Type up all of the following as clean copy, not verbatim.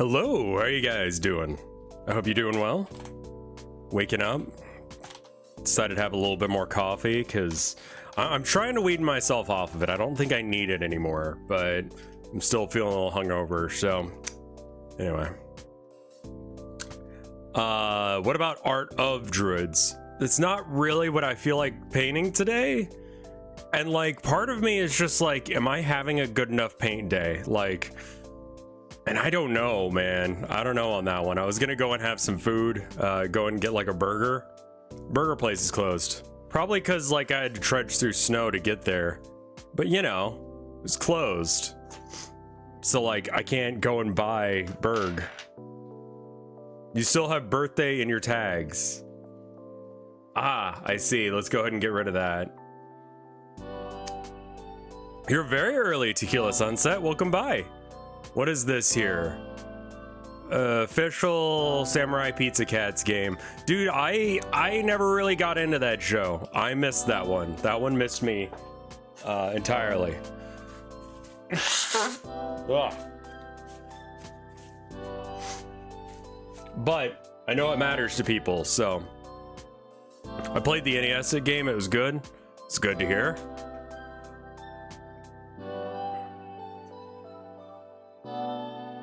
Hello, how are you guys doing? I hope you're doing well. Waking up. Decided to have a little bit more coffee because I'm trying to wean myself off of it. I don't think I need it anymore, but I'm still feeling a little hungover. So anyway, what about Art of Druids? It's not really what I feel like painting today. And like part of me is just like, am I having a good enough paint day? Like, and I don't know, man. I don't know on that one. I was gonna go and have some food, go and get like a burger. Burger place is closed. Probably because like I had to trudge through snow to get there. But you know, it's closed. So like I can't go and buy Berg. You still have birthday in your tags. Ah, I see. Let's go ahead and get rid of that. You're very early, Tequila Sunset. Welcome by. What is this here? Official Samurai Pizza Cats game. Dude, I never really got into that show. I missed that one. That one missed me entirely. Ugh. But I know it matters to people, so I played the NES game. It was good. It's good to hear.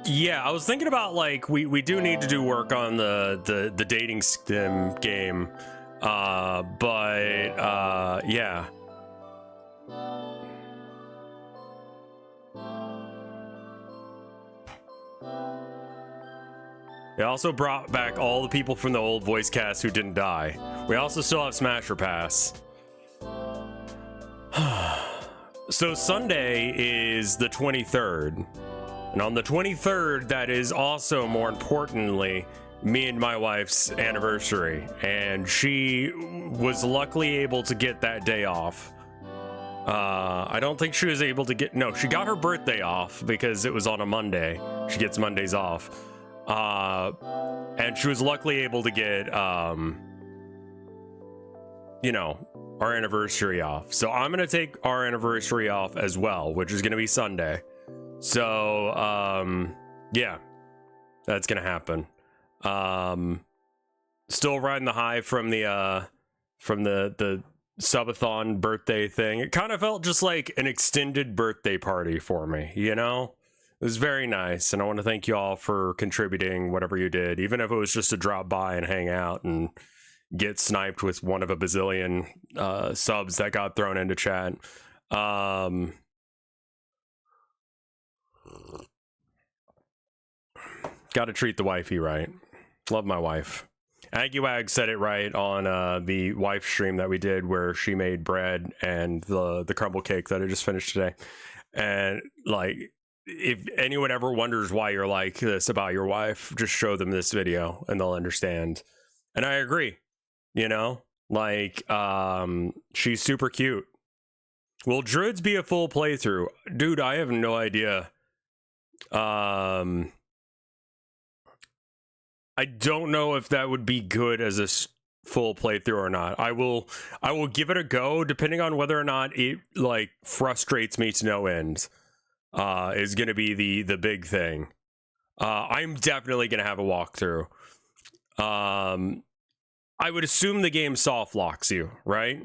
Yeah, I was thinking about like we do need to do work on the dating sim game, but yeah. They also brought back all the people from the old voice cast who didn't die. We also still have Smasher Pass. So Sunday is the 23rd. And on the 23rd, that is also, more importantly, me and my wife's anniversary. And she was luckily able to get that day off. I don't think she was able to get... No, she got her birthday off because it was on a Monday. She gets Mondays off. And she was luckily able to get, you know, our anniversary off. So I'm going to take our anniversary off as well, which is going to be Sunday. So, yeah, that's gonna happen. Still riding the high from the subathon birthday thing. It kind of felt just like an extended birthday party for me, you know? It was very nice, and I want to thank you all for contributing whatever you did, even if it was just to drop by and hang out and get sniped with one of a bazillion subs that got thrown into chat. Got to treat the wifey right. Love my wife. Aguag said it right on the wife stream that we did where she made bread and the crumble cake that I just finished today. And like, if anyone ever wonders why you're like this about your wife, just show them this video and they'll understand. And I agree, you know, like, she's super cute. Will Druids be a full playthrough? Dude, I have no idea. I don't know if that would be good as a full playthrough or not. I will give it a go, depending on whether or not it like frustrates me to no end. Is going to be the big thing. I'm definitely going to have a walkthrough. I would assume the game soft locks you, right?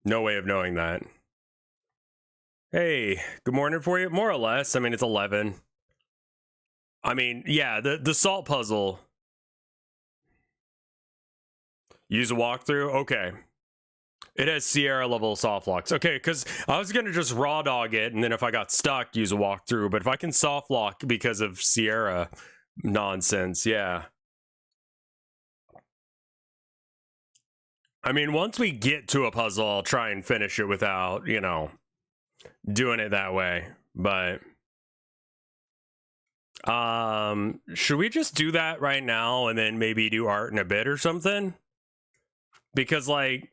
No way of knowing that. Hey, good morning for you. More or less. I mean, it's 11. I mean, yeah, the salt puzzle. Use a walkthrough? Okay. It has Sierra level soft locks. Okay, because I was going to just raw dog it, and then if I got stuck, use a walkthrough. But if I can soft lock because of Sierra nonsense, yeah. I mean, once we get to a puzzle, I'll try and finish it without, you know, doing it that way. But should we just do that right now and then maybe do art in a bit or something? Because like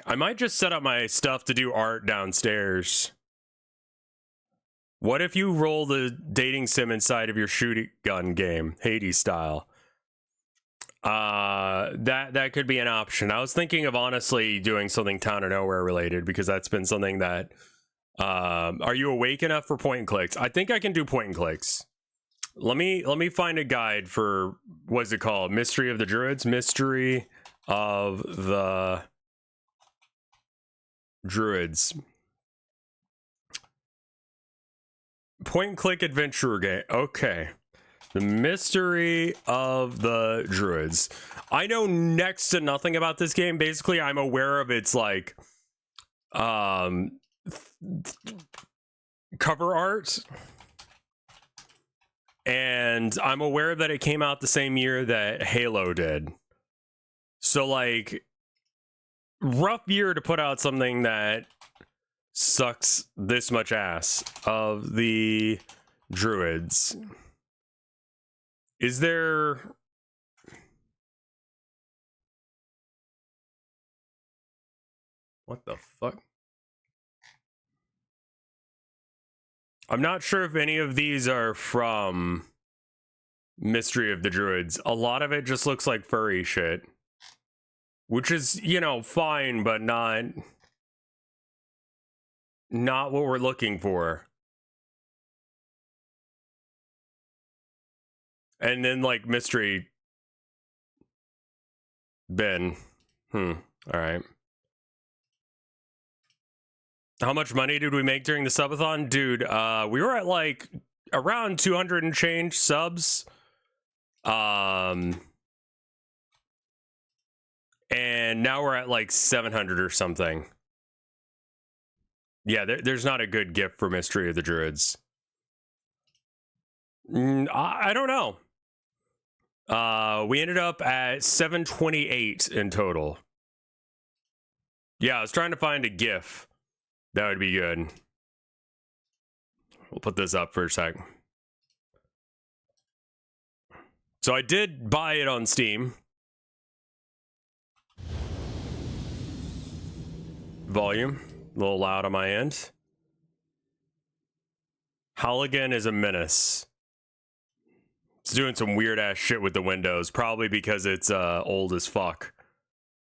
I might just set up my stuff to do art downstairs. What if you roll the dating sim inside of your shooting gun game, Hades style? that could be an option. I was thinking of honestly doing something Town of Nowhere related, because that's been something that are you awake enough for point and clicks? I think I can do point and clicks. Let me find a guide for, what's it called? Mystery of the Druids? Mystery of the Druids. Point and click adventure game. Okay. The Mystery of the Druids. I know next to nothing about this game. Basically, I'm aware of its like cover art, and I'm aware that it came out the same year that Halo did. So like, rough year to put out something that sucks this much ass. Of the Druids. Is there... What the fuck? I'm not sure if any of these are from Mystery of the Druids. A lot of it just looks like furry shit. Which is, you know, fine, but not what we're looking for. And then, like, mystery bin. All right. How much money did we make during the subathon? Dude, we were at, like, around 200 and change subs. And now we're at, like, 700 or something. Yeah, there's not a good gift for Mystery of the Druids. I don't know. We ended up at 728 in total. Yeah, I was trying to find a GIF. That would be good. We'll put this up for a sec. So I did buy it on Steam. Volume, a little loud on my end. Halligan is a menace. It's doing some weird ass shit with the windows, probably because it's old as fuck.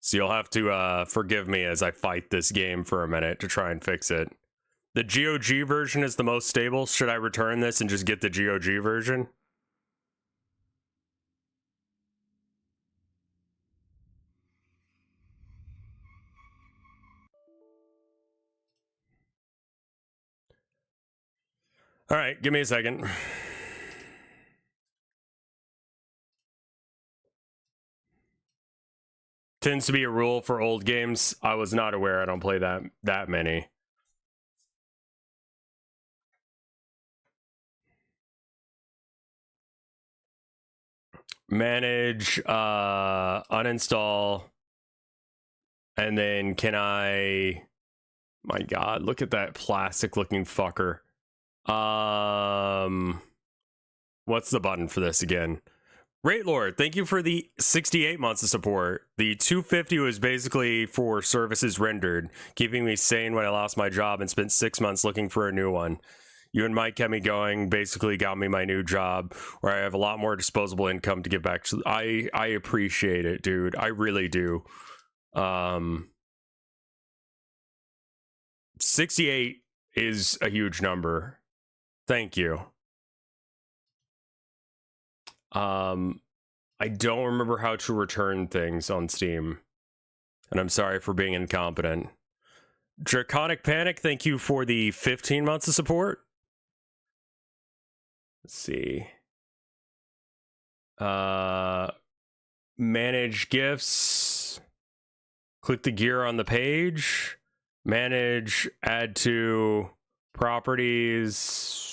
So you'll have to forgive me as I fight this game for a minute to try and fix it. The GOG version is the most stable. Should I return this and just get the GOG version? All right, give me a second. Tends to be a rule for old games. I was not aware. I don't play that many. Manage, uninstall, and then can I... My God, look at that plastic looking fucker. What's the button for this again? Rate Lord, thank you for the 68 months of support. The 250 was basically for services rendered, keeping me sane when I lost my job and spent 6 months looking for a new one. You and Mike kept me going, basically got me my new job, where I have a lot more disposable income to give back to. I appreciate it, dude. I really do. 68 is a huge number. Thank you. I don't remember how to return things on Steam, and I'm sorry for being incompetent. Draconic Panic, thank you for the 15 months of support. Let's see. Manage gifts. Click the gear on the page. Manage, add to properties.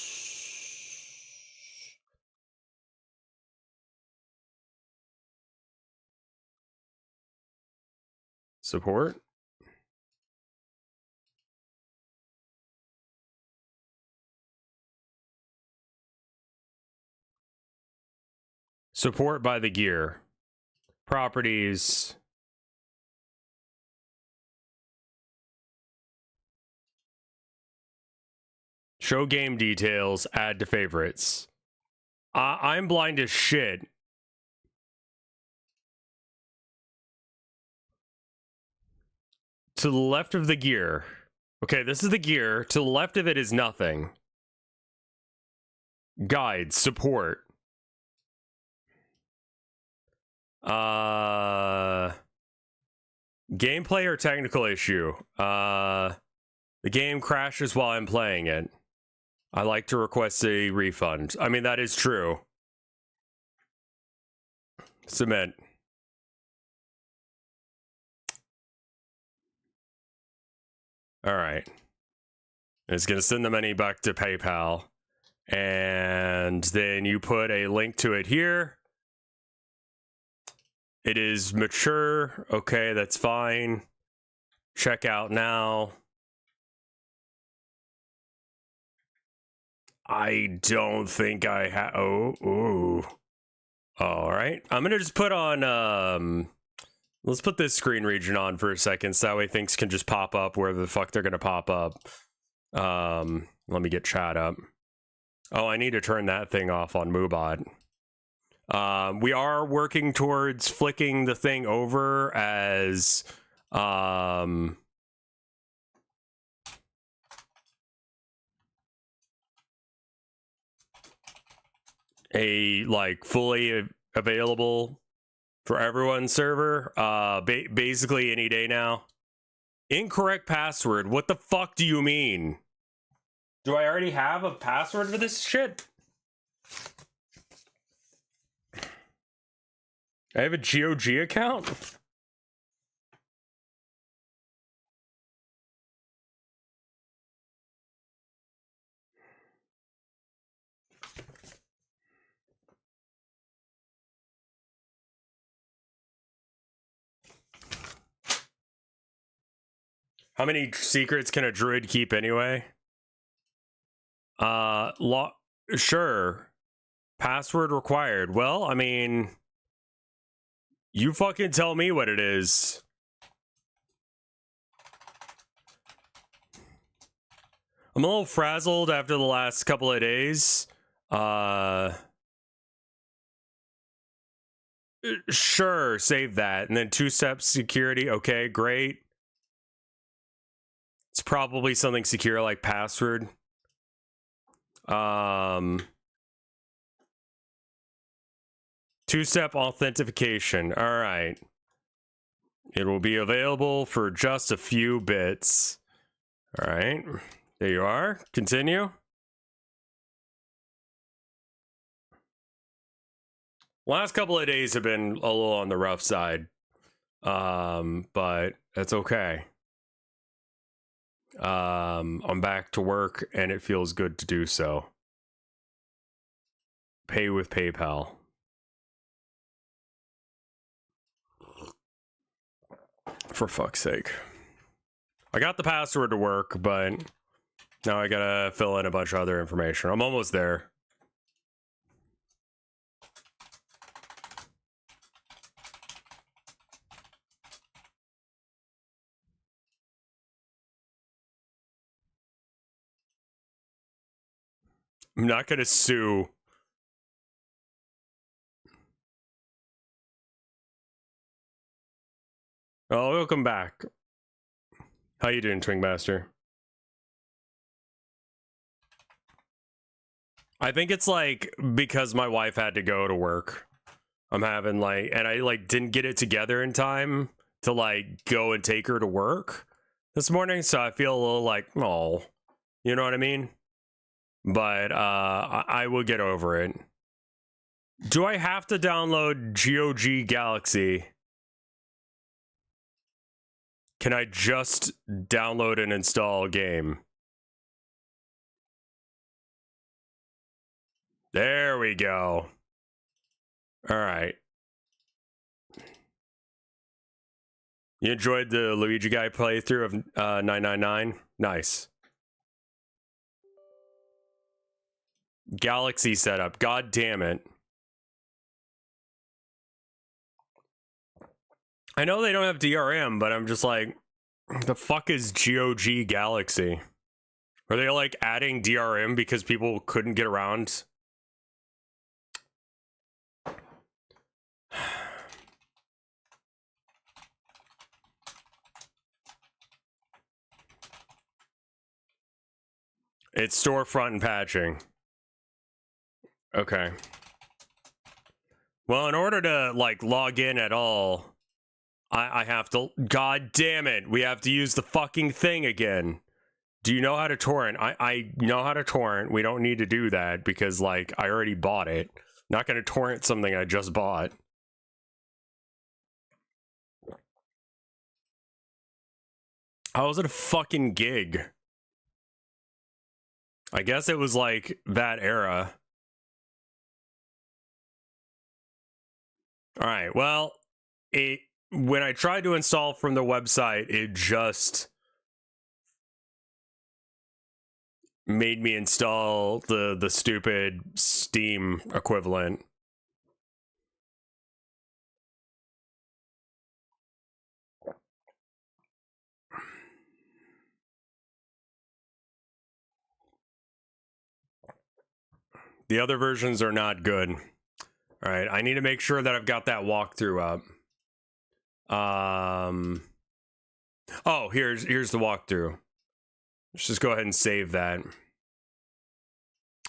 Support. Support by the gear. Properties. Show game details. Add to favorites. I'm blind as shit. to the left of the gear. Okay, this is the gear. To the left of it is nothing. Guide, support. Gameplay or technical issue? The game crashes while I'm playing it. I like to request a refund. I mean, that is true. Submit. All right. It's going to send the money back to PayPal. And then you put a link to it here. It is mature. Okay, that's fine. Check out now. I don't think I have. Oh. All right. I'm going to just put on, let's put this screen region on for a second. So that way things can just pop up where the fuck they're going to pop up. Let me get chat up. Oh, I need to turn that thing off on Moobot. We are working towards flicking the thing over as, a like fully available for everyone server, basically any day now. Incorrect password. What the fuck do you mean? Do I already have a password for this shit? I have a GOG account? How many secrets can a druid keep anyway? Sure. Password required. Well, I mean, you fucking tell me what it is. I'm a little frazzled after the last couple of days. Sure, save that. And then two-step security. Okay, great. It's probably something secure like password. Two-step authentication. All right. It will be available for just a few bits. All right. There you are. Continue. Last couple of days have been a little on the rough side. But that's okay. I'm back to work and it feels good to do so. Pay with PayPal. For fuck's sake. I got the password to work, but now I gotta fill in a bunch of other information. I'm almost there. I'm not gonna sue. Oh, welcome back. How you doing, Twingmaster? I think it's like because my wife had to go to work. I'm having like, and I like didn't get it together in time to like go and take her to work this morning. So I feel a little like, oh, you know what I mean? But I will get over it. Do I have to download GOG Galaxy? Can I just download and install a game? There we go. All right. You enjoyed the Luigi guy playthrough of 999? Nice. Galaxy setup. God damn it. I know they don't have DRM, but I'm just like, the fuck is GOG Galaxy? Are they like adding DRM because people couldn't get around? It's storefront and patching. Okay. Well, in order to, like, log in at all, I have to... God damn it! We have to use the fucking thing again. Do you know how to torrent? I know how to torrent. We don't need to do that because, like, I already bought it. Not gonna torrent something I just bought. How was it a fucking gig? I guess it was, like, that era. Alright, well, when I tried to install from the website, it just made me install the stupid Steam equivalent. The other versions are not good. All right, I need to make sure that I've got that walkthrough up. Oh, here's the walkthrough. Let's just go ahead and save that.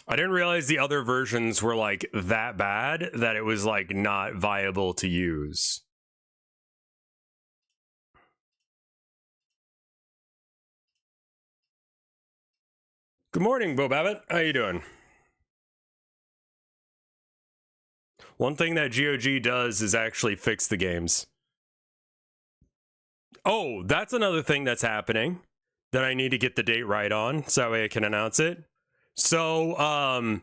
I didn't realize the other versions were like that bad that it was like not viable to use. Good morning, Bo Babbitt. How you doing? One thing that GOG does is actually fix the games. Oh, that's another thing that's happening that I need to get the date right on so that way I can announce it. So,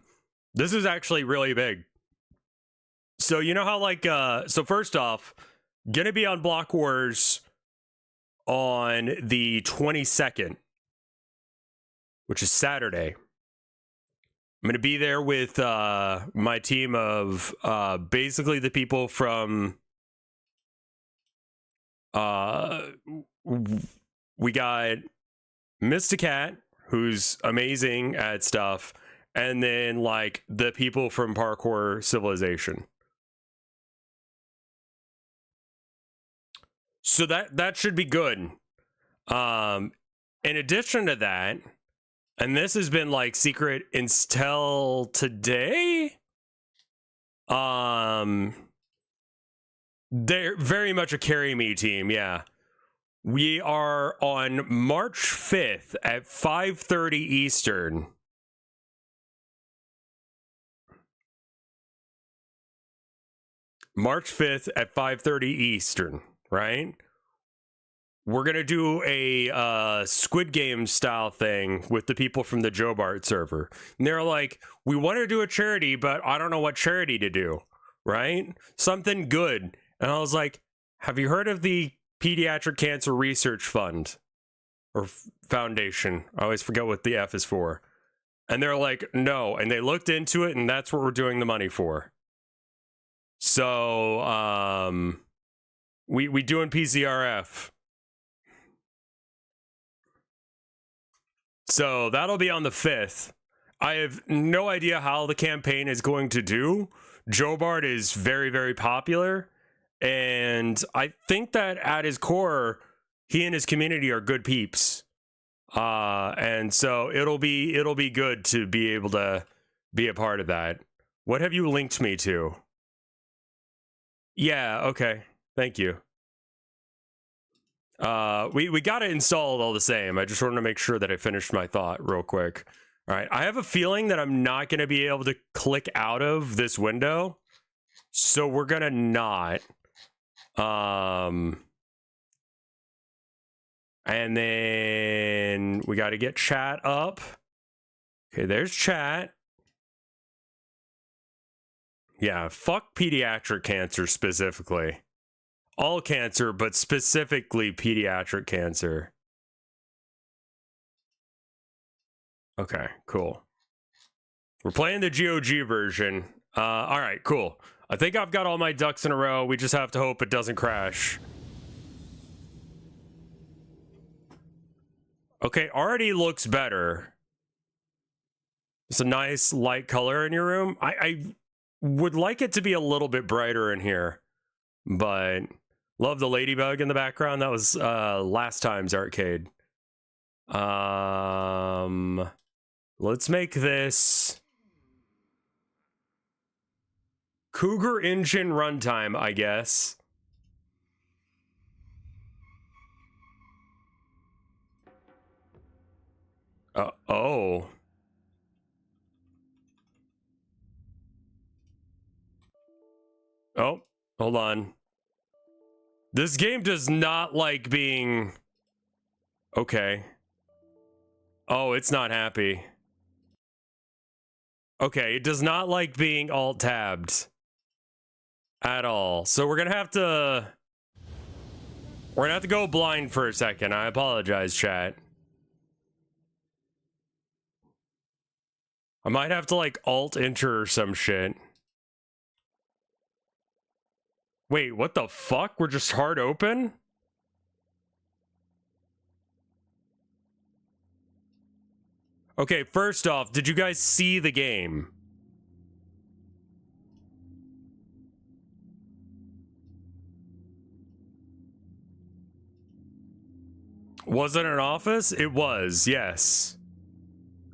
this is actually really big. So, you know how, like, so first off, gonna be on Block Wars on the 22nd, which is Saturday. I'm gonna be there with my team of basically the people from we got Mysticat, who's amazing at stuff, and then like the people from Parkour Civilization. So that should be good. In addition to that, and this has been like secret until today, they're very much a carry me team, yeah. We are on March 5th at 5:30 Eastern. March 5th at 5:30 Eastern, right? We're going to do a Squid Game style thing with the people from the Joe Bart server. And they're like, we want to do a charity, but I don't know what charity to do, right? Something good. And I was like, have you heard of the Pediatric Cancer Research Fund? Or Foundation. I always forget what the F is for. And they're like, no. And they looked into it, and that's what we're doing the money for. So, we doing PCRF. So that'll be on the 5th. I have no idea how the campaign is going to do. Joe Bart is very, very popular. And I think that at his core, he and his community are good peeps. And so it'll be good to be able to be a part of that. What have you linked me to? Yeah, okay. Thank you. We got it installed all the same. I just wanted to make sure that I finished my thought real quick. All right, I have a feeling that I'm not going to be able to click out of this window, so we're going to not. And then we got to get chat up. Okay, there's chat. Yeah, fuck pediatric cancer specifically. All cancer, but specifically pediatric cancer. Okay, cool. We're playing the GOG version. All right, cool. I think I've got all my ducks in a row. We just have to hope it doesn't crash. Okay, already looks better. It's a nice light color in your room. I would like it to be a little bit brighter in here, but love the ladybug in the background. That was last time's arcade. Let's make this Cougar engine runtime, I guess. Oh. Oh, hold on. This game does not like being... Okay. Oh, it's not happy. Okay, it does not like being alt-tabbed. At all. So we're gonna have to... We're gonna have to go blind for a second. I apologize, chat. I might have to, like, alt-enter or some shit. Wait, what the fuck? We're just hard open? Okay, first off, did you guys see the game? Was it an office? It was, yes.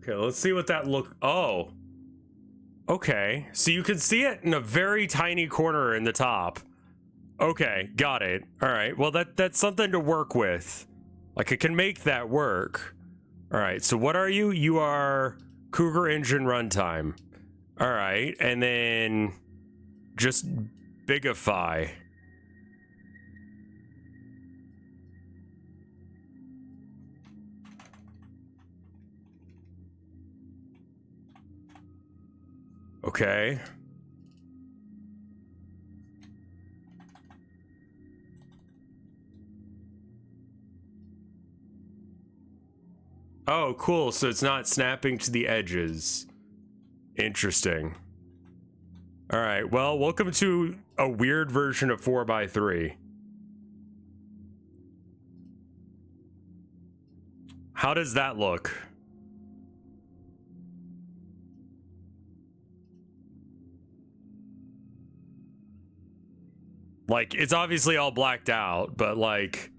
Okay, let's see what that look... Oh. Okay, so you can see it in a very tiny corner in the top. Okay, got it. All right, well, that's something to work with. Like, I can make that work. All right, so what are you? You are Cougar Engine Runtime. All right, and then just bigify. Okay. Oh, cool. So it's not snapping to the edges. Interesting. All right. Well, welcome to a weird version of 4x3. How does that look? Like, it's obviously all blacked out, but like...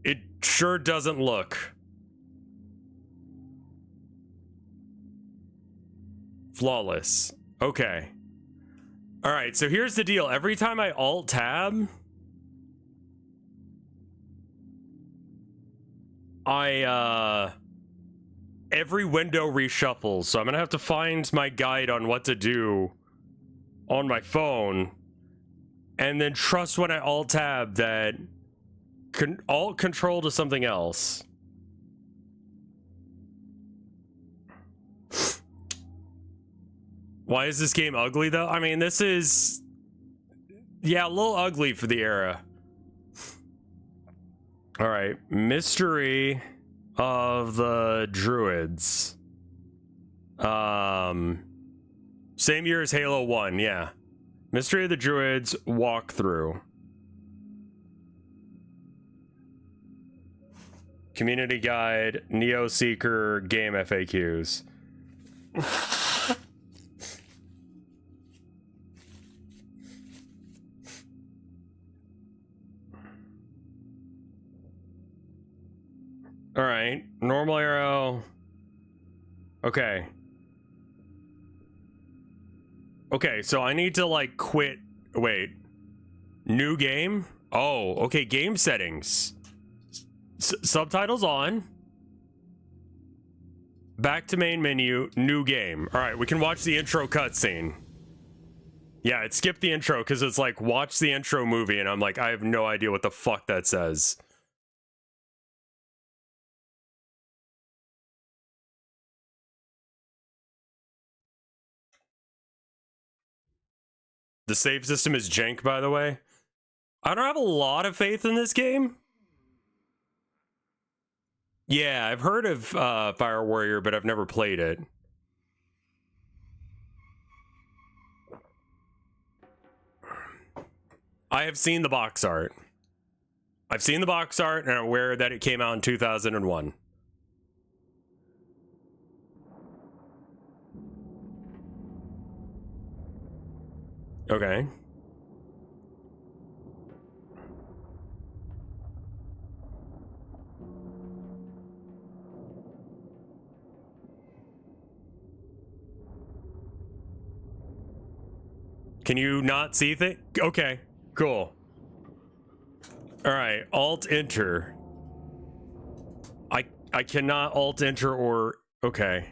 It sure doesn't look flawless. Okay. All right, so here's the deal. Every time I alt-tab, every window reshuffles, so I'm gonna have to find my guide on what to do on my phone, and then trust when I alt-tab that alt control to something else. Why is this game ugly, though? I mean, this is... Yeah, a little ugly for the era. Alright, Mystery of the Druids. Same year as Halo 1, yeah. Mystery of the Druids walkthrough. Community guide, Neo Seeker, game FAQs. All right, normal arrow. Okay. Okay, so I need to like quit. Wait. New game? Oh, okay, game settings. Subtitles on. Back to main menu, new game. All right, we can watch the intro cutscene. Yeah, it skipped the intro because it's like, watch the intro movie, and I'm like, I have no idea what the fuck that says. The save system is jank, by the way. I don't have a lot of faith in this game. Yeah, I've heard of Fire Warrior, but I've never played it. I have seen the box art. I've seen the box art, and I'm aware that it came out in 2001. Okay. Can you not see things? Okay, cool. All right, Alt Enter. I cannot Alt Enter or okay.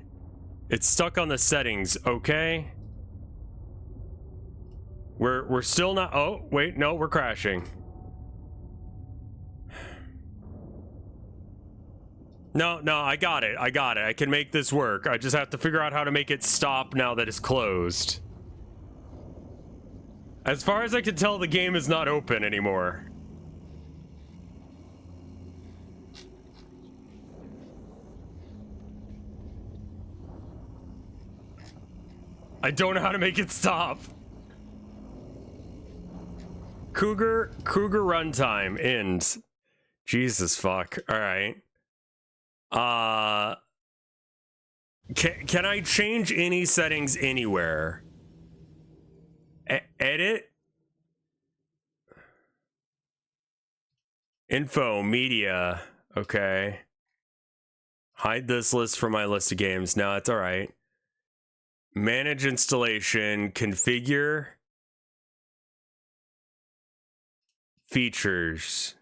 It's stuck on the settings. Okay. We're still not. Oh wait, no, we're crashing. No, I got it. I can make this work. I just have to figure out how to make it stop now that it's closed. As far as I can tell, the game is not open anymore. I don't know how to make it stop. Cougar runtime ends. Jesus fuck. All right. Can I change any settings anywhere? Edit? Info, media. Okay. Hide this list from my list of games. No, it's all right. Manage installation, configure features.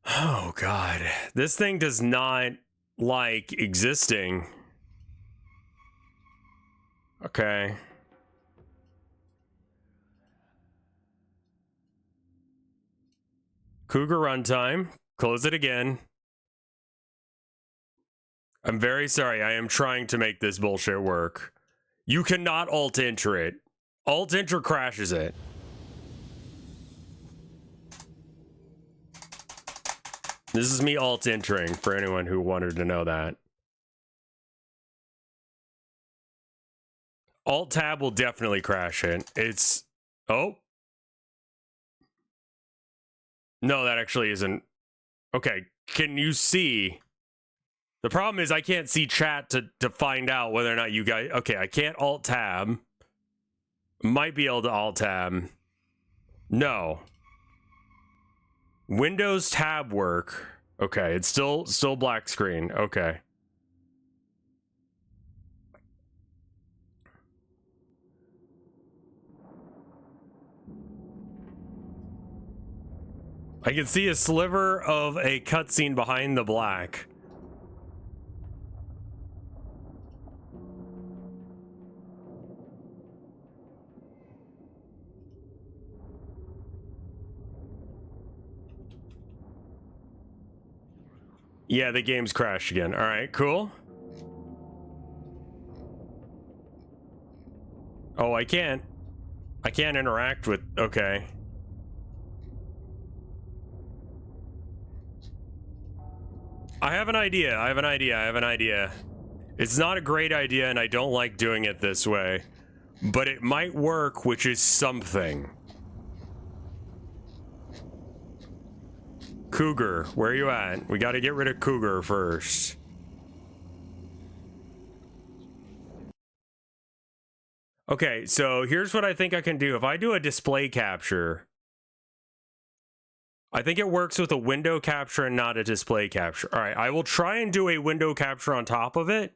Oh god, this thing does not like existing. Okay. Cougar runtime. Close it again. I'm very sorry. I am trying to make this bullshit work. You cannot Alt Enter it. Alt Enter crashes it. This is me Alt Entering for anyone who wanted to know that. Alt Tab will definitely crash it. It's... Oh. No, that actually isn't. Okay, can you see? The problem is I can't see chat to find out whether or not you guys... Okay, I can't Alt Tab. Might be able to Alt Tab. No. Windows Tab work. Okay, it's still black screen. Okay. I can see a sliver of a cutscene behind the black. Yeah, the game's crashed again. All right, cool. Oh, I can't interact with... Okay. I have an idea. It's not a great idea, and I don't like doing it this way. But it might work, which is something. Cougar, where are you at? We gotta get rid of Cougar first. Okay, so here's what I think I can do. If I do a display capture... I think it works with a window capture and not a display capture. All right, I will try and do a window capture on top of it.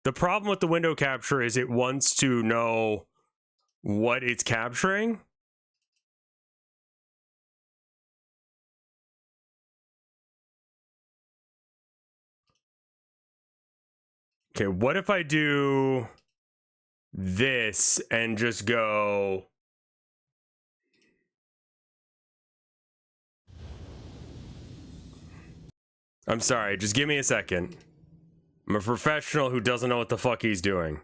The problem with the window capture is it wants to know what it's capturing. Okay, what if I do this and just go... I'm sorry, just give me a second. I'm a professional who doesn't know what the fuck he's doing.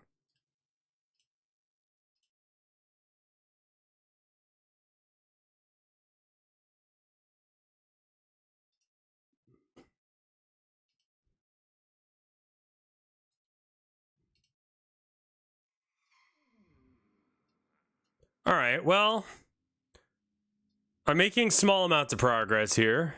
All right, well, I'm making small amounts of progress here.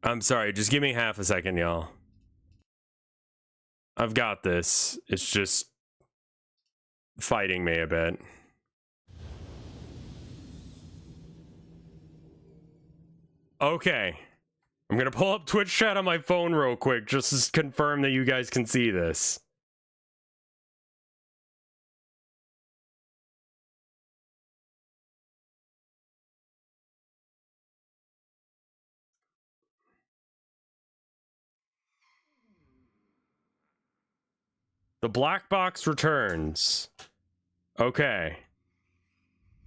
I'm sorry, just give me half a second, y'all. I've got this. It's just fighting me a bit. Okay. I'm gonna pull up Twitch chat on my phone real quick just to confirm that you guys can see this. The black box returns. Okay.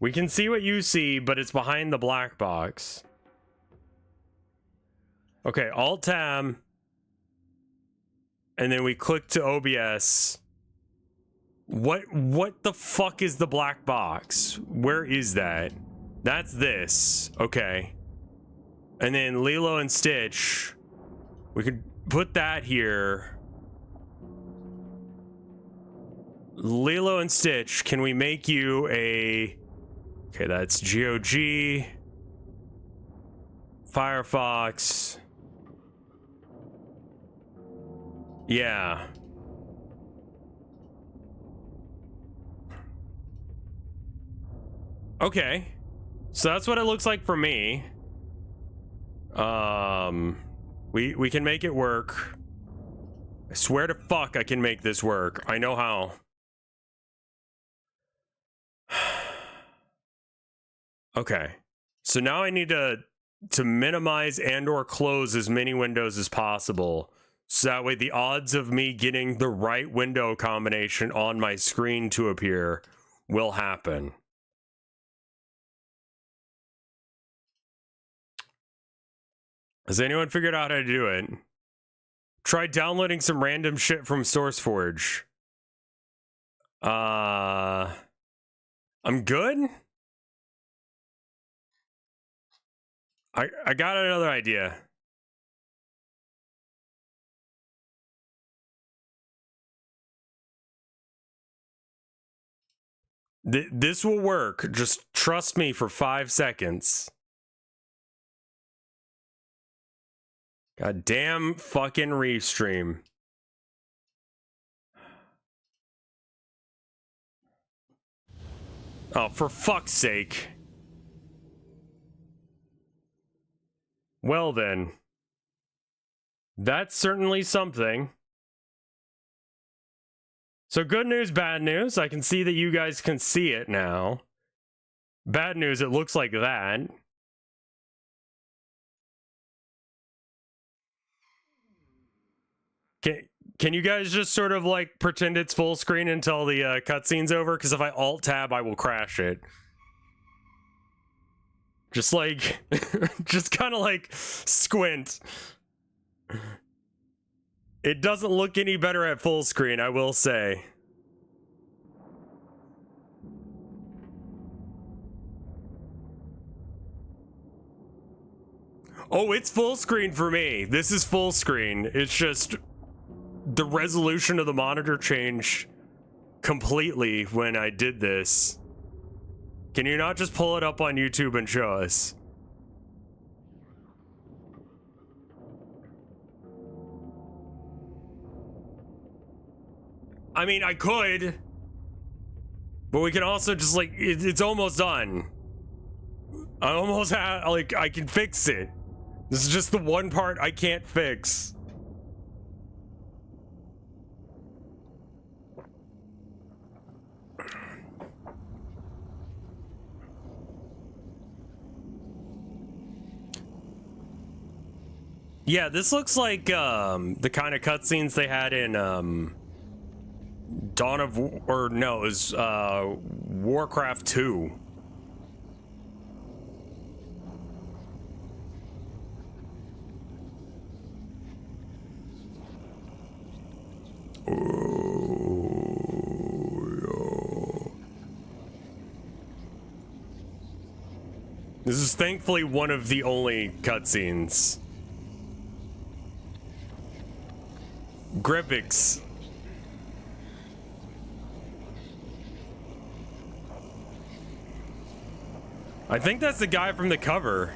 We can see what you see, but it's behind the black box. Okay, Alt-Tab. And then we click to OBS. What the fuck is the black box? Where is that? That's this. Okay. And then Lilo and Stitch. We could put that here. Lilo and Stitch, can we make you a... Okay, that's GOG. Firefox. Yeah. Okay. So that's what it looks like for me. We can make it work. I swear to fuck I can make this work. I know how. Okay. So now I need to minimize and or close as many windows as possible. So that way the odds of me getting the right window combination on my screen to appear will happen. Has anyone figured out how to do it? Try downloading some random shit from SourceForge. I'm good? I got another idea. This will work. Just trust me for 5 seconds. God damn fucking restream. Oh, for fuck's sake. Well then. That's certainly something. So good news, bad news. I can see that you guys can see it now. Bad news, it looks like that. Can you guys just sort of like pretend it's full screen until the cutscene's over? Because if I Alt-Tab, I will crash it. Just like, just kind of like squint. It doesn't look any better at full screen, I will say. Oh, it's full screen for me. This is full screen. It's just the resolution of the monitor changed completely when I did this. Can you not just pull it up on YouTube and show us? I mean, I could, but we can also just like, it's almost done. I almost have, like, I can fix it. This is just the one part I can't fix. Yeah, this looks like the kind of cutscenes they had in Dawn of, or no, it was Warcraft 2. This is thankfully one of the only cutscenes. Gripix. I think that's the guy from the cover.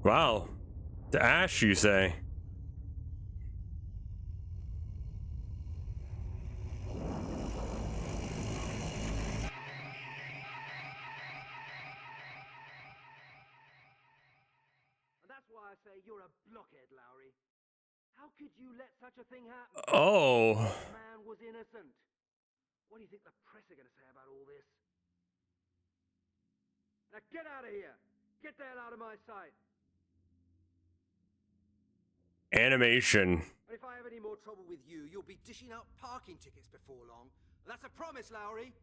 Wow. The ash, you say? That's why I say you're a blockhead, Lowry. How could you let such a thing happen? Oh. The man was innocent. What do you think the press are going to say about all this? Now get out of here. Get the hell out of my sight. Animation. If I have any more trouble with you, you'll be dishing out parking tickets before long. That's a promise, Lowry.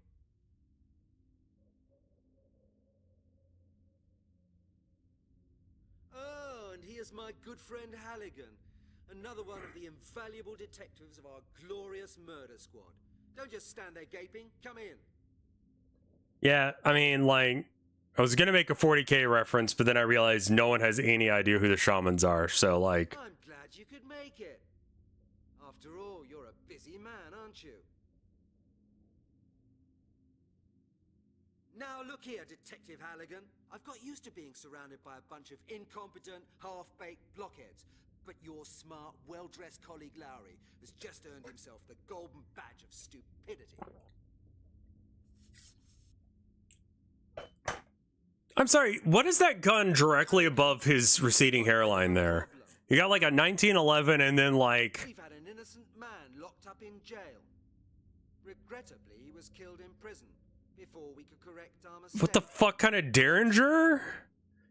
Oh, and here's my good friend Halligan. Another one of the invaluable detectives of our glorious murder squad. Don't just stand there gaping. Come in. Yeah, I mean, like, I was gonna make a 40K reference, but then I realized no one has any idea who the shamans are, so, like... I'm glad you could make it. After all, you're a busy man, aren't you? Now look here, Detective Halligan. I've got used to being surrounded by a bunch of incompetent, half-baked blockheads. But your smart, well-dressed colleague Lowry has just earned himself the golden badge of stupidity. I'm sorry, what is that gun directly above his receding hairline there? You got like a 1911 and then like... We've had an innocent man locked up in jail. Regrettably, he was killed in prison before we could correct our mistake. What the fuck kind of Derringer?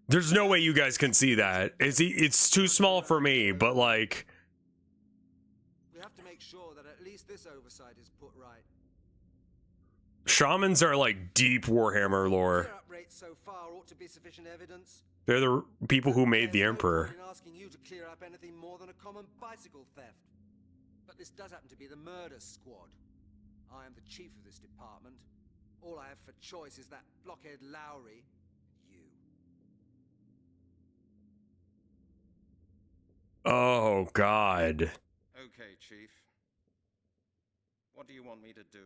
There's no way you guys can see that. It's too small for me, but like... We have to make sure that at least this oversight is put right. Shamans are like deep Warhammer lore. Clear-up rates so far ought to be sufficient evidence. They're the people who made the There's no Emperor. point in asking you to clear up anything more than a common bicycle theft. But this does happen to be the murder squad. I am the chief of this department. All I have for choice is that blockhead Lowry and you. Oh, God. Okay, Chief. What do you want me to do?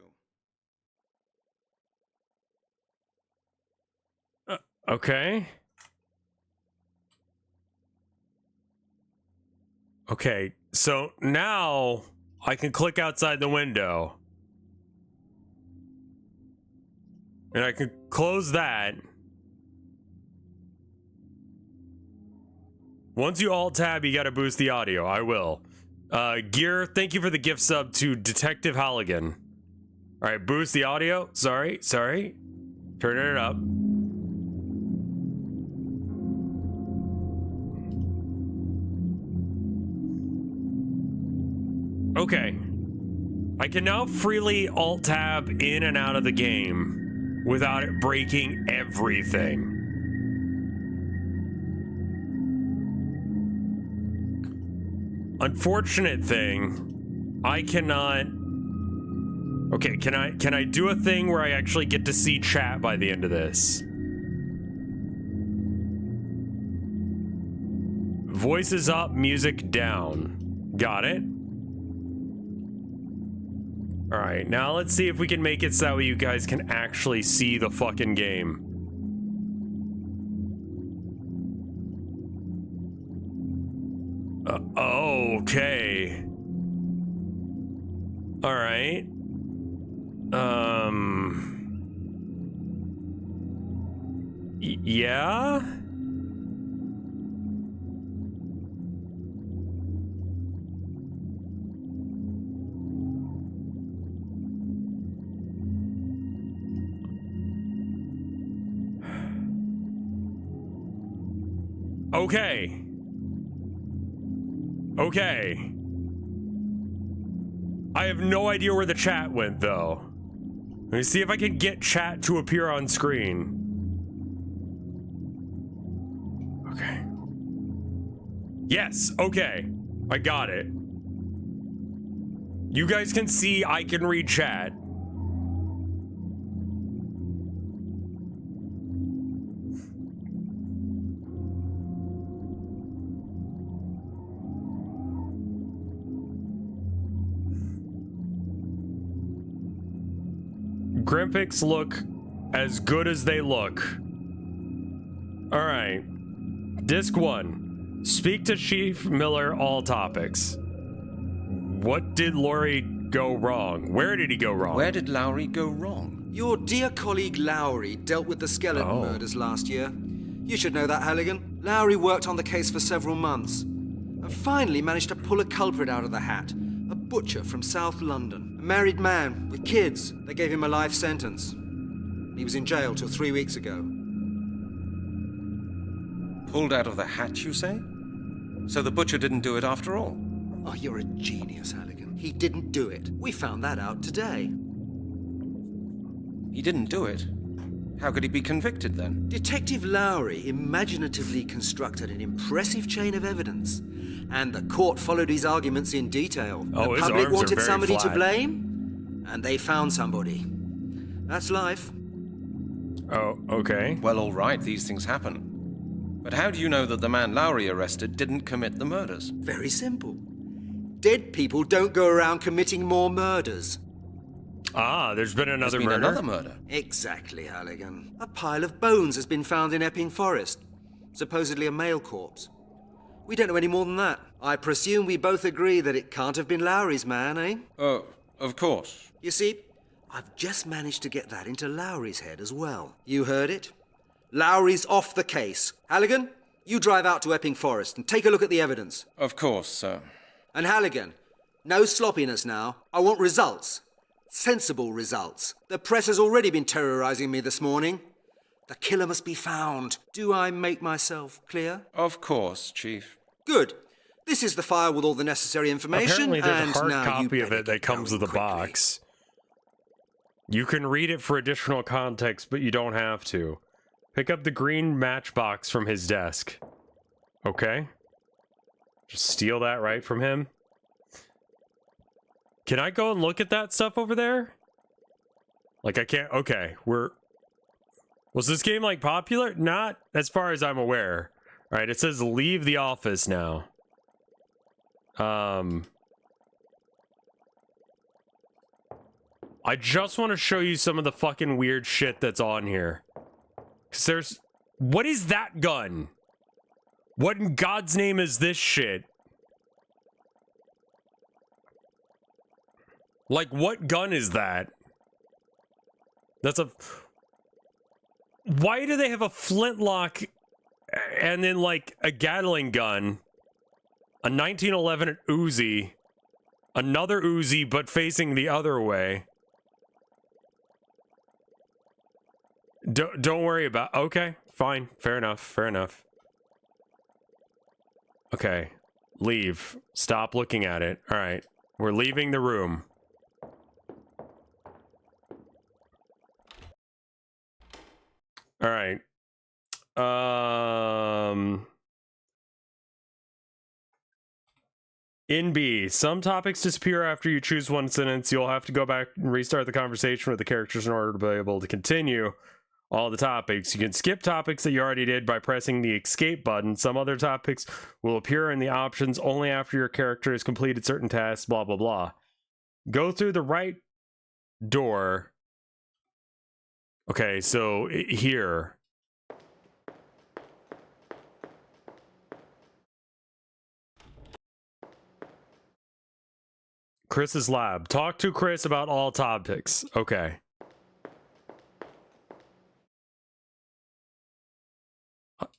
Okay. Okay, so now I can click outside the window. And I can close that. Once you alt-tab, you gotta boost the audio. I will. Gear, thank you for the gift sub to Detective Halligan. Alright, boost the audio. Sorry. Turn it up. Okay. I can now freely alt-tab in and out of the game without it breaking everything. Unfortunate thing, I cannot... Okay, can I do a thing where I actually get to see chat by the end of this? Voices up, music down. Got it. Alright, now let's see if we can make it so that way you guys can actually see the fucking game. Okay. Alright. Yeah? Okay. Okay. I have no idea where the chat went, though. Let me see if I can get chat to appear on screen. Okay. Yes, okay. I got it. You guys can see I can read chat. Grimpics look as good as they look. Alright. Disc 1. Speak to Chief Miller, all topics. What did Lowry go wrong? Where did he go wrong? Where did Lowry go wrong? Your dear colleague Lowry dealt with the skeleton murders last year. You should know that, Halligan. Lowry worked on the case for several months and finally managed to pull a culprit out of the hat. A butcher from South London. A married man with kids. They gave him a life sentence. He was in jail till 3 weeks ago. Pulled out of the hat, you say? So the butcher didn't do it after all? Oh, you're a genius, Halligan. He didn't do it. We found that out today. He didn't do it? How could he be convicted then? Detective Lowry imaginatively constructed an impressive chain of evidence, and the court followed his arguments in detail. Oh, the his public arms are wanted very somebody to flat. blame, and they found somebody. That's life. Oh, okay. Well, all right, these things happen. But how do you know that the man Lowry arrested didn't commit the murders? Very simple. Dead people don't go around committing more murders. Ah, there's been another There's been murder? another murder. Exactly, Halligan. A pile of bones has been found in Epping Forest. Supposedly a male corpse. We don't know any more than that. I presume we both agree that it can't have been Lowry's man, eh? Oh, of course. You see, I've just managed to get that into Lowry's head as well. You heard it? Lowry's off the case. Halligan, you drive out to Epping Forest and take a look at the evidence. Of course, sir. And Halligan, no sloppiness now. I want results. Sensible results. The press has already been terrorizing me this morning. The killer must be found. Do I make myself clear? Of course, Chief. Good. This is the file with all the necessary information. Apparently there's and a hard now you copy of better it that get comes with going a quickly. box. You can read it for additional context, but you don't have to. Pick up the green matchbox from his desk. Okay? Just steal that right from him. Can I go and look at that stuff over there? Like, I can't... Okay, was this game, like, popular? Not as far as I'm aware. Alright, it says leave the office now. I just want to show you some of the fucking weird shit that's on here. 'Cause there's... What is that gun? What in God's name is this shit? Like, what gun is that? That's a... Why do they have a flintlock and then, like, a Gatling gun, a 1911 Uzi, another Uzi but facing the other way? Don't worry about... Okay, fine. Fair enough. Fair enough. Okay. Leave. Stop looking at it. All right. We're leaving the room. All right. In B, some topics disappear after you choose one sentence. You'll have to go back and restart the conversation with the characters in order to be able to continue all the topics. You can skip topics that you already did by pressing the escape button. Some other topics will appear in the options only after your character has completed certain tasks, blah, blah, blah. Go through the right door. Okay, so here. Chris's lab. Talk to Chris about all topics. Okay.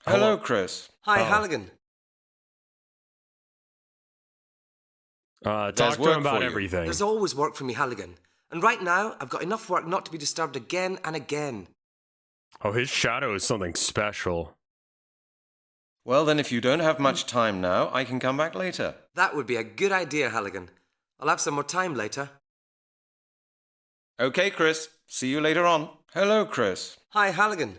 Hello, Chris. Hi, Oh. Halligan. Talk There's to work him about for you. everything. There's always work for me, Halligan. And right now, I've got enough work not to be disturbed again and again. Oh, his shadow is something special. Well, then if you don't have much time now, I can come back later. That would be a good idea, Halligan. I'll have some more time later. Okay, Chris. See you later on. Hello, Chris. Hi, Halligan.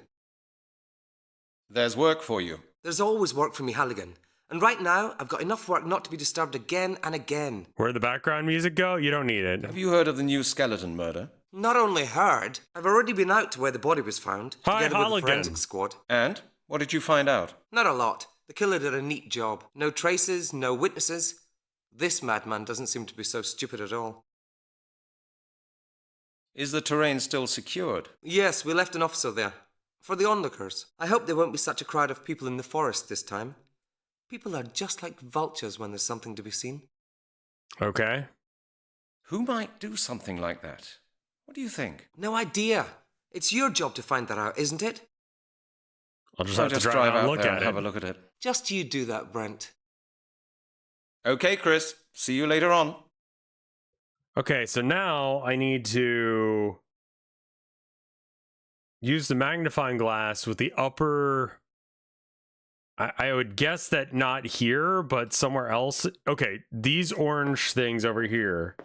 There's work for you. There's always work for me, Halligan. And right now, I've got enough work not to be disturbed again and again. Where'd the background music go? You don't need it. Have you heard of the new skeleton murder? Not only heard, I've already been out to where the body was found, Hi, together with the Halligan. forensic squad. And? What did you find out? Not a lot. The killer did a neat job. No traces, no witnesses. This madman doesn't seem to be so stupid at all. Is the terrain still secured? Yes, we left an officer there. For the onlookers. I hope there won't be such a crowd of people in the forest this time. People are just like vultures when there's something to be seen. Okay. Who might do something like that? What do you think? No idea. It's your job to find that out, isn't it? I'll just I'll have just to drive out out and look there at and it. have a look at it. Just you do that, Brent. Okay, Chris. See you later on. Okay, so now I need to use the magnifying glass with the upper... I would guess that not here, but somewhere else. Okay, these orange things over here.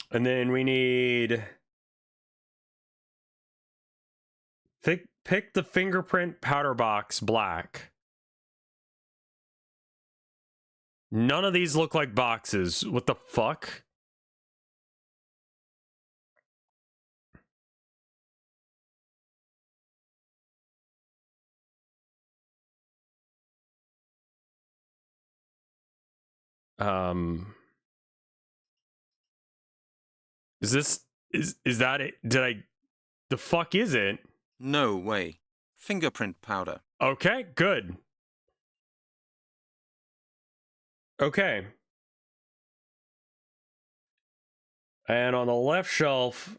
And then we need... Pick the fingerprint powder box black. None of these look like boxes. What the fuck? Is that it? The fuck is it? No way. Fingerprint powder. Okay, good. Okay. And on the left shelf,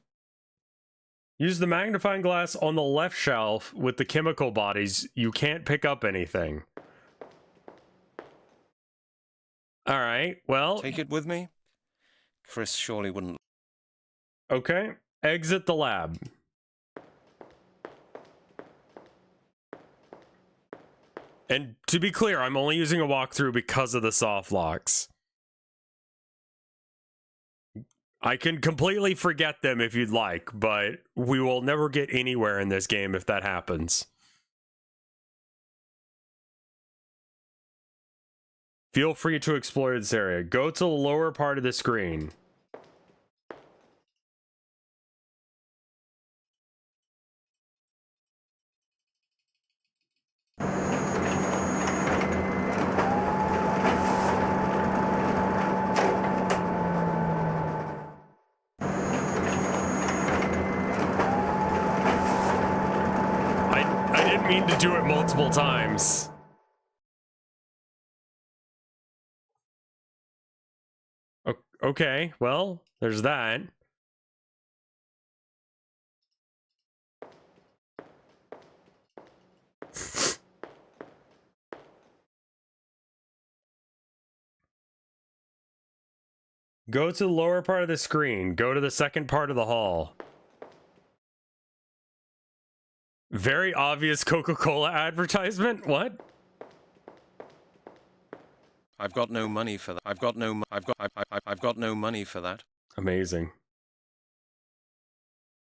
use the magnifying glass on the left shelf with the chemical bodies. You can't pick up anything. All right, well... Take it with me? Chris surely wouldn't. Okay, exit the lab. And to be clear, I'm only using a walkthrough because of the soft locks. I can completely forget them if you'd like, but we will never get anywhere in this game if that happens. Feel free to explore this area. Go to the lower part of the screen. I didn't mean to do it multiple times. Okay, well, there's that. Go to the lower part of the screen. Go to the second part of the hall. Very obvious Coca-Cola advertisement? What? I've got no money for that. I've got no money for that. Amazing.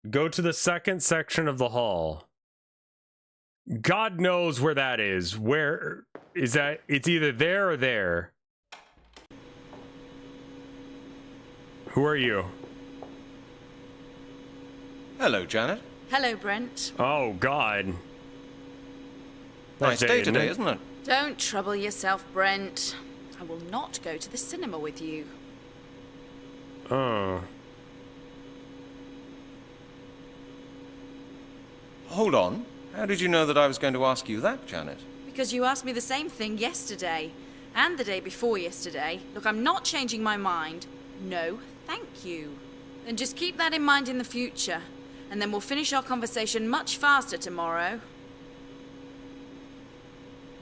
Go to the second section of the hall. God knows where that is. Where is that? It's either there or there. Who are you? Hello, Janet. Hello, Brent. Oh, God. Nice day today, isn't it? Don't trouble yourself, Brent. I will not go to the cinema with you. Oh. Hold on. How did you know that I was going to ask you that, Janet? Because you asked me the same thing yesterday. And the day before yesterday. Look, I'm not changing my mind. No, thank you. Then just keep that in mind in the future. And then we'll finish our conversation much faster tomorrow.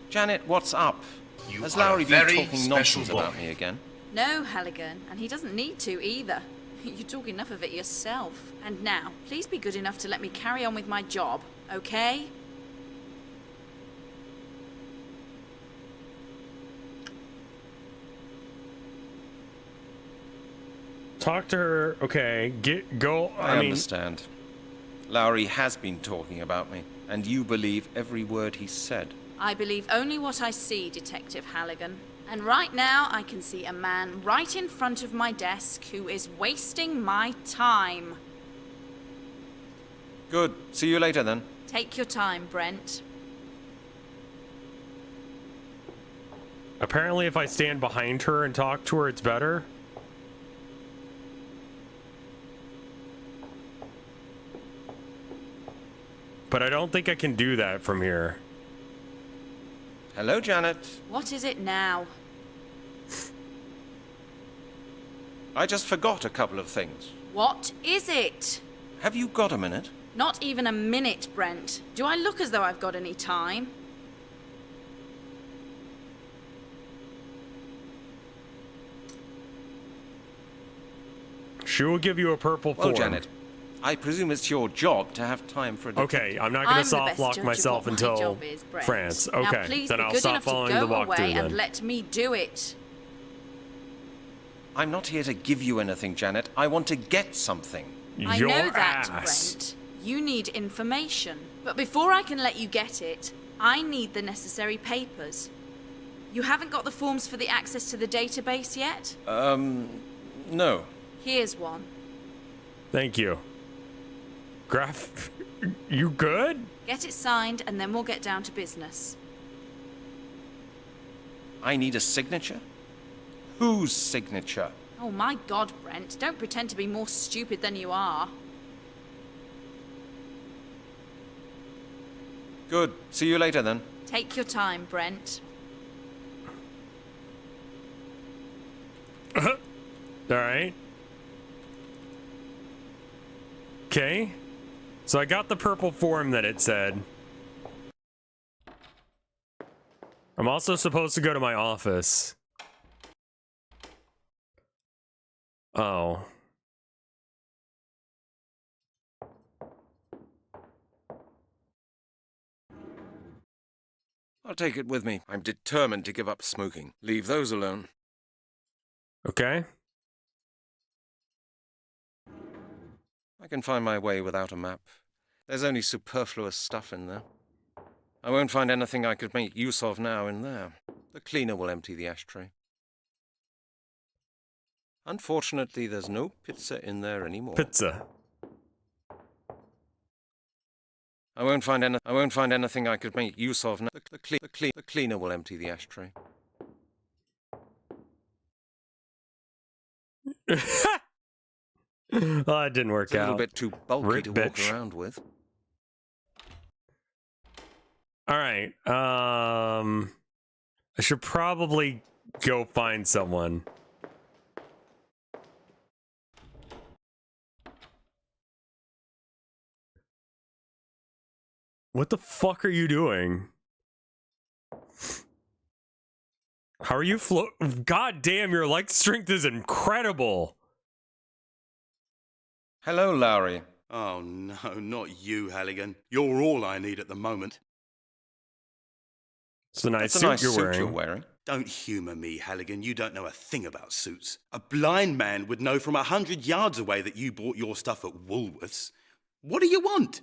Janet, what's up? You Has are a Lowry been very talking special nonsense boy. about me again? No, Halligan, and he doesn't need to either. You talk enough of it yourself. And now, please be good enough to let me carry on with my job, okay? Talk to her. Okay, go. I understand. Lowry has been talking about me, and you believe every word he said. I believe only what I see, Detective Halligan. And right now, I can see a man right in front of my desk who is wasting my time. Good. See you later, then. Take your time, Brent. Apparently, if I stand behind her and talk to her, it's better. but I don't think I can do that from here. Hello, Janet. What is it now? I just forgot a couple of things. What is it? Have you got a minute? Not even a minute, Brent. Do I look as though I've got any time? She will give you a purple form. Well, Janet, I presume it's your job to have time for a detective. Okay, I'm not going I'm to the soft best lock judge of myself what my until job is, Brent. France. Now, Okay, please then be I'll good stop enough to following the go walkthrough away then. and let me do it. I'm not here to give you anything, Janet. I want to get something. I Your know that, ass. Brent. You need information. But before I can let you get it, I need the necessary papers. You haven't got the forms for the access to the database yet? No. Here's one. Thank you. Graf, you good? Get it signed and then we'll get down to business. I need a signature? Whose signature? Oh my God, Brent. Don't pretend to be more stupid than you are. Good. See you later, then. Take your time, Brent. All right. Okay. So I got the purple form that it said. I'm also supposed to go to my office. Oh. I'll take it with me. I'm determined to give up smoking. Leave those alone. Okay. I can find my way without a map. There's only superfluous stuff in there. I won't find anything I could make use of now in there. The cleaner will empty the ashtray. Unfortunately, there's no pizza in there anymore. Pizza. I won't find anything I could make use of now. The cleaner will empty the ashtray. Oh, it didn't work It's a little out. bit too bulky Rip to bitch. walk around with. All right. I should probably go find someone. What the fuck are you doing? How are you God damn, your light strength is incredible. Hello, Lowry. Oh no, not you, Halligan. You're all I need at the moment. It's a nice That's suit a nice you're suit wearing. you're wearing. Don't humour me, Halligan. You don't know a thing about suits. A blind man would know from 100 yards away that you bought your stuff at Woolworths. What do you want?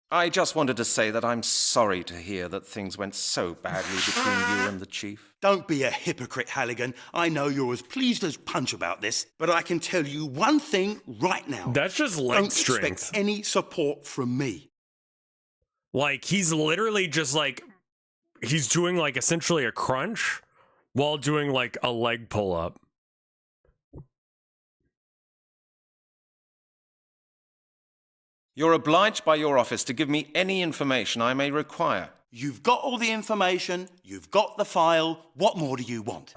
I just wanted to say that I'm sorry to hear that things went so badly between you and the chief. Don't be a hypocrite, Halligan. I know you're as pleased as punch about this, but I can tell you one thing right now. That's just leg Don't strength. expect any support from me. Like, he's literally just like, he's doing like essentially a crunch while doing like a leg pull up. You're obliged by your office to give me any information I may require. You've got all the information, you've got the file. What more do you want?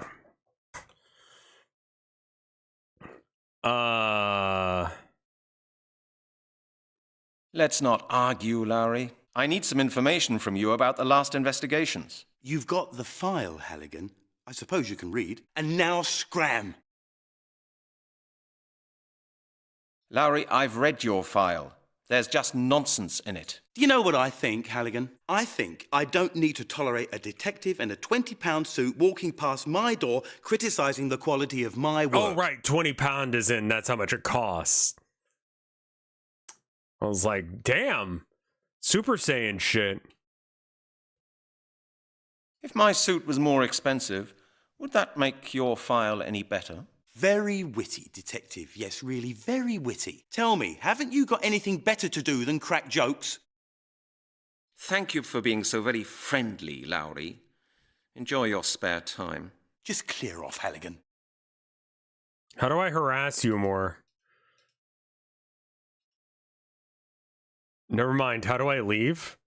Let's not argue, Lowry. I need some information from you about the last investigations. You've got the file, Halligan. I suppose you can read. And now scram! Lowry, I've read your file. There's just nonsense in it. Do you know what I think, Halligan? I think I don't need to tolerate a detective in a £20 suit walking past my door criticising the quality of my work. Oh, right. 20 pound is in. That's how much it costs. I was like, damn. Super Saiyan shit. If my suit was more expensive, would that make your file any better? Very witty, detective. Yes, really, very witty. Tell me, haven't you got anything better to do than crack jokes? Thank you for being so very friendly, Lowry. Enjoy your spare time. Just clear off, Halligan. How do I harass you more? Never mind. How do I leave?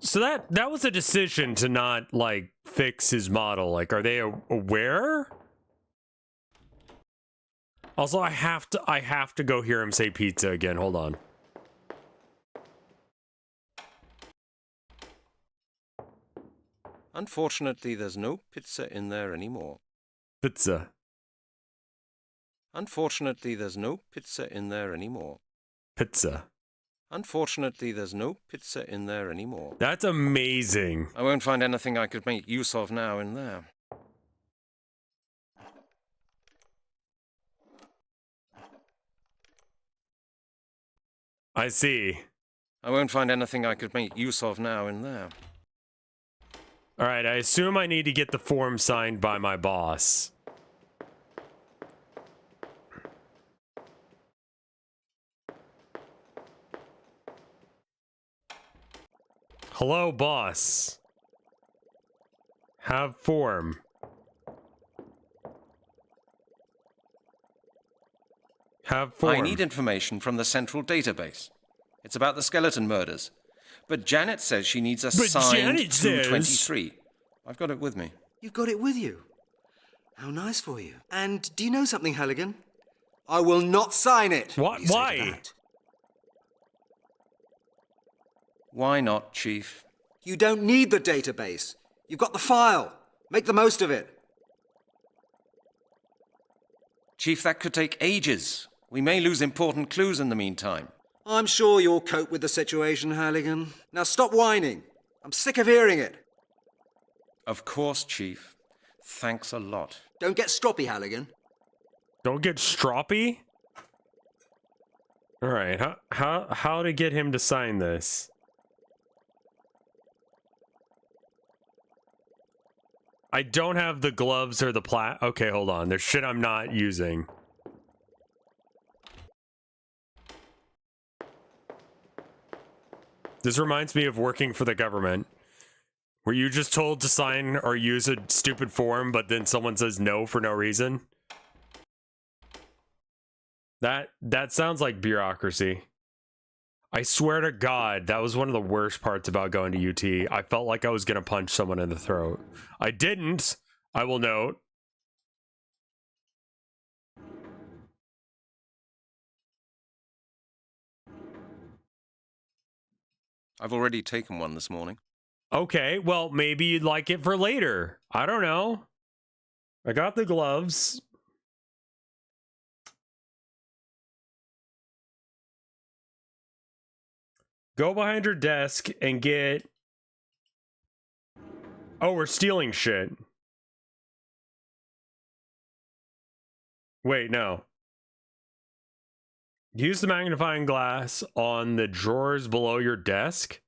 So that was a decision to not, like, fix his model. Like, are they aware? Also, I have to go hear him say pizza again. Hold on. Unfortunately, there's no pizza in there anymore. Pizza. Unfortunately, there's no pizza in there anymore. Pizza. Unfortunately, there's no pizza in there anymore. That's amazing. I won't find anything I could make use of now in there. I see. I won't find anything I could make use of now in there. All right, I assume I need to get the form signed by my boss. Hello, boss. Have form. Have form. I need information from the central database. It's about the skeleton murders. But Janet says she needs a signed Janet says- 223. I've got it with me. You've got it with you. How nice for you. And do you know something, Halligan? I will not sign it. What? do you say to Why? that? Why not, Chief? You don't need the database. You've got the file. Make the most of it. Chief, that could take ages. We may lose important clues in the meantime. I'm sure you'll cope with the situation, Halligan. Now stop whining. I'm sick of hearing it. Of course, Chief. Thanks a lot. Don't get stroppy, Halligan. Don't get stroppy? All right, how to get him to sign this? I don't have the gloves or the okay, hold on. There's shit I'm not using. This reminds me of working for the government. Were you just told to sign or use a stupid form, but then someone says no for no reason? That sounds like bureaucracy. I swear to God, that was one of the worst parts about going to UT. I felt like I was gonna punch someone in the throat. I didn't, I will note. I've already taken one this morning. Okay, well, maybe you'd like it for later. I don't know. I got the gloves. Go behind your desk and get... Oh, we're stealing shit. Wait, no. Use the magnifying glass on the drawers below your desk.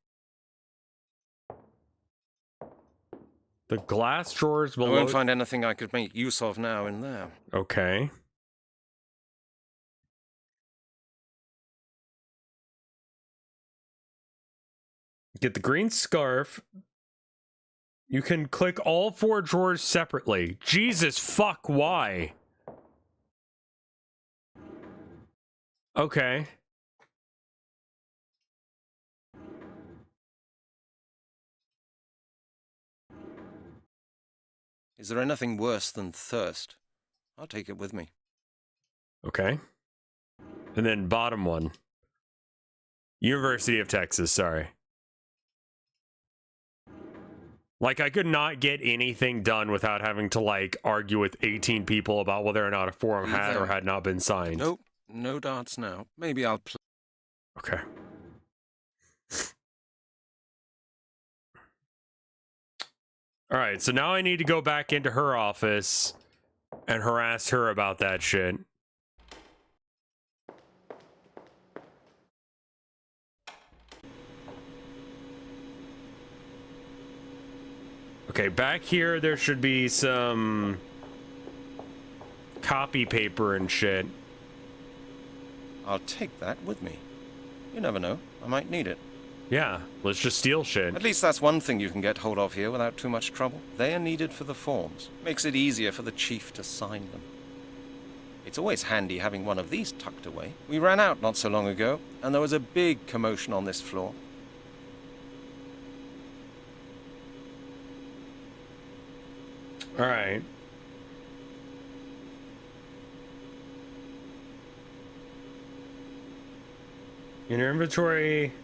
The glass drawers below... I won't find anything I could make use of now in there. Okay. Get the green scarf. You can click all 4 drawers separately. Jesus fuck, why? Okay. Is there anything worse than thirst? I'll take it with me. Okay. And then bottom one. University of Texas, sorry. Like, I could not get anything done without having to, like, argue with 18 people about whether or not a form had or had not been signed. Nope, no darts now. Maybe I'll play. Okay. All right, so now I need to go back into her office and harass her about that shit. Okay, back here there should be some copy paper and shit. I'll take that with me. You never know. I might need it. Yeah, let's just steal shit. At least that's one thing you can get hold of here without too much trouble. They are needed for the forms. Makes it easier for the chief to sign them. It's always handy having one of these tucked away. We ran out not so long ago, and there was a big commotion on this floor. All right. In your inventory.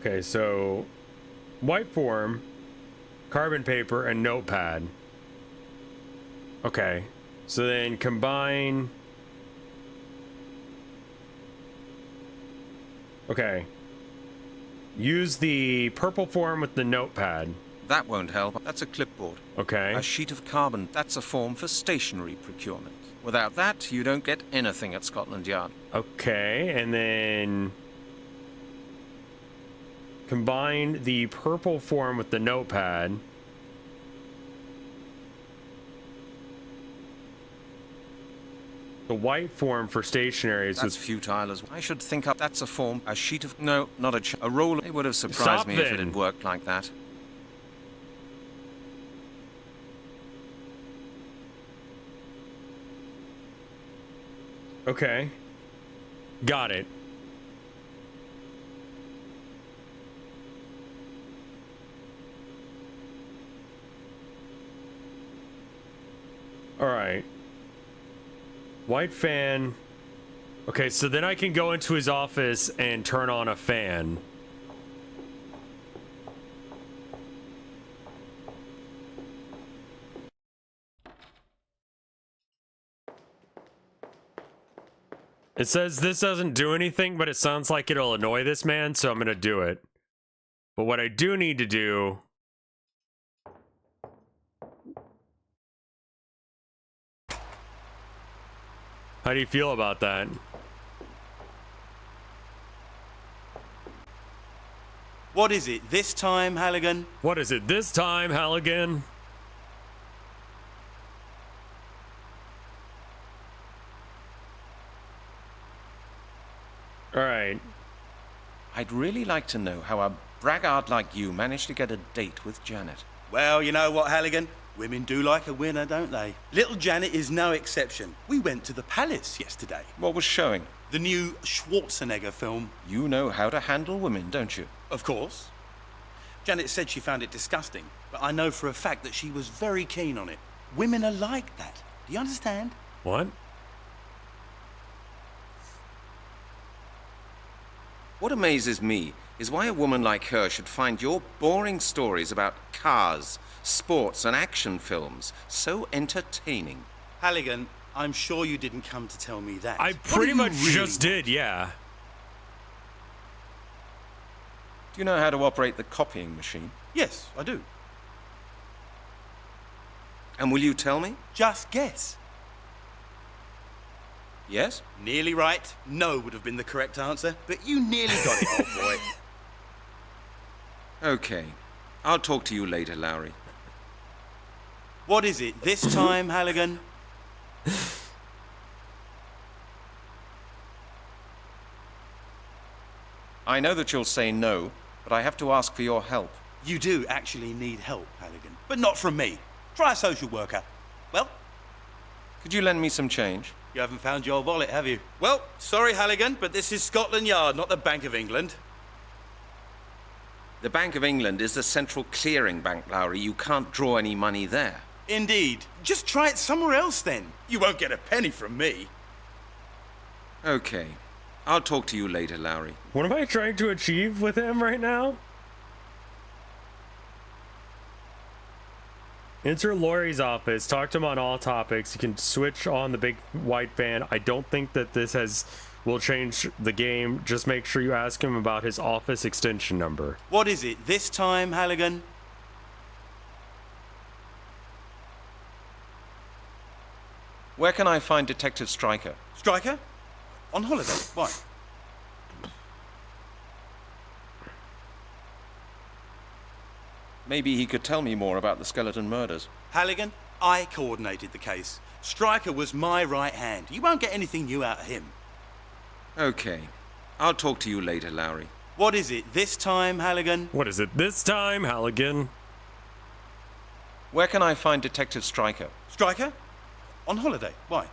Okay, so white form, carbon paper, and notepad. Okay, so then combine. Okay. Use the purple form with the notepad. That won't help. That's a clipboard. Okay. A sheet of carbon. That's a form for stationery procurement. Without that, you don't get anything at Scotland Yard. Okay, and then combine the purple form with the notepad. The white form for stationaries. That's futile as well. I should think up. That's a form. A sheet of... No, not a roll. It would have surprised me if it had worked like that. Okay. Got it. All right. White fan. Okay, so then I can go into his office and turn on a fan. It says this doesn't do anything, but it sounds like it'll annoy this man, so I'm gonna do it. But what I do need to do... How do you feel about that? What is it this time, Halligan? What is it this time, Halligan? All right. I'd really like to know how a braggart like you managed to get a date with Janet. Well, you know what, Halligan? Women do like a winner, don't they? Little Janet is no exception. We went to the Palace yesterday. What was showing? The new Schwarzenegger film. You know how to handle women, don't you? Of course. Janet said she found it disgusting, but I know for a fact that she was very keen on it. Women are like that. Do you understand? What? What amazes me is why a woman like her should find your boring stories about cars, sports, and action films so entertaining. Halligan, I'm sure you didn't come to tell me that. I pretty much just did, yeah. Do you know how to operate the copying machine? Yes, I do. And will you tell me? Just guess. Yes? Nearly right. No would have been the correct answer, but you nearly got it, old boy. Okay. I'll talk to you later, Lowry. What is it this time, Halligan? I know that you'll say no, but I have to ask for your help. You do actually need help, Halligan. But not from me. Try a social worker. Well? Could you lend me some change? You haven't found your wallet, have you? Well, sorry, Halligan, but this is Scotland Yard, not the Bank of England. The Bank of England is the central clearing bank, Lowry. You can't draw any money there. Indeed. Just try it somewhere else, then. You won't get a penny from me. Okay. I'll talk to you later, Lowry. What am I trying to achieve with him right now? Enter Laurie's office. Talk to him on all topics. You can switch on the big white fan. I don't think that this will change the game. Just make sure you ask him about his office extension number. What is it this time, Halligan? Where can I find Detective Stryker? Stryker? On holiday? Why? Maybe he could tell me more about the skeleton murders. Halligan, I coordinated the case. Stryker was my right hand. You won't get anything new out of him. Okay. I'll talk to you later, Lowry. What is it this time, Halligan? What is it this time, Halligan? Where can I find Detective Stryker? Stryker? On holiday? Why?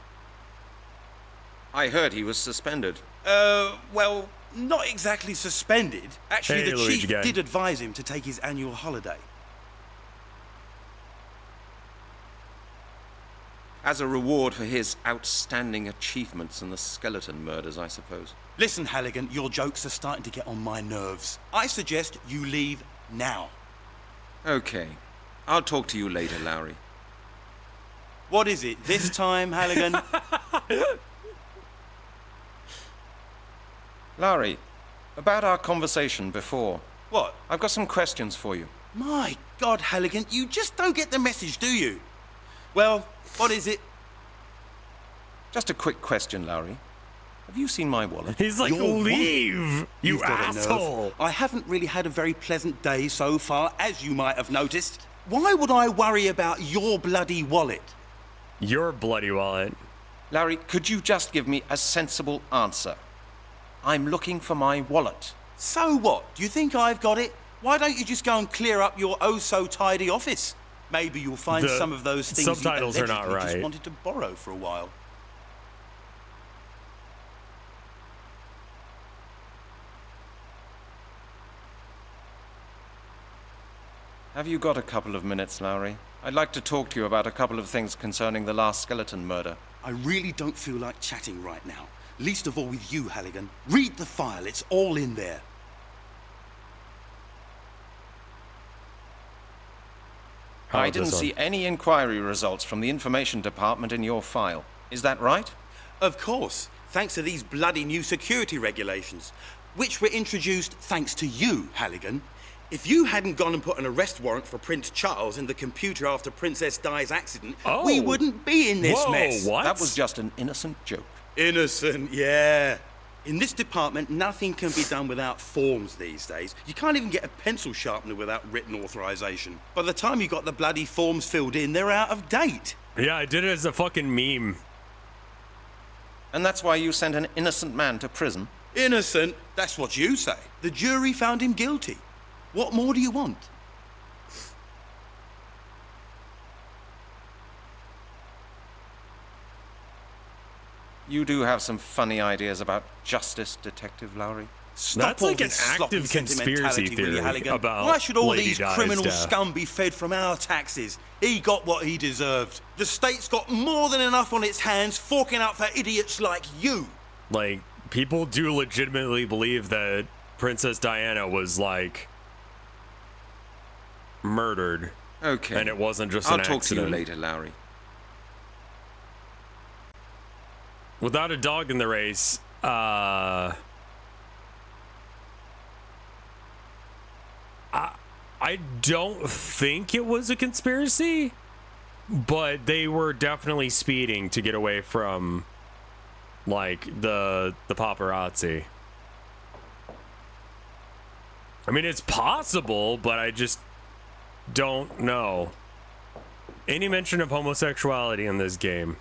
I heard he was suspended. Well, not exactly suspended. Actually, Hey, the Luigi chief guy. did advise him to take his annual holiday. As a reward for his outstanding achievements in the skeleton murders, I suppose. Listen, Halligan, your jokes are starting to get on my nerves. I suggest you leave now. Okay. I'll talk to you later, Lowry. What is it this time, Halligan? Lowry, about our conversation before. What? I've got some questions for you. My God, Halligan, you just don't get the message, do you? Well, what is it? Just a quick question, Lowry. Have you seen my wallet? He's like, Your what? leave, you You've got a nerve. asshole. I haven't really had a very pleasant day so far, as you might have noticed. Why would I worry about your bloody wallet? Your bloody wallet. Larry, could you just give me a sensible answer? I'm looking for my wallet. So what? Do you think I've got it? Why don't you just go and clear up your oh-so-tidy office? Maybe you'll find The some of those things subtitles you are not allegedly just right. wanted to borrow for a while. Have you got a couple of minutes, Lowry? I'd like to talk to you about a couple of things concerning the last skeleton murder. I really don't feel like chatting right now. Least of all with you, Halligan. Read the file, it's all in there. How I about didn't this one? see any inquiry results from the information department in your file. Is that right? Of course, thanks to these bloody new security regulations, which were introduced thanks to you, Halligan. If you hadn't gone and put an arrest warrant for Prince Charles in the computer after Princess Di's accident, we wouldn't be in this Whoa, mess. what? That was just an innocent joke. Innocent, yeah. In this department, nothing can be done without forms these days. You can't even get a pencil sharpener without written authorization. By the time you got the bloody forms filled in, they're out of date. Yeah, I did it as a fucking meme. And that's why you sent an innocent man to prison? Innocent? That's what you say. The jury found him guilty. What more do you want? You do have some funny ideas about justice, Detective Lowry. Stop That's all like an this sloppy active conspiracy sentimentality, will you, theory Halligan? about Why should all Lady these Di's criminal death. scum be fed from our taxes? He got what he deserved. The state's got more than enough on its hands forking out for idiots like you. Like, people do legitimately believe that Princess Diana was, like, murdered. Okay. And it wasn't just I'll an talk to you accident. later, Lowry. Without a dog in the race, I don't think it was a conspiracy, but they were definitely speeding to get away from, like, the paparazzi. I mean, it's possible, but I just don't know. Any mention of homosexuality in this game?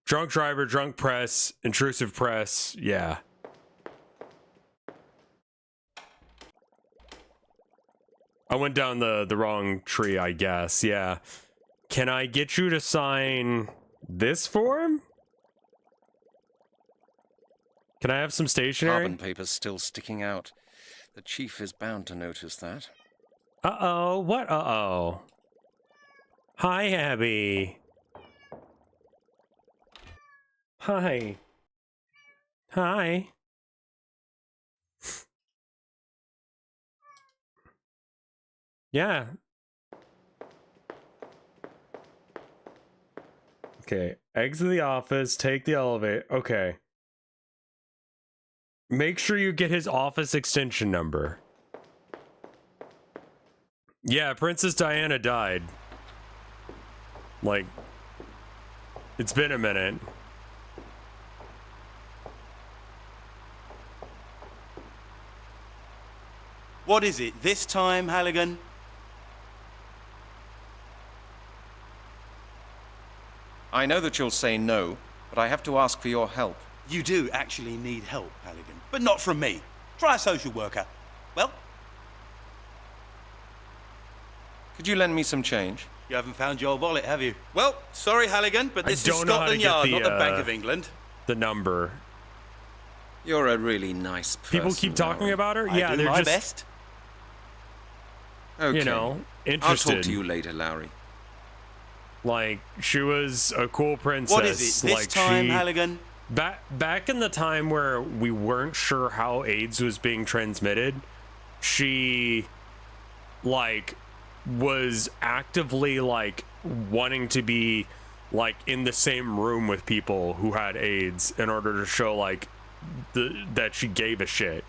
Drunk driver, drunk press, intrusive press, yeah. I went down the wrong tree, I guess, yeah. Can I get you to sign this form? Can I have some stationery? Carbon paper's still sticking out. The chief is bound to notice that. Uh-oh, what uh-oh? Hi, Abby. Hi. Hi. Yeah. Okay, exit the office, take the elevator. Okay. Make sure you get his office extension number. Yeah, Princess Diana died. Like, it's been a minute. What is it this time, Halligan? I know that you'll say no, but I have to ask for your help. You do actually need help, Halligan. But not from me. Try a social worker. Well, Could you lend me some change? You haven't found your wallet, have you? Well, sorry, Halligan, but this is don't know how to Scotland get Yard, the, not the Bank of England. The number. You're a really nice person. People keep talking Lowry. about her? I Yeah, do they're my just, best. Okay. you know, I'll interested. talk to you later, Lowry. Like, she was a cool princess. What is it this like, time, she, Halligan? Back in the time where we weren't sure how AIDS was being transmitted, she, like, was actively, like, wanting to be, like, in the same room with people who had AIDS in order to show, like, that she gave a shit.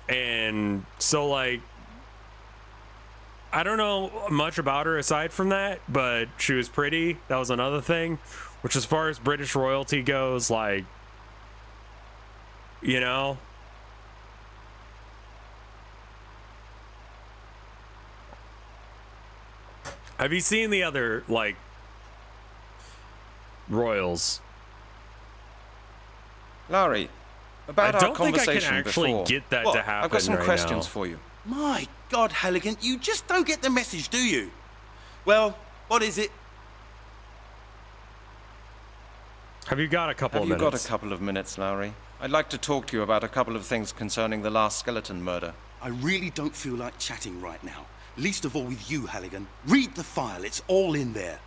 And so, like, I don't know much about her aside from that, but she was pretty. That was another thing. Which, as far as British royalty goes, like, you know. Have you seen the other, like, royals? Lowry, about I our don't think I conversation can actually before. get that What? to happen I've got some right questions now. for you. My God, Halligan, you just don't get the message, do you? Well, what is it? Have you got a couple Have of you minutes? got a couple of minutes, Lowry? I'd like to talk to you about a couple of things concerning the last skeleton murder. I really don't feel like chatting right now. Least of all with you, Halligan. Read the file, it's all in there.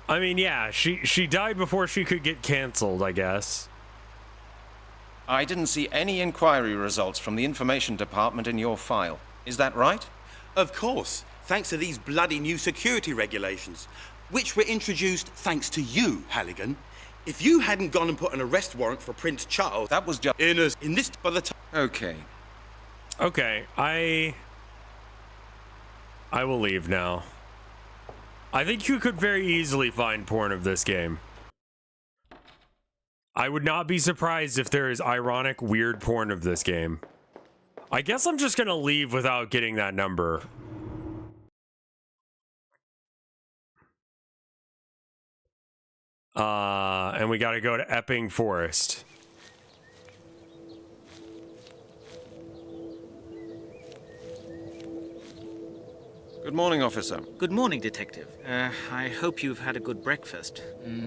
I mean, yeah, she died before she could get canceled, I guess. I didn't see any inquiry results from the information department in your file. Is that right? Of course, thanks to these bloody new security regulations, which were introduced thanks to you, Halligan. If you hadn't gone and put an arrest warrant for Prince Charles, That was just... in this by the time. Okay. Okay, I will leave now. I think you could very easily find porn of this game. I would not be surprised if there is ironic, weird porn of this game. I guess I'm just gonna leave without getting that number. And we gotta go to Epping Forest. Good morning, officer. Good morning, Detective. I hope you've had a good breakfast.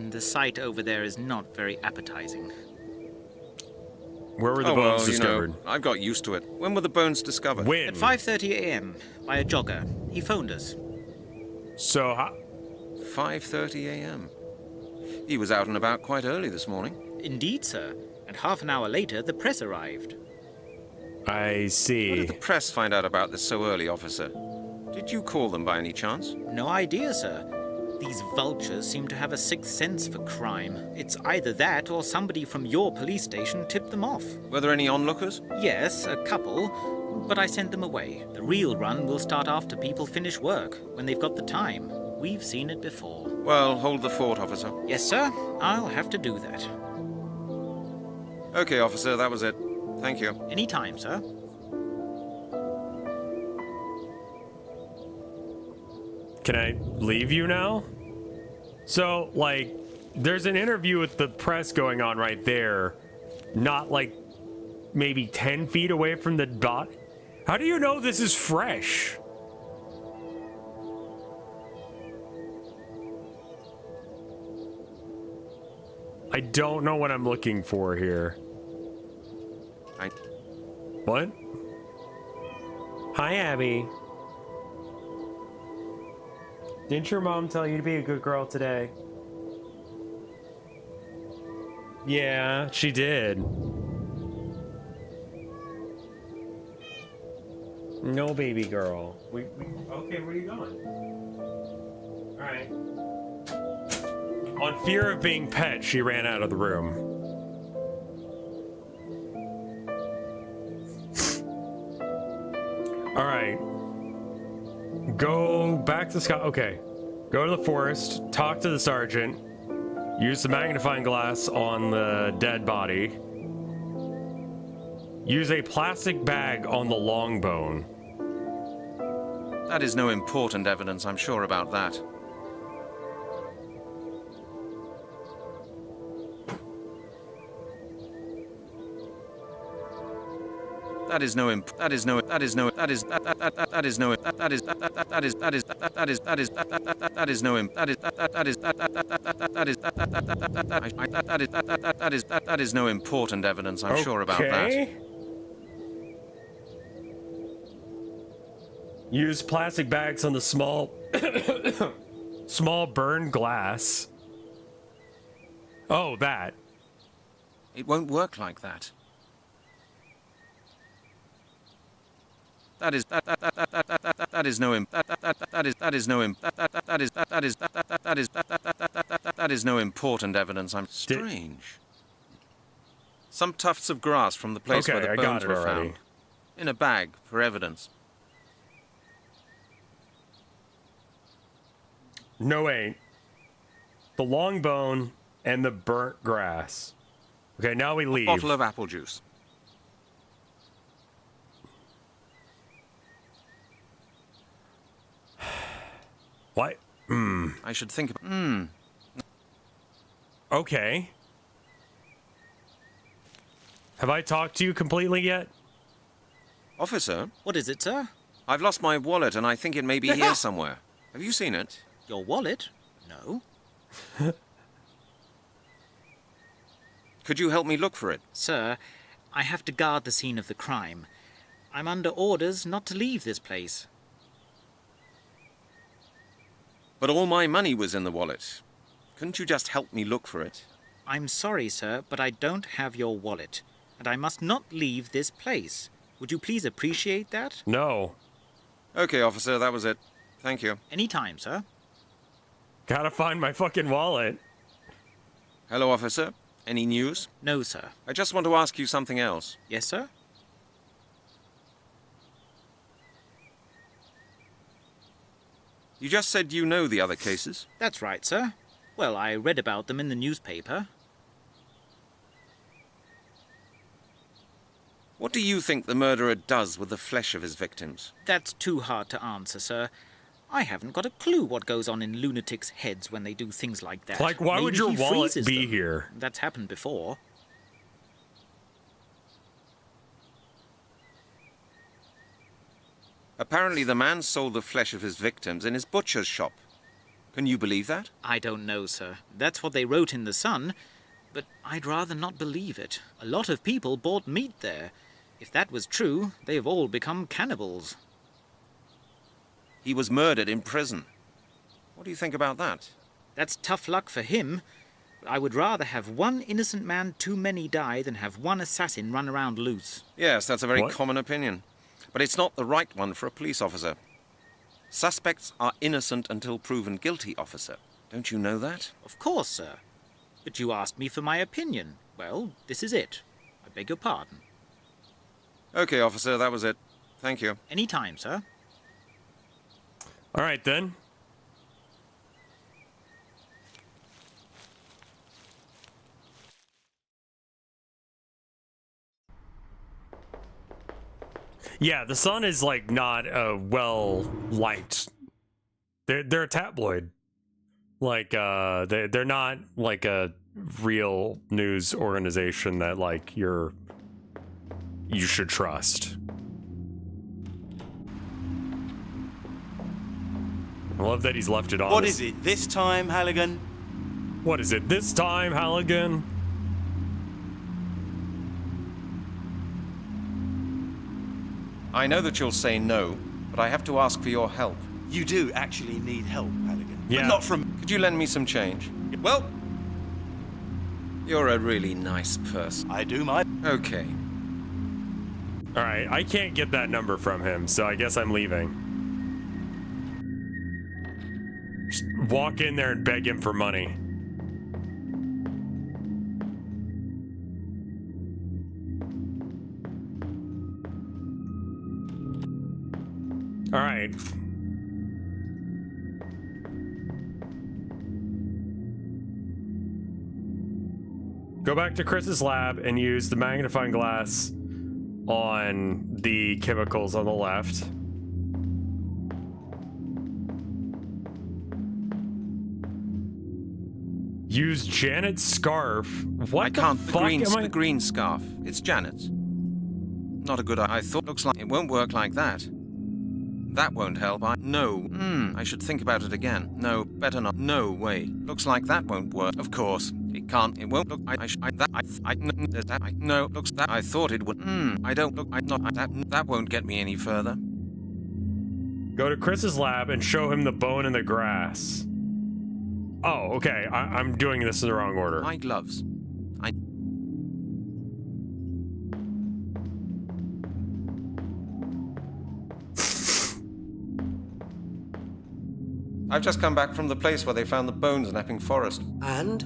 The sight over there is not very appetizing. Where were the Oh, bones well, discovered? I've got used to it. When were the bones discovered? When? At 5:30 a.m. by a jogger. He phoned us. So, 5:30 a.m. He was out and about quite early this morning. Indeed, sir. And half an hour later, the press arrived. I How see. did the press find out about this so early, officer? Did you call them by any chance? No idea, sir. These vultures seem to have a sixth sense for crime. It's either that or somebody from your police station tipped them off. Were there any onlookers? Yes, a couple, but I sent them away. The real run will start after people finish work, when they've got the time. We've seen it before. Well, hold the fort, officer. Yes, sir. I'll have to do that. Okay, officer, that was it. Thank you. Any time, sir. Can I leave you now? So, like, there's an interview with the press going on right there, not like maybe 10 feet away from the dot. How do you know this is fresh? I don't know what I'm looking for here. What? Hi, Abby. Didn't your mom tell you to be a good girl today? Yeah, she did. No, baby girl. Okay, where are you going? Alright. On fear of being pet, she ran out of the room. Alright. Go back to Scott. Okay. Go to the forest, talk to the sergeant, use the magnifying glass on the dead body, use a plastic bag on the long bone. That is no important evidence, I'm sure about that. no important evidence, I'm sure about that. Use plastic bags on the small small burned glass. Oh, that. It won't work like that. That is no important evidence. I'm strange. Some tufts of grass from the place where the bones were found. In a bag for evidence. No, ain't. The long bone and the burnt grass. Okay, now we leave. A bottle of apple juice. What? I should think about... Okay. Have I talked to you completely yet? Officer? What is it, sir? I've lost my wallet and I think it may be here somewhere. Have you seen it? Your wallet? No. Could you help me look for it? Sir, I have to guard the scene of the crime. I'm under orders not to leave this place. But all my money was in the wallet. Couldn't you just help me look for it? I'm sorry, sir, but I don't have your wallet, and I must not leave this place. Would you please appreciate that? No. Okay, officer, that was it. Thank you. Any time, sir. Gotta find my fucking wallet. Hello, officer. Any news? No, sir. I just want to ask you something else. Yes, sir? You just said you know the other cases. That's right, sir. Well, I read about them in the newspaper. What do you think the murderer does with the flesh of his victims? That's too hard to answer, sir. I haven't got a clue what goes on in lunatics' heads when they do things like that. Like, why would Maybe your he wallet freezes be them. here? That's happened before. Apparently the man sold the flesh of his victims in his butcher's shop. Can you believe that? I don't know, sir. That's what they wrote in the Sun, but I'd rather not believe it. A lot of people bought meat there. If that was true, they've all become cannibals. He was murdered in prison. What do you think about that? That's tough luck for him. I would rather have one innocent man too many die than have one assassin run around loose. Yes, that's a very What? common opinion. But it's not the right one for a police officer. Suspects are innocent until proven guilty, officer. Don't you know that? Of course, sir. But you asked me for my opinion. Well, this is it. I beg your pardon. Okay, officer, that was it. Thank you. Any time, sir. All right, then. Yeah, the Sun is like not a well liked. They're a tabloid. Like they're not like a real news organization that like you should trust. I love that he's left it on. What is it this time, Halligan? What is it this time, Halligan? I know that you'll say no, but I have to ask for your help. You do actually need help, Halligan. Yeah. But not from... Could you lend me some change? Well, you're a really nice person. I do my... Okay. All right, I can't get that number from him, so I guess I'm leaving. Just walk in there and beg him for money. All right. Go back to Chris's lab and use the magnifying glass on the chemicals on the left. Use Janet's scarf. What I can't. the fuck am I? The green scarf. It's Janet's. not a good idea. I thought looks like it won't work like that. That won't help. No. I should think about it again. No, better not. No way. Looks like that won't work. Of course. It can't. It won't look. No, looks that. I thought it would. I don't look. That won't get me any further. Go to Chris's lab and show him the bone in the grass. Oh, okay. I'm doing this in the wrong order. My gloves. I've just come back from the place where they found the bones in Epping Forest. And?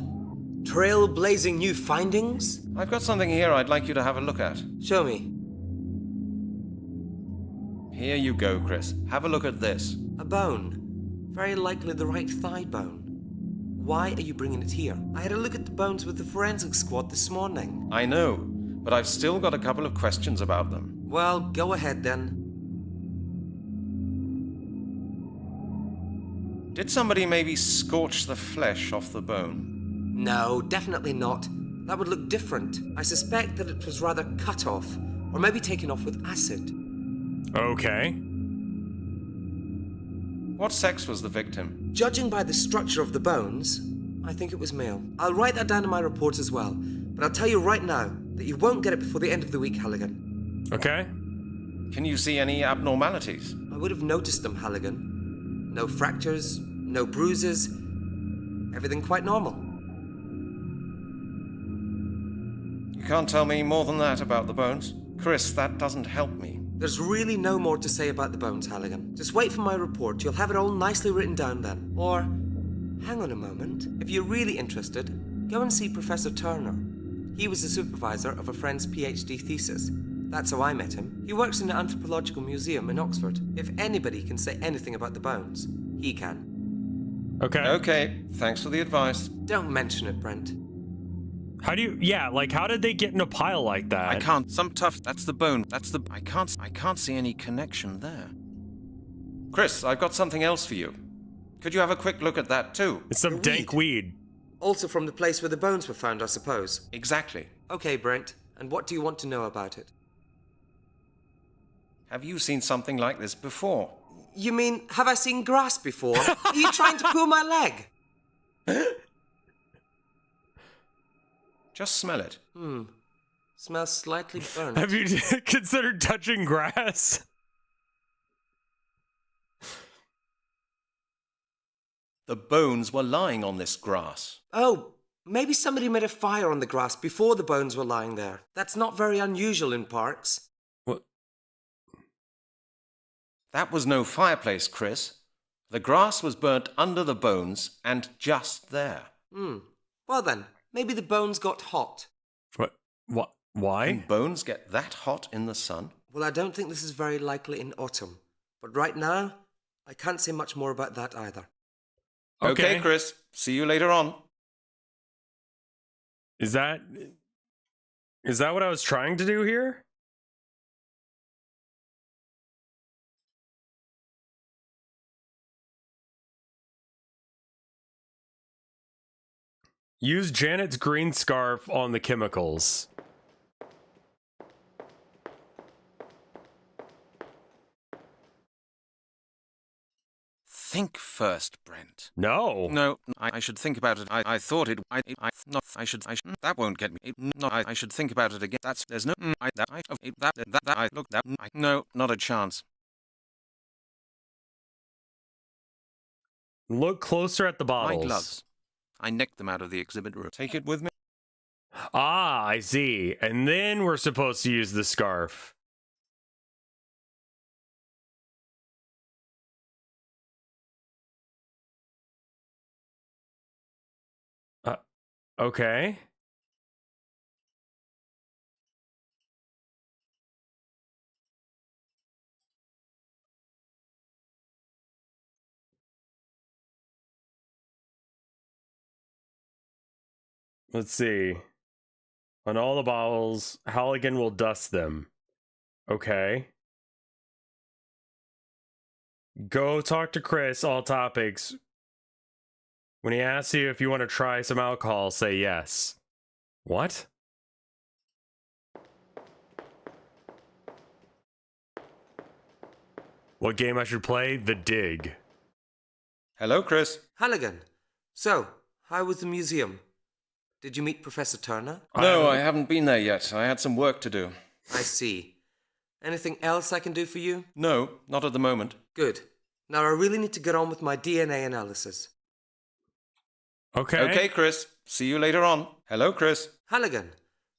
Trailblazing new findings? I've got something here I'd like you to have a look at. Show me. Here you go, Chris. Have a look at this. A bone. Very likely the right thigh bone. Why are you bringing it here? I had a look at the bones with the forensic squad this morning. I know, but I've still got a couple of questions about them. Well, go ahead then. Did somebody maybe scorch the flesh off the bone? No, definitely not. That would look different. I suspect that it was rather cut off, or maybe taken off with acid. Okay. What sex was the victim? Judging by the structure of the bones, I think it was male. I'll write that down in my report as well, but I'll tell you right now that you won't get it before the end of the week, Halligan. Okay. Can you see any abnormalities? I would have noticed them, Halligan. No fractures, no bruises, everything quite normal. You can't tell me more than that about the bones? Chris, that doesn't help me. There's really no more to say about the bones, Halligan. Just wait for my report. You'll have it all nicely written down then. Or, hang on a moment. If you're really interested, go and see Professor Turner. He was the supervisor of a friend's PhD thesis. That's how I met him. He works in the Anthropological Museum in Oxford. If anybody can say anything about the bones, he can. Okay. Okay, thanks for the advice. Don't mention it, Brent. How do you... Yeah, like, how did they get in a pile like that? I can't. That's the bone. I can't see any connection there. Chris, I've got something else for you. Could you have a quick look at that too? It's some dank weed. Also from the place where the bones were found, I suppose. Exactly. Okay, Brent. And what do you want to know about it? Have you seen something like this before? You mean, have I seen grass before? Are you trying to pull my leg? Just smell it. Smells slightly burnt. Have you considered touching grass? The bones were lying on this grass. Oh, maybe somebody made a fire on the grass before the bones were lying there. That's not very unusual in parks. What? That was no fireplace, Chris. The grass was burnt under the bones and just there. Well then, maybe the bones got hot. What? Why? Can bones get that hot in the sun? Well, I don't think this is very likely in autumn. But right now, I can't say much more about that either. Okay, Chris. See you later on. Is that what I was trying to do here? Use Janet's green scarf on the chemicals. Think first, Brent. No. No, I should think about it. I thought it. That won't get me. I should think about it again. There's no. No, not a chance. Look closer at the bottles. My gloves. I nicked them out of the exhibit room. Take it with me. Ah, I see. And then we're supposed to use the scarf. Okay. Let's see. On all the bottles, Halligan will dust them. Okay. Go talk to Chris, all topics. When he asks you if you want to try some alcohol, say yes. What? What game I should play? The Dig. Hello, Chris. Halligan, so, how was the museum? Did you meet Professor Turner? No, I haven't been there yet. I had some work to do. I see. Anything else I can do for you? No, not at the moment. Good. Now I really need to get on with my DNA analysis. Okay. Okay, Chris. See you later on. Hello, Chris. Halligan,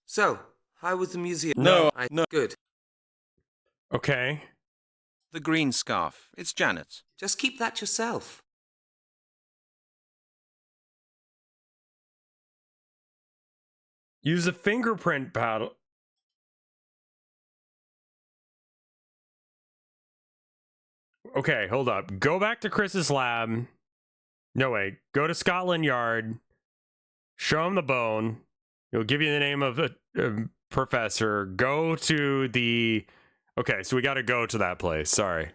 so, how was the museum? No, Good. Okay. The green scarf. It's Janet's. Just keep that yourself. Use a fingerprint paddle. Okay, hold up. Go back to Chris's lab. No, wait. Go to Scotland Yard. Show him the bone. He'll give you the name of a professor. Go to the... Okay, so we got to go to that place. Sorry.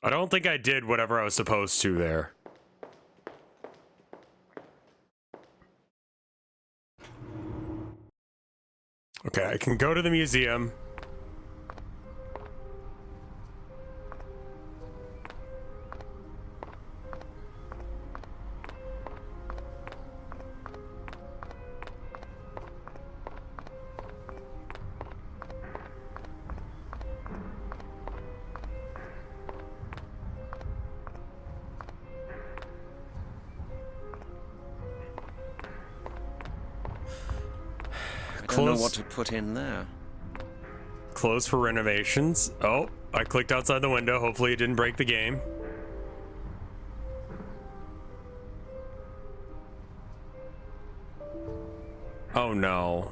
I don't think I did whatever I was supposed to there. Okay, I can go to the museum. I don't know what to put in there. Close for renovations. Oh, I clicked outside the window. Hopefully it didn't break the game. Oh no.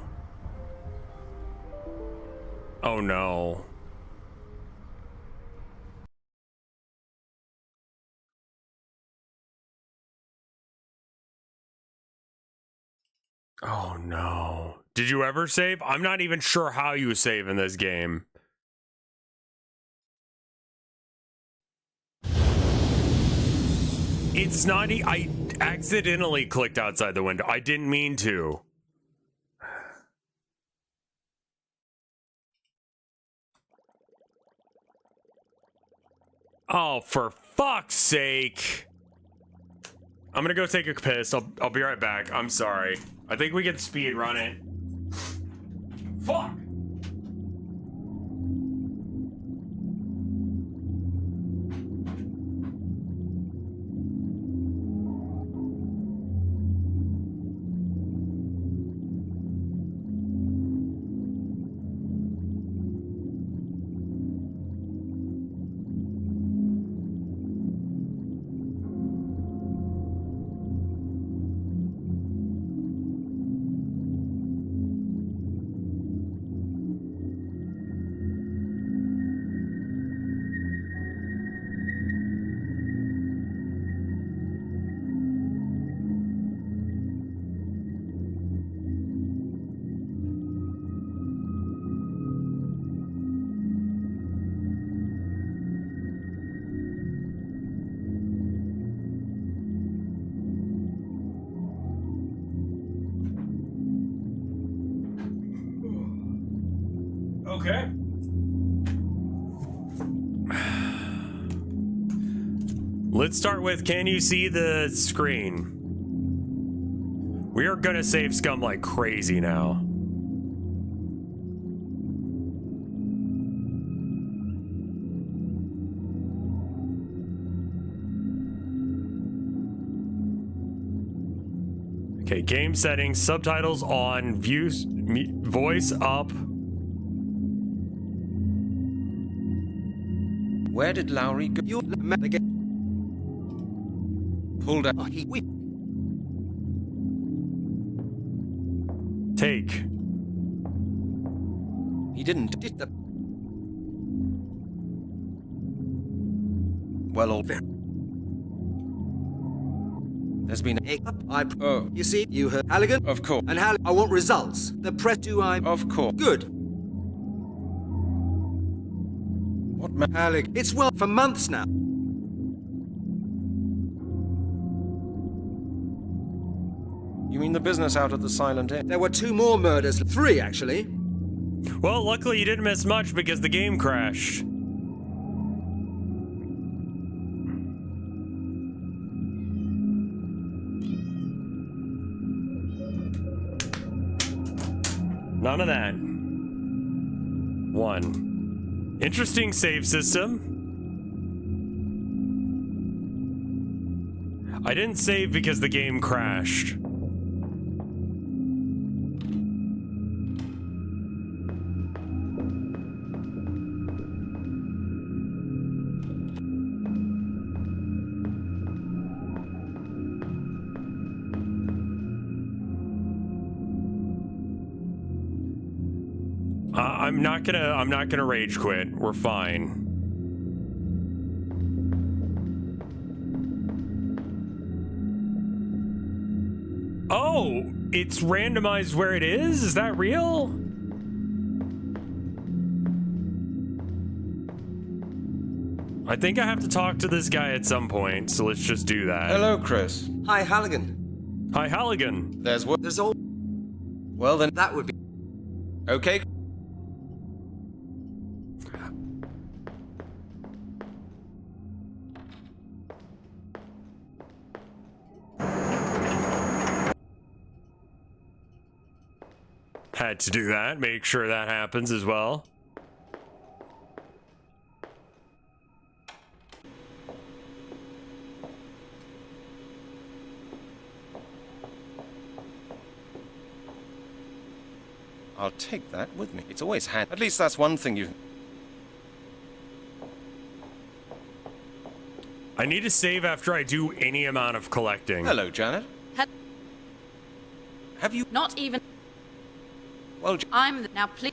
Oh no. Oh no. Did you ever save? I'm not even sure how you save in this game. It's not. I accidentally clicked outside the window. I didn't mean to. Oh, for fuck's sake. I'm gonna go take a piss. I'll be right back. I'm sorry. I think we can speed run it. Fuck! Okay. Let's start with, can you see the screen? We are gonna save scum like crazy now. Okay, game settings, subtitles on, views, voice up. Where did Lowry go? You again. Pulled out. Take. He didn't. Did the Well, all. There's been Oh, you see, you heard Halligan? Of course. And I want results. The press do I... Of course. Good. What Halligan, it's well for months now. You mean the business out at the Silent Inn? There were 2 more murders. 3, actually. Well, luckily you didn't miss much because the game crashed. None of that. 1. Interesting save system. I didn't save because the game crashed. I'm not gonna rage quit. We're fine. Oh, it's randomized where it is? Is that real? I think I have to talk to this guy at some point, so let's just do that. Hello, Chris. Hi, Halligan. Hi, Halligan. There's all... Well then, That would be... okay. Had to do that. Make sure that happens as well. I'll take that with me. It's always had. At least that's one thing you... I need to save after I do any amount of collecting. Hello, Janet. Have you... Not even. Well, Now, please.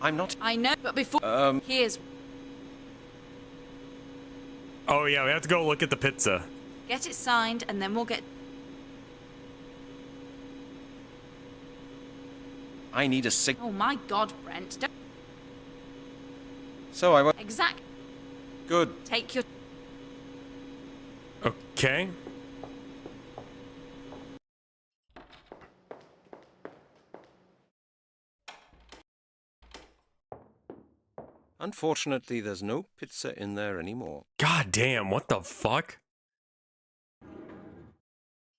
I'm not... I know, but before. Here's. Oh yeah, we have to go look at the pizza. Get it signed, and then we'll get. I need a Oh my God, Brent. Don't... So I won't... Exact. Good. Take your. Okay. Unfortunately, there's no pizza in there anymore. God damn, what the fuck?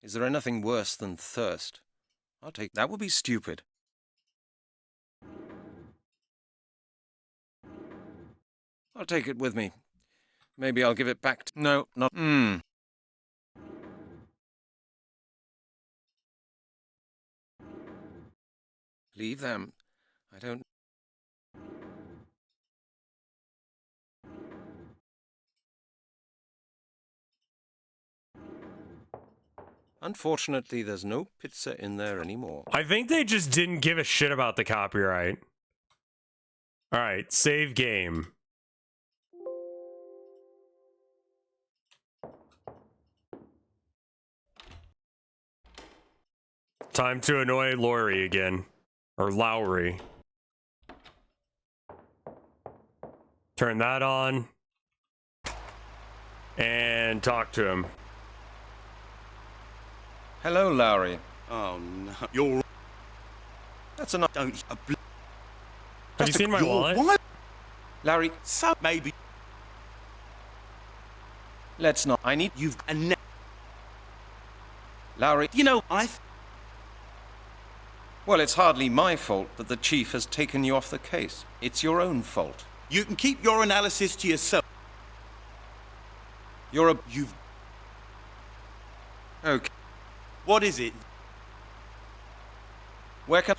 Is there anything worse than thirst? I'll take... That would be stupid. I'll take it with me. Maybe I'll give it back to... No, not... Leave them. I don't... Unfortunately, there's no pizza in there anymore. I think they just didn't give a shit about the copyright. Alright, save game. Time to annoy Lori again. Or Lowry. Turn that on. And talk to him. Hello, Lowry. Oh no, you're... That's enough. Don't... Have you seen my wallet? Larry, So maybe... let's not. I need... You've... Lowry, You know, well, it's hardly my fault that the chief has taken you off the case. It's your own fault. You can keep your analysis to yourself. You're a... You've... Okay. What is it? Where can...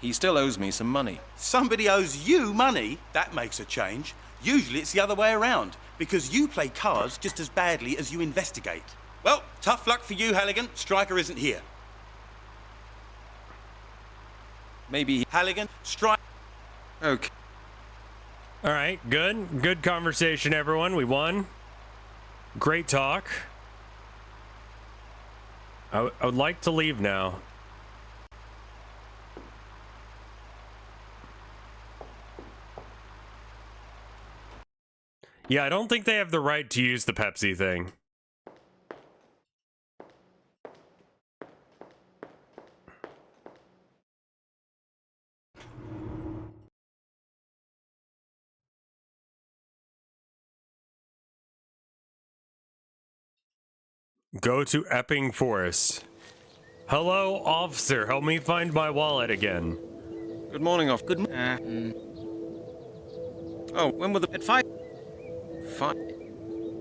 He still owes me some money. Somebody owes you money? That makes a change. Usually it's the other way around, because you play cards just as badly as you investigate. Well, tough luck for you, Halligan. Stryker isn't here. Maybe... Halligan, Stryker... Okay. Alright, good. Good conversation, everyone. We won. Great talk. I would like to leave now. Yeah, I don't think they have the right to use the Pepsi thing. Go to Epping Forest. Hello, officer. Help me find my wallet again. Good morning, off. Good. Oh, when were the... At 5. 5?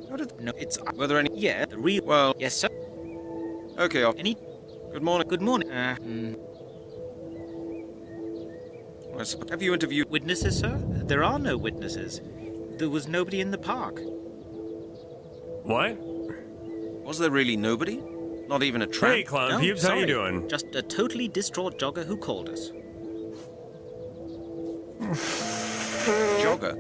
How did... No, it's. Were there any... Yeah, the real. Well... Yes, sir. Okay, off. Any. Good morning. Good morning. Have you interviewed... Witnesses, sir? There are no witnesses. There was nobody in the park. What? Was there really nobody? Not even a tramp? Hey, Clown No, Peeps, how sorry. you doing? Just a totally distraught jogger who called us. Jogger?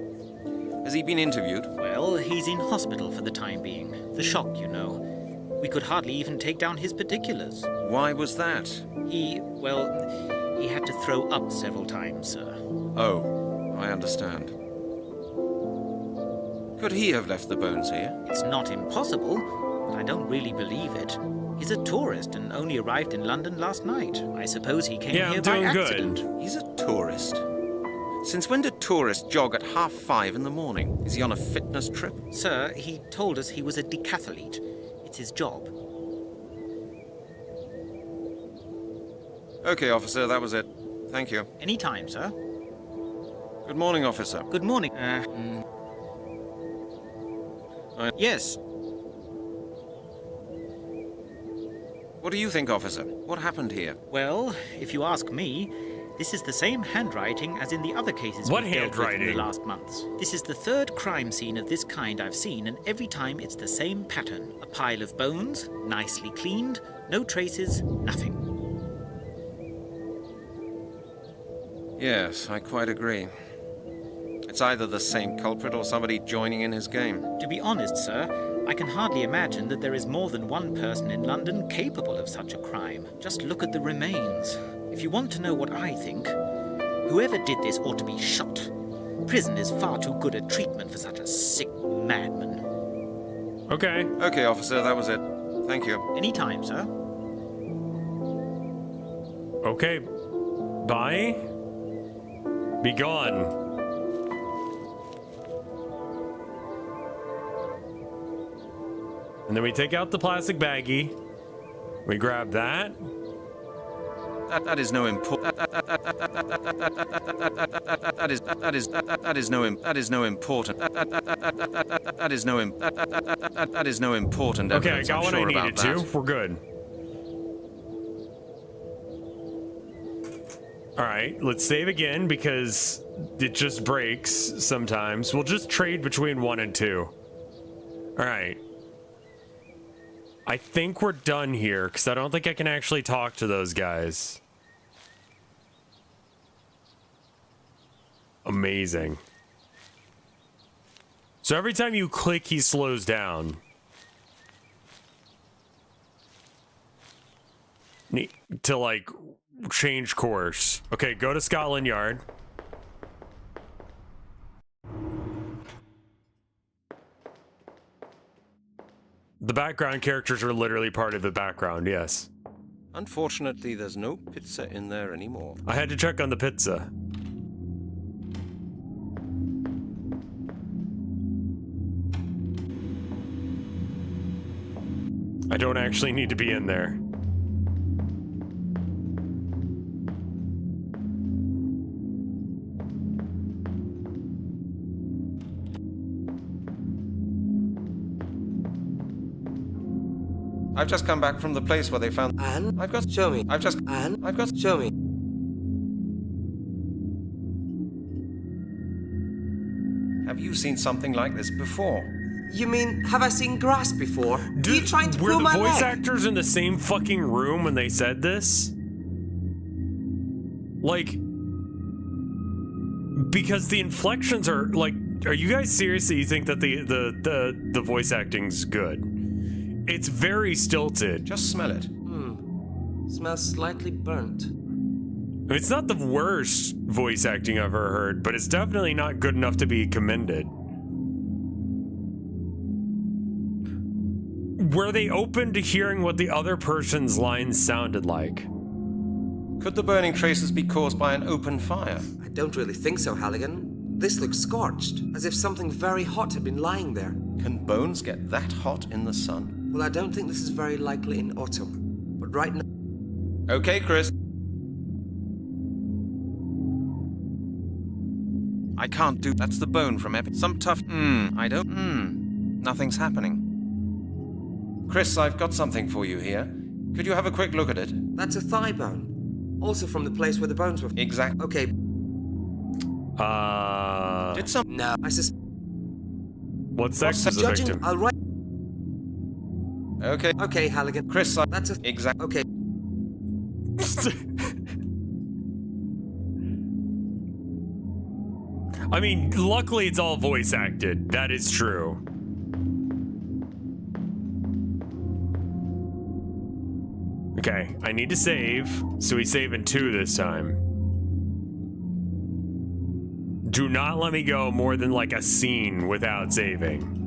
Has he been interviewed? Well, he's in hospital for the time being. The shock, you know. We could hardly even take down his particulars. Why was that? He had to throw up several times, sir. Oh, I understand. Could he have left the bones here? It's not impossible, but I don't really believe it. He's a tourist and only arrived in London last night. I suppose he came Yeah, here I'm by doing good. accident. He's a tourist. Since when did tourists jog at 5:30 in the morning? Is he on a fitness trip? Sir, he told us he was a decathlete. It's his job. Okay, officer, that was it. Thank you. Any time, sir. Good morning, officer. Good morning. Yes. What do you think, officer? What happened here? Well, if you ask me, this is the same handwriting as in the other cases What we've dealt with in handwriting? the last months. This is the third crime scene of this kind I've seen, and every time it's the same pattern. A pile of bones, nicely cleaned, no traces, nothing. Yes, I quite agree. It's either the same culprit or somebody joining in his game. To be honest, sir, I can hardly imagine that there is more than one person in London capable of such a crime. Just look at the remains. If you want to know what I think, whoever did this ought to be shot. Prison is far too good a treatment for such a sick madman. Okay. Okay, officer, that was it. Thank you. Any time, sir. Okay. Bye. Be gone. And then we take out the plastic baggie. We grab that. That is no important. That is no important. Okay, I evidence, got I'm what I sure needed about to. that. We're good. All right, let's save again because it just breaks sometimes. We'll just trade between 1 and 2. All right. I think we're done here because I don't think I can actually talk to those guys. Amazing. So every time you click, he slows down. Need to like change course. Okay, go to Scotland Yard. The background characters are literally part of the background, yes. Unfortunately, there's no pizza in there anymore. I had to check on the pizza. I don't actually need to be in there. I've just come back from the place where they found... Anne? I've got... Show me. I've just... Anne? I've got... Show me. Have you seen something like this before? You mean, have I seen grass before? Are you trying to were pull the my voice leg? actors in the same fucking room when they said this? Like, because the inflections are like, are you guys serious that you think that the voice acting's good? It's very stilted. Just smell it. Smells slightly burnt. It's not the worst voice acting I've ever heard, but it's definitely not good enough to be commended. were they open to hearing what the other person's lines sounded like? Could the burning traces be caused by an open fire? I don't really think so, Halligan. This looks scorched, as if something very hot had been lying there. Can bones get that hot in the sun? Well, I don't think this is very likely in autumn. But right now... Okay, Chris. I can't do... That's the bone from Epic. Some tough... I don't... Nothing's happening. Chris, I've got something for you here. Could you have a quick look at it? That's a thigh bone. Also from the place where the bones were... Exactly. Okay. Did some... No, I suspect... What sex is the Judging, victim? I'll write... Okay. Okay, Halligan. Chris, That's a... Exactly. Okay. I mean, luckily it's all voice acted. That is true. Okay, I need to save, so we save in 2 this time. Do not let me go more than like a scene without saving.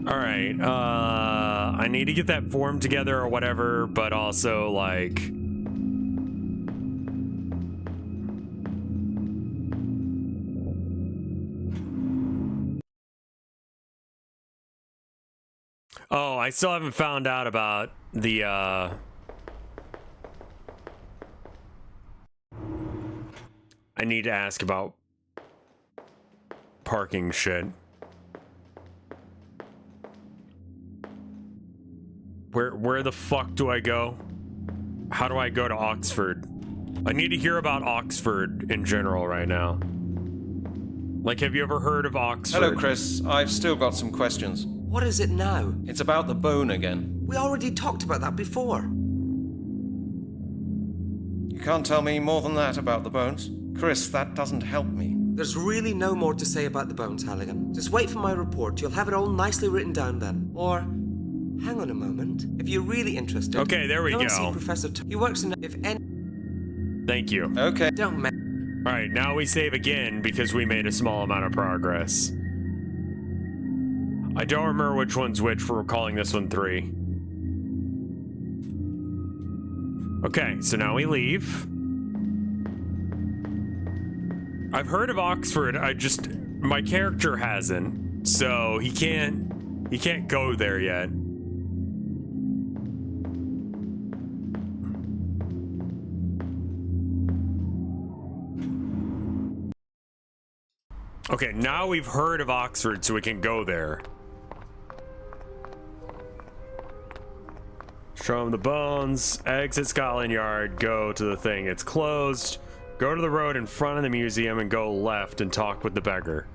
All right, I need to get that form together or whatever, but also like... Oh, I still haven't found out about the, I need to ask about parking shit. Where the fuck do I go? How do I go to Oxford? I need to hear about Oxford in general right now. Like, have you ever heard of Oxford? Hello, Chris. I've still got some questions. What is it now? It's about the bone again. We already talked about that before. You can't tell me more than that about the bones? Chris, that doesn't help me. There's really no more to say about the bones, Halligan. Just wait for my report. You'll have it all nicely written down then. Or, hang on a moment. If you're really interested... Okay, there we go. go. And see Professor he works in... If any... Thank you. Okay. Don't ma... Alright, now we save again because we made a small amount of progress. I don't remember which one's which, we're calling this one 3. Okay, so now we leave. I've heard of Oxford, my character hasn't, so he can't go there yet. Okay, now we've heard of Oxford, so we can go there. Show him the bones, exit Scotland Yard, go to the thing. It's closed. Go to the road in front of the museum and go left and talk with the beggar.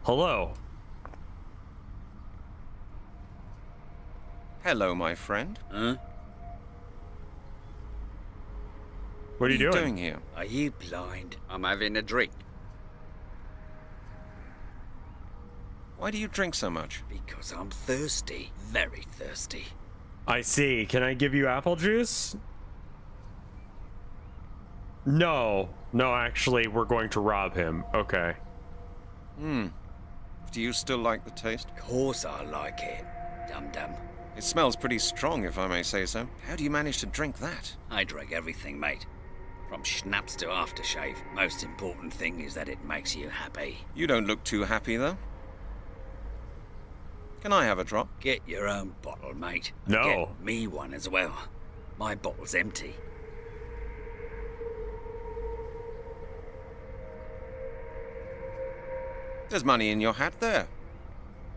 Hello. Hello, my friend. Huh? What are you doing here? Are you blind? I'm having a drink. Why do you drink so much? Because I'm thirsty. Very thirsty. I see. Can I give you apple juice? No. No, actually, we're going to rob him. Okay. Do you still like the taste? Of course I like it. Dum-dum. It smells pretty strong, if I may say so. How do you manage to drink that? I drink everything, mate. From schnapps to aftershave. Most important thing is that it makes you happy. You don't look too happy, though. Can I have a drop? Get your own bottle, mate. No. Get me one as well. My bottle's empty. There's money in your hat there.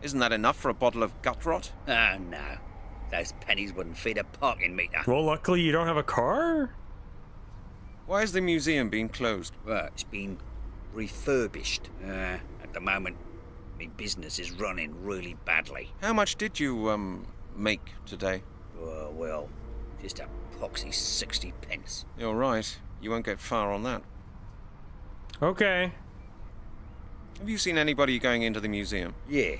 Isn't that enough for a bottle of gut rot? Oh, no. Those pennies wouldn't feed a parking meter. Well, luckily you don't have a car? Why has the museum been closed? Well, it's been refurbished. At the moment, my business is running really badly. How much did you, make today? Well, just a poxy 60 pence. You're right. You won't get far on that. Okay. Have you seen anybody going into the museum? Yeah.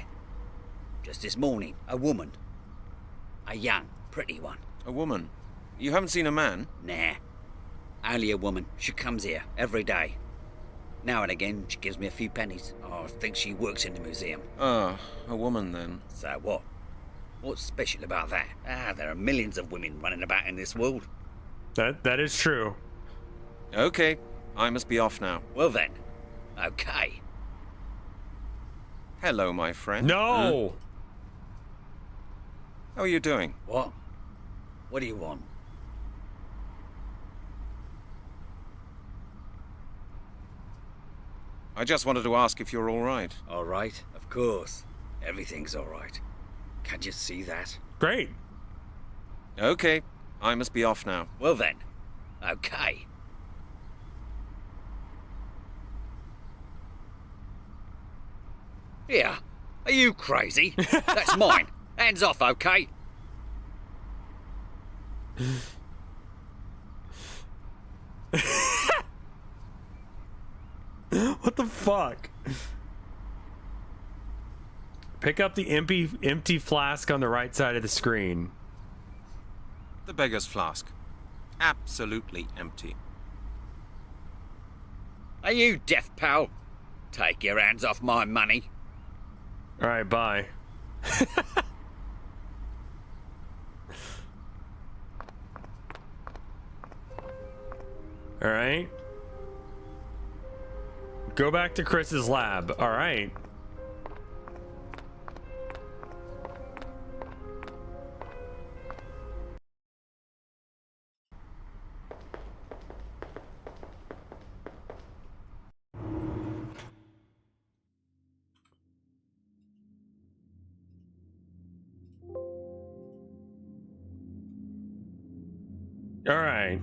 Just this morning, a woman. A young, pretty one. A woman? You haven't seen a man? Nah. Only a woman. She comes here every day. Now and again, she gives me a few pennies. Oh, I think she works in the museum. Ah, a woman then. So what? What's special about that? There are millions of women running about in this world. That is true. Okay, I must be off now. Well then, okay. Hello, my friend. No! How are you doing? What? What do you want? I just wanted to ask if you're all right. All right, of course. Everything's all right. Can't you see that? Great. Okay, I must be off now. Well then, okay. Here, are you crazy? That's mine. Hands off, okay? What the fuck? Pick up the empty flask on the right side of the screen. The beggar's flask. Absolutely empty. Are you deaf, pal? Take your hands off my money. All right, bye. All right. Go back to Chris's lab. All right. All right.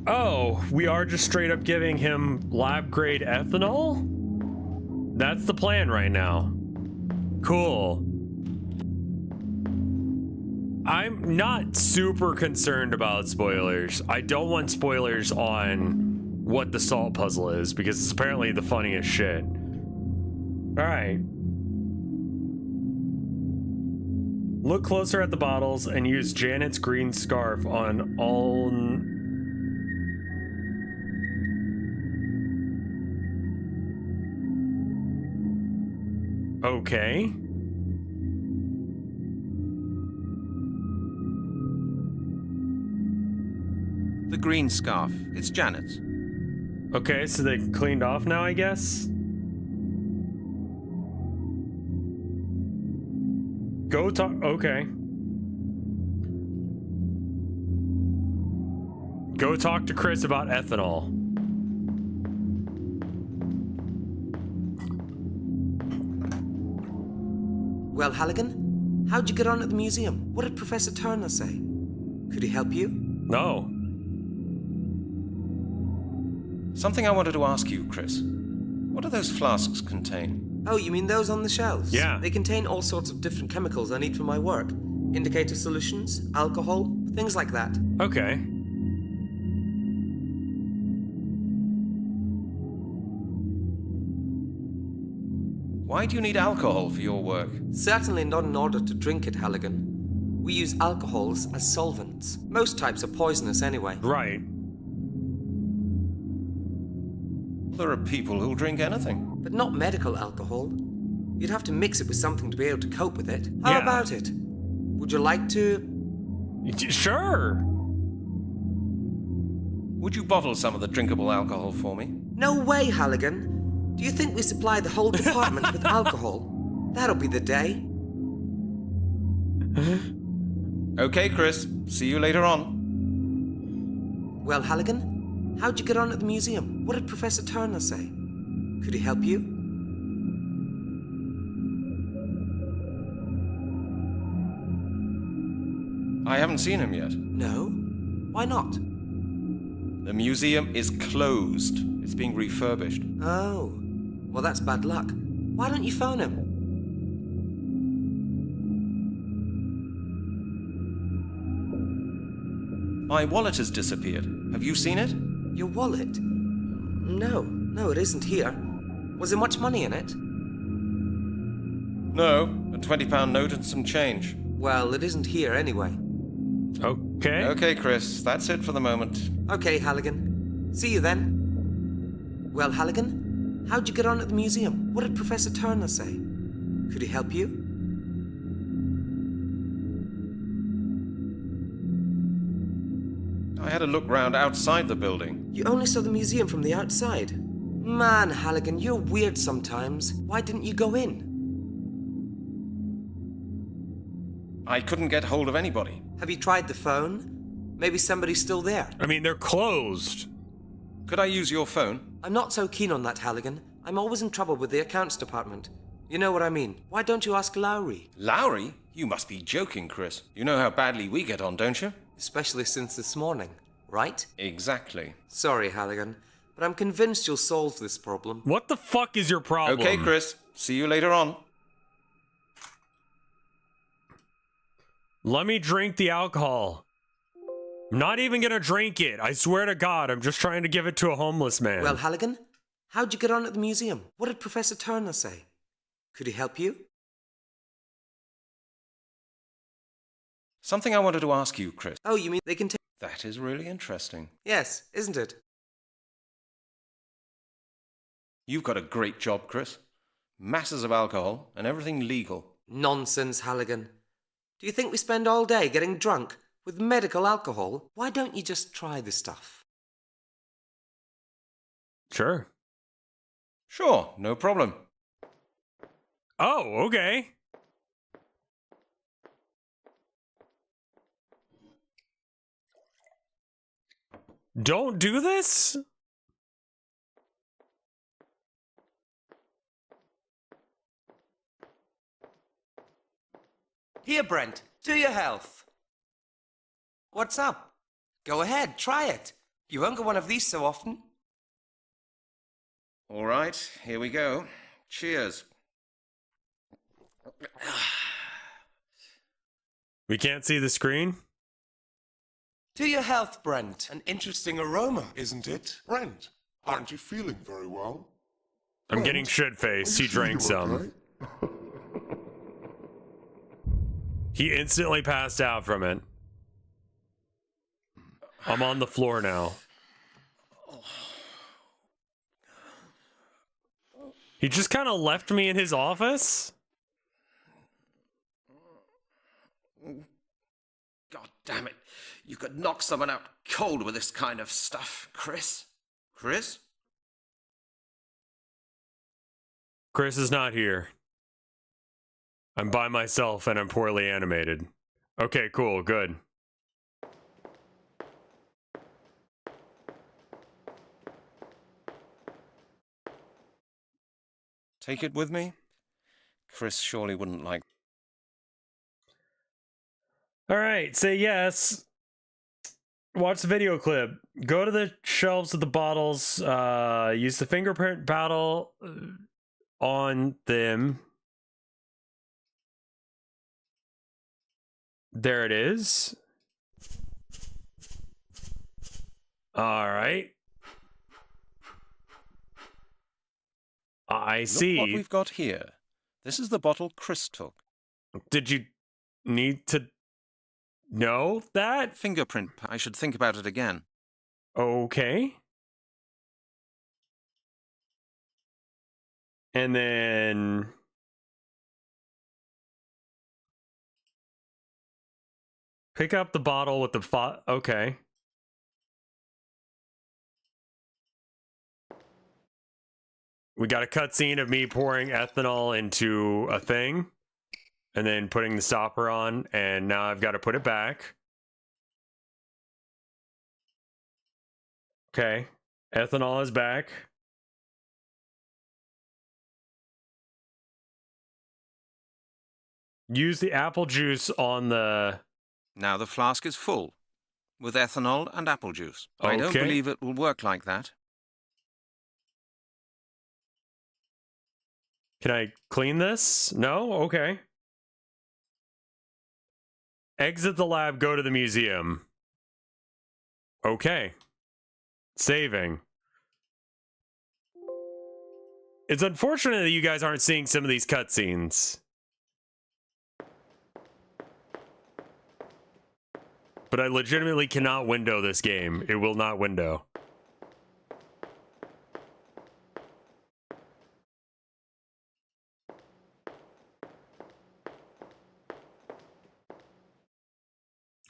Oh, we are just straight up giving him lab grade ethanol? That's the plan right now. Cool. I'm not super concerned about spoilers. I don't want spoilers on what the salt puzzle is because it's apparently the funniest shit. All right. Look closer at the bottles and use Janet's green scarf on all... Okay. The green scarf. It's Janet's. Okay, so they cleaned off now, I guess? Go talk. Okay. Go talk to Chris about ethanol. Well, Halligan, how'd you get on at the museum? What did Professor Turner say? Could he help you? No. Something I wanted to ask you, Chris. What do those flasks contain? Oh, you mean those on the shelves? Yeah. They contain all sorts of different chemicals I need for my work. Indicator solutions, alcohol, things like that. Okay. Why do you need alcohol for your work? Certainly not in order to drink it, Halligan. We use alcohols as solvents. Most types are poisonous anyway. Right. There are people who'll drink anything. But not medical alcohol. You'd have to mix it with something to be able to cope with it. How Yeah. about it? Would you like to... Sure. Would you bottle some of the drinkable alcohol for me? No way, Halligan. Do you think we supply the whole department with alcohol? That'll be the day. Okay, Chris. See you later on. Well, Halligan, how'd you get on at the museum? What did Professor Turner say? Could he help you? I haven't seen him yet. No? Why not? The museum is closed. It's being refurbished. Oh. Well, that's bad luck. Why don't you phone him? My wallet has disappeared. Have you seen it? Your wallet? No, it isn't here. Was there much money in it? No, a £20 note and some change. Well, it isn't here anyway. Okay. Okay, Chris, that's it for the moment. Okay, Halligan. See you then. Well, Halligan, how'd you get on at the museum? What did Professor Turner say? Could he help you? I had a look round outside the building. You only saw the museum from the outside? Man, Halligan, you're weird sometimes. Why didn't you go in? I couldn't get hold of anybody. Have you tried the phone? Maybe somebody's still there. I mean, they're closed. Could I use your phone? I'm not so keen on that, Halligan. I'm always in trouble with the accounts department. You know what I mean. Why don't you ask Lowry? Lowry? You must be joking, Chris. You know how badly we get on, don't you? Especially since this morning, right? Exactly. Sorry, Halligan, but I'm convinced you'll solve this problem. What the fuck is your problem? Okay, Chris. See you later on. Let me drink the alcohol. I'm not even gonna drink it. I swear to God, I'm just trying to give it to a homeless man. Well, Halligan, how'd you get on at the museum? What did Professor Turner say? Could he help you? Something I wanted to ask you, Chris. Oh, you mean they can take... That is really interesting. Yes, isn't it? You've got a great job, Chris. Masses of alcohol and everything legal. Nonsense, Halligan. Do you think we spend all day getting drunk with medical alcohol? Why don't you just try the stuff? Sure. Sure, no problem. Oh, okay. Don't do this? Here, Brent, to your health. What's up? Go ahead, try it. You won't get one of these so often. All right, here we go. Cheers. We can't see the screen? To your health, Brent. An interesting aroma, isn't it? Brent, aren't you feeling very well? I'm getting shit-faced. He drank some. He instantly passed out from it. I'm on the floor now. He just kind of left me in his office? God damn it. You could knock someone out cold with this kind of stuff, Chris. Chris? Chris is not here. I'm by myself and I'm poorly animated. Okay, cool, good. Take it with me? Chris surely wouldn't like... All right, say yes. Watch the video clip. Go to the shelves of the bottles. Use the fingerprint battle on them. There it is. All right. I see. Look what we've got here. This is the bottle Chris took. Did you need to know that? Fingerprint. I should think about it again. Okay. And then... pick up the bottle with the okay. We got a cutscene of me pouring ethanol into a thing and then putting the stopper on, and now I've got to put it back. Okay. Ethanol is back. Use the apple juice on the... Now the flask is full, with ethanol and apple juice. I don't believe it will work like that. Can I clean this? No? Okay. Exit the lab, go to the museum. Okay. Saving. It's unfortunate that you guys aren't seeing some of these cutscenes. But I legitimately cannot window this game. It will not window.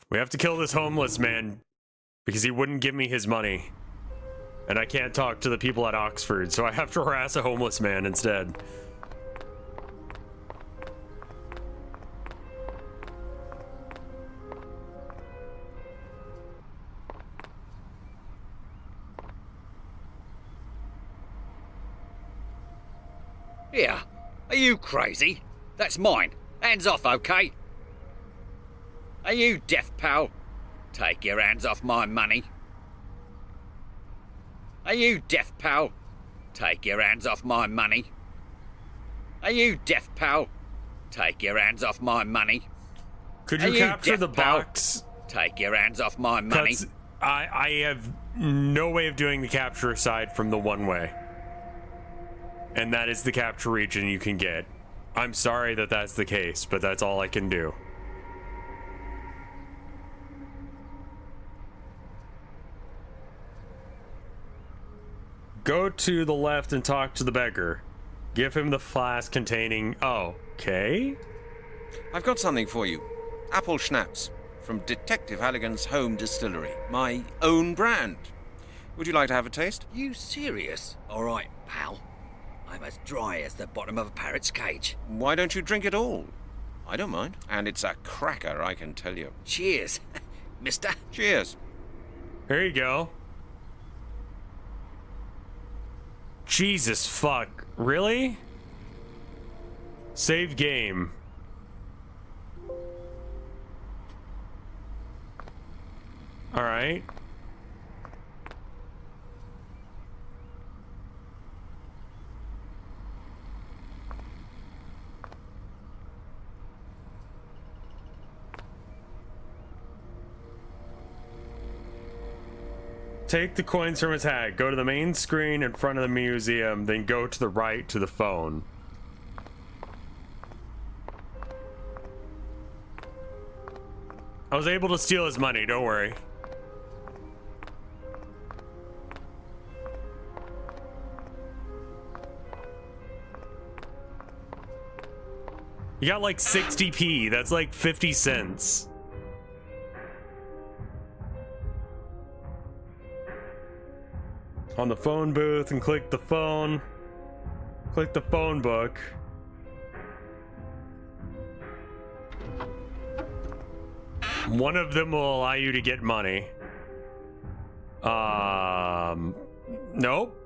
We have to kill this homeless man because he wouldn't give me his money. And I can't talk to the people at Oxford, so I have to harass a homeless man instead. Here, are you crazy? That's mine. Hands off, okay? Are you deaf, pal? Take your hands off my money. Are you deaf, pal? Take your hands off my money. Are you deaf, pal? Take your hands off my money. Could you capture the box? Take your hands off my money. I have no way of doing the capture aside from the one way. And that is the capture region you can get. I'm sorry that that's the case, but that's all I can do. Go to the left and talk to the beggar. Give him the flask containing... Oh, okay. I've got something for you. Apple schnapps from Detective Halligan's home distillery. My own brand. Would you like to have a taste? You serious? All right, pal. I'm as dry as the bottom of a parrot's cage. Why don't you drink it all? I don't mind. And it's a cracker, I can tell you. Cheers, mister. Cheers. There you go. Jesus fuck. Really? Save game. Alright. Take the coins from his hat, go to the main screen in front of the museum, then go to the right to the phone. I was able to steal his money, don't worry. You got like 60p, that's like 50 cents. On the phone booth and click the phone. Click the phone book. One of them will allow you to get money. Nope.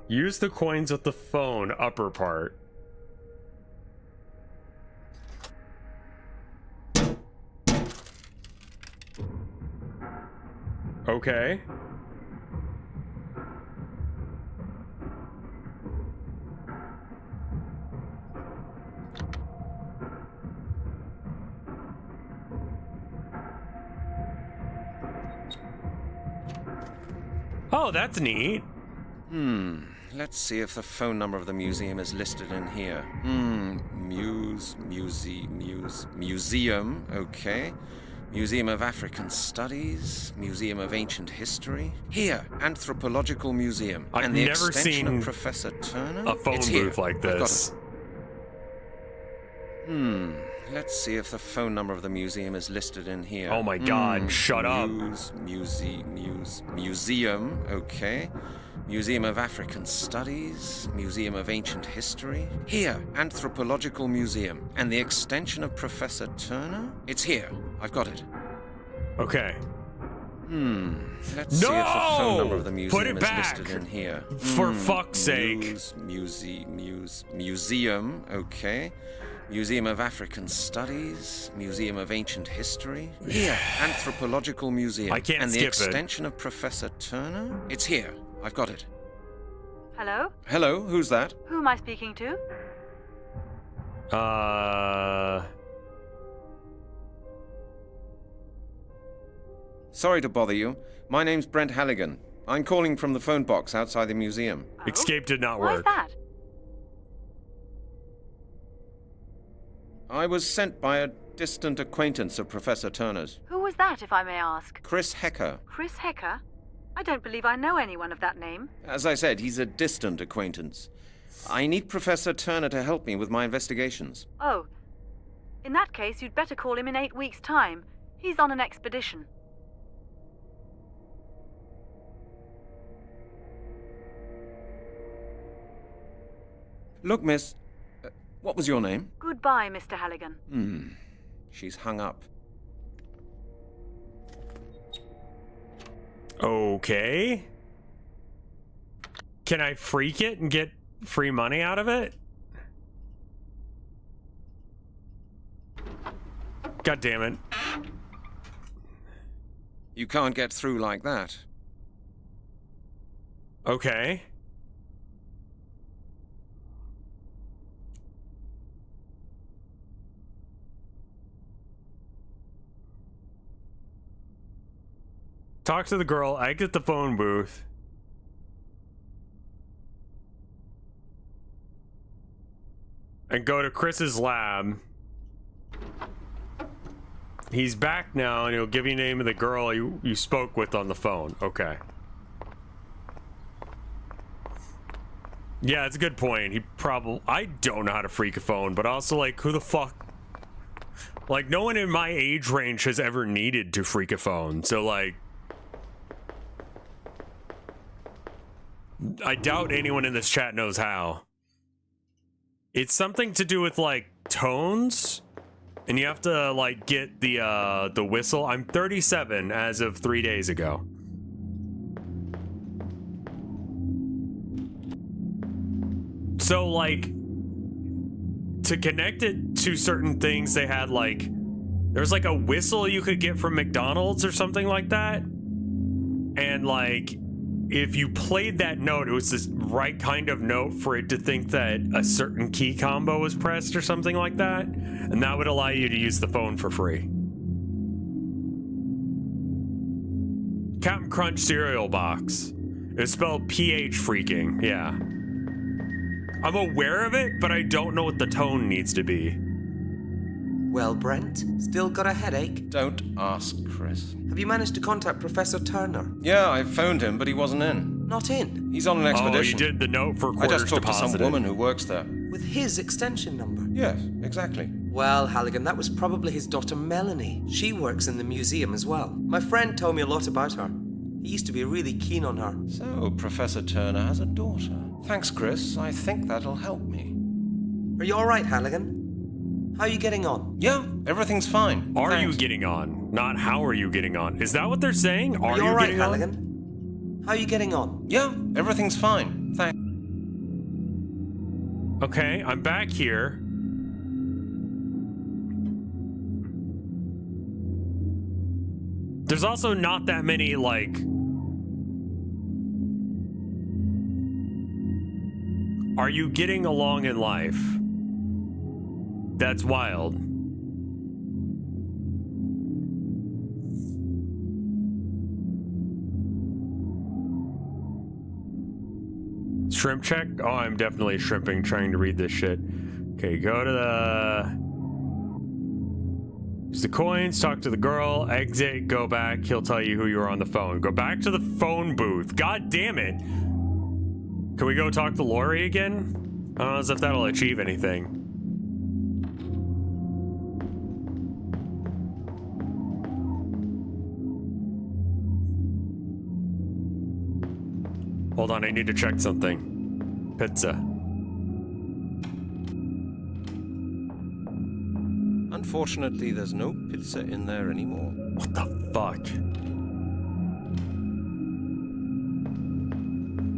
Use the coins with the phone upper part. Okay. Oh, that's neat. Let's see if the phone number of the museum is listed in here. Museum, okay. Museum of African Studies, Museum of Ancient History. Here, Anthropological Museum. I've and the never extension seen of Professor Turner. a phone It's booth here. like I've got this. it. Let's see if the phone number of the museum is listed in here. Oh my god, shut up. Museum, okay. Museum of African Studies, Museum of Ancient History. Here, Anthropological Museum. And the extension of Professor Turner? It's here. I've got it. Okay. Let's see if the phone number of the museum Put it is back. listed in here. For fuck's sake. Museum, okay. Museum of African Studies, Museum of Ancient History. Here, Anthropological Museum. I can't and the skip extension of Professor Turner? It's here. I've got it. Hello? Hello, who's that? Who am I speaking to? Sorry to bother you. My name's Brent Halligan. I'm calling from the phone box outside the museum. Escape did not Why is work. that? I was sent by a distant acquaintance of Professor Turner's. Who was that, if I may ask? Chris Hecker. Chris Hecker? I don't believe I know anyone of that name. As I said, he's a distant acquaintance. I need Professor Turner to help me with my investigations. Oh. In that case, you'd better call him in 8 weeks' time. He's on an expedition. Look, miss, what was your name? Goodbye, Mr. Halligan. She's hung up. Okay. Can I freak it and get free money out of it? God damn it. You can't get through like that. Okay. Talk to the girl, exit the phone booth. And go to Chris's lab. He's back now, and he'll give you the name of the girl you spoke with on the phone. Okay. Yeah, it's a good point. He probably... I don't know how to freak a phone, but also, like, who the fuck... Like, no one in my age range has ever needed to freak a phone, so, like... I doubt anyone in this chat knows how. It's something to do with, like, tones... And you have to, like, get the whistle. I'm 37 as of 3 days ago. So, like, to connect it to certain things, they had, like, there's, like, a whistle you could get from McDonald's or something like that. And, like, if you played that note, it was this right kind of note for it to think that a certain key combo was pressed or something like that. And that would allow you to use the phone for free. Captain Crunch cereal box. It's spelled PH freaking, yeah. I'm aware of it, but I don't know what the tone needs to be. Well, Brent, still got a headache? Don't ask, Chris. Have you managed to contact Professor Turner? Yeah, I phoned him, but he wasn't in. Not in? He's on an expedition. Oh, you did the note for quarters I just talked deposited. to some woman who works there. With his extension number? Yes, exactly. Well, Halligan, that was probably his daughter Melanie. She works in the museum as well. My friend told me a lot about her. He used to be really keen on her. So, Professor Turner has a daughter. Thanks, Chris. I think that'll help me. Are you all right, Halligan? How are you getting on? Yeah, everything's fine. Are Thanks. you getting on? Not how are you getting on? Is that what they're saying? Are you all right, Halligan? On? How are you getting on? Yeah, everything's fine. Thanks. Okay, I'm back here. There's also not that many, like... Are you getting along in life? That's wild. Shrimp check? Oh, I'm definitely shrimping trying to read this shit. Okay, go to the... Use the coins, talk to the girl, exit, go back. He'll tell you who you were on the phone. Go back to the phone booth. God damn it. Can we go talk to Lori again? I don't know as if that'll achieve anything. Hold on, I need to check something. Pizza. Unfortunately, there's no pizza in there anymore. What the fuck?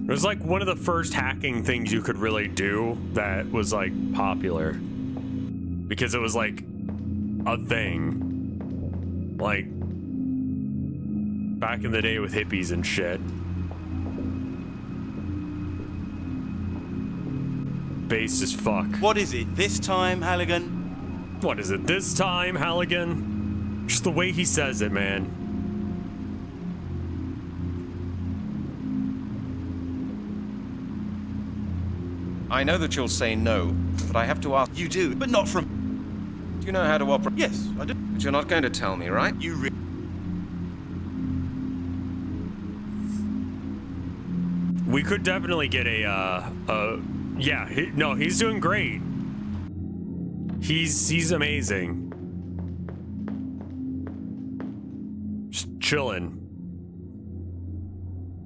It was like one of the first hacking things you could really do that was like popular. Because it was like a thing. Like back in the day with hippies and shit. Based as fuck. What is it this time, Halligan? What is it this time, Halligan? Just the way he says it, man. I know that you'll say no, but I have to ask. You do, but not from... Do you know how to operate? Yes, I do. But you're not going to tell me, right? We could definitely get yeah, no, he's doing great. He's amazing. Just chilling.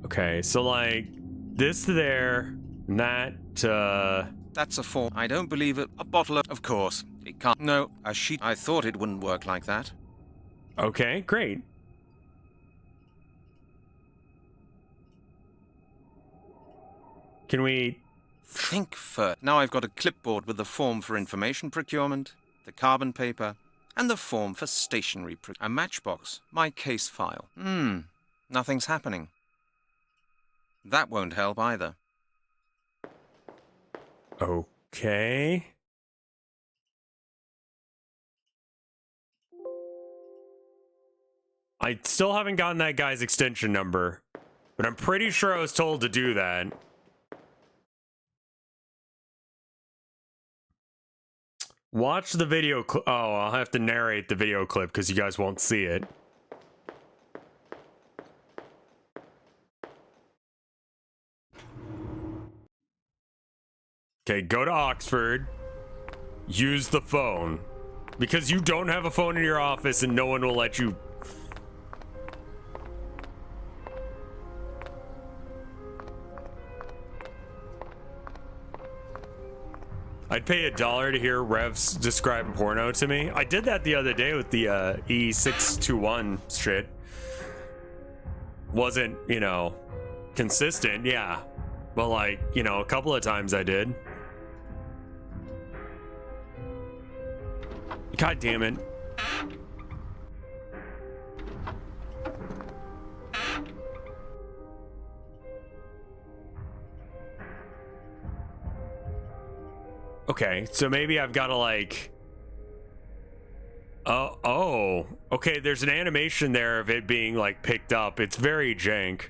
Okay, so like this there, and that, That's a form. I don't believe it. A bottle of course. It can't. No, a sheet. I thought it wouldn't work like that. okay, great. Can we... Think first. Now I've got a clipboard with the form for information procurement, the carbon paper, and the form for stationery a matchbox, my case file. Nothing's happening. That won't help either. Okay. I still haven't gotten that guy's extension number, but I'm pretty sure I was told to do that. Watch the video clip. Oh, I'll have to narrate the video clip because you guys won't see it. Okay, go to Oxford. Use the phone. Because you don't have a phone in your office and no one will let you. I'd pay $1 to hear Revs describe porno to me. I did that the other day with the E621 shit. Wasn't, you know, consistent, yeah. But like, you know, a couple of times I did. God damn it. Okay, so maybe I've got to like... oh, okay, there's an animation there of it being like picked up. It's very jank.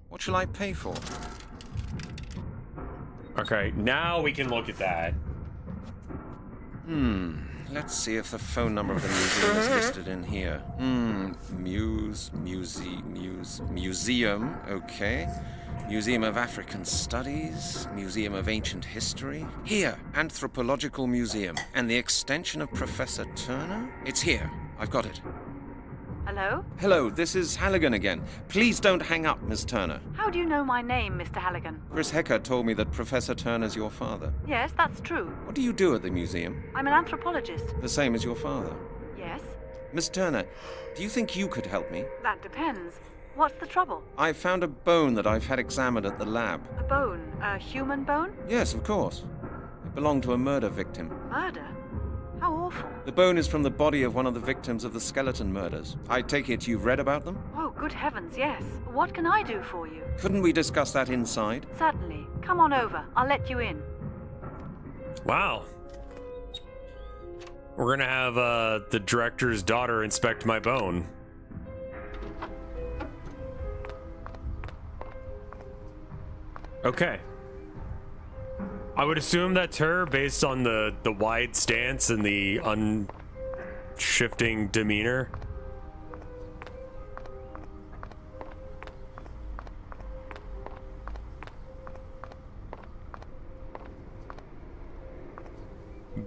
What shall I pay for? Okay, now we can look at that. Let's see if the phone number of the museum is listed in here. Museum, okay. Museum of African Studies, Museum of Ancient History. Here, Anthropological Museum. And the extension of Professor Turner? It's here. I've got it. Hello? Hello, this is Halligan again. Please don't hang up, Miss Turner. How do you know my name, Mr. Halligan? Chris Hecker told me that Professor Turner's your father. Yes, that's true. What do you do at the museum? I'm an anthropologist. The same as your father. Yes? Miss Turner, do you think you could help me? That depends. What's the trouble? I found a bone that I've had examined at the lab. A bone? A human bone? Yes, of course. It belonged to a murder victim. Murder? How awful. The bone is from the body of one of the victims of the skeleton murders. I take it you've read about them? Oh, good heavens, yes. What can I do for you? Couldn't we discuss that inside? Certainly. Come on over. I'll let you in. Wow. We're gonna have the director's daughter inspect my bone. Okay. I would assume that's her based on the wide stance and the unshifting demeanor.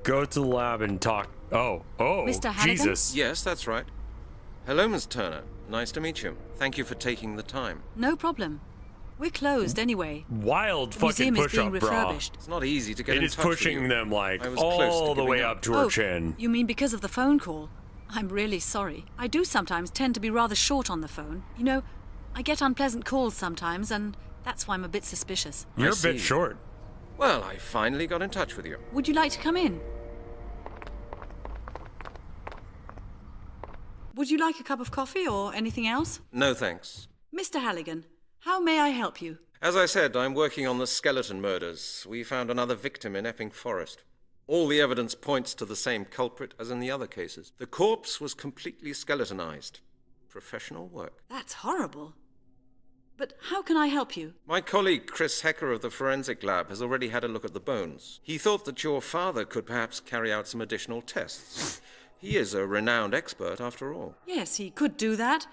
Go to the lab and talk. Oh, Mr. Halligan? Jesus. Yes, that's right. Hello, Miss Turner. Nice to meet you. Thank you for taking the time. No problem. We're closed anyway. Wild The fucking museum is push-up, being bra. refurbished. It's not easy to get It in is touch with pushing you. them like I was close to all the giving way up. up to her Oh, chin. you mean because of the phone call? I'm really sorry. I do sometimes tend to be rather short on the phone. You know, I get unpleasant calls sometimes, and that's why I'm a bit suspicious. You're a see. bit short. Well, I finally got in touch with you. Would you like to come in? Would you like a cup of coffee or anything else? No, thanks. Mr. Halligan, how may I help you? As I said, I'm working on the skeleton murders. We found another victim in Epping Forest. All the evidence points to the same culprit as in the other cases. The corpse was completely skeletonized. Professional work. That's horrible. But how can I help you? My colleague Chris Hecker of the Forensic Lab has already had a look at the bones. He thought that your father could perhaps carry out some additional tests. He is a renowned expert, after all. Yes, he could do that.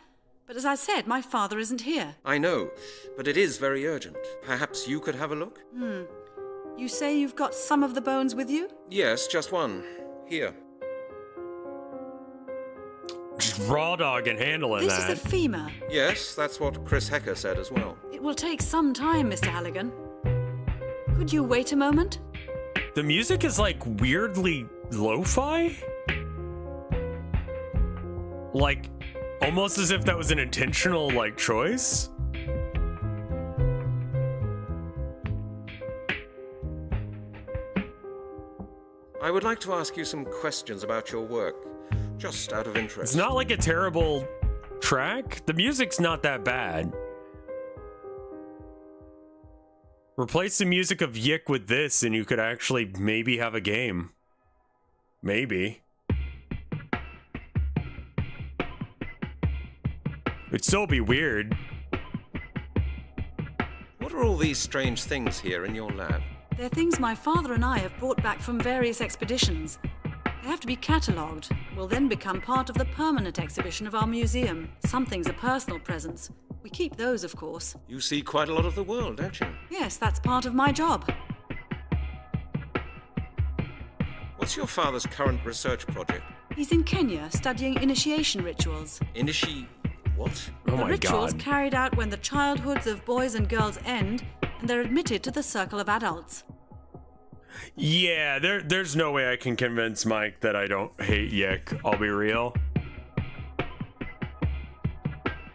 But as I said, my father isn't here. I know, but it is very urgent. Perhaps you could have a look? You say you've got some of the bones with you? Yes, just one. Here. Just raw dog and handling This that. is a femur. Yes, that's what Chris Hecker said as well. It will take some time, Mr. Halligan. Could you wait a moment? The music is like weirdly lo-fi? Like, almost as if that was an intentional, like, choice? I would like to ask you some questions about your work, just out of interest. It's not like a terrible track. The music's not that bad. Replace the music of Yick with this and you could actually maybe have a game. Maybe. It'd still be weird. What are all these strange things here in your lab? They're things my father and I have brought back from various expeditions. They have to be catalogued, will then become part of the permanent exhibition of our museum. Some things are personal presents. We keep those, of course. You see quite a lot of the world, don't you? Yes, that's part of my job. What's your father's current research project? He's in Kenya studying initiation rituals. What? Oh The my rituals god. carried out when the childhoods of boys and girls end and they're admitted to the circle of adults. Yeah, there's no way I can convince Mike that I don't hate Yick. I'll be real.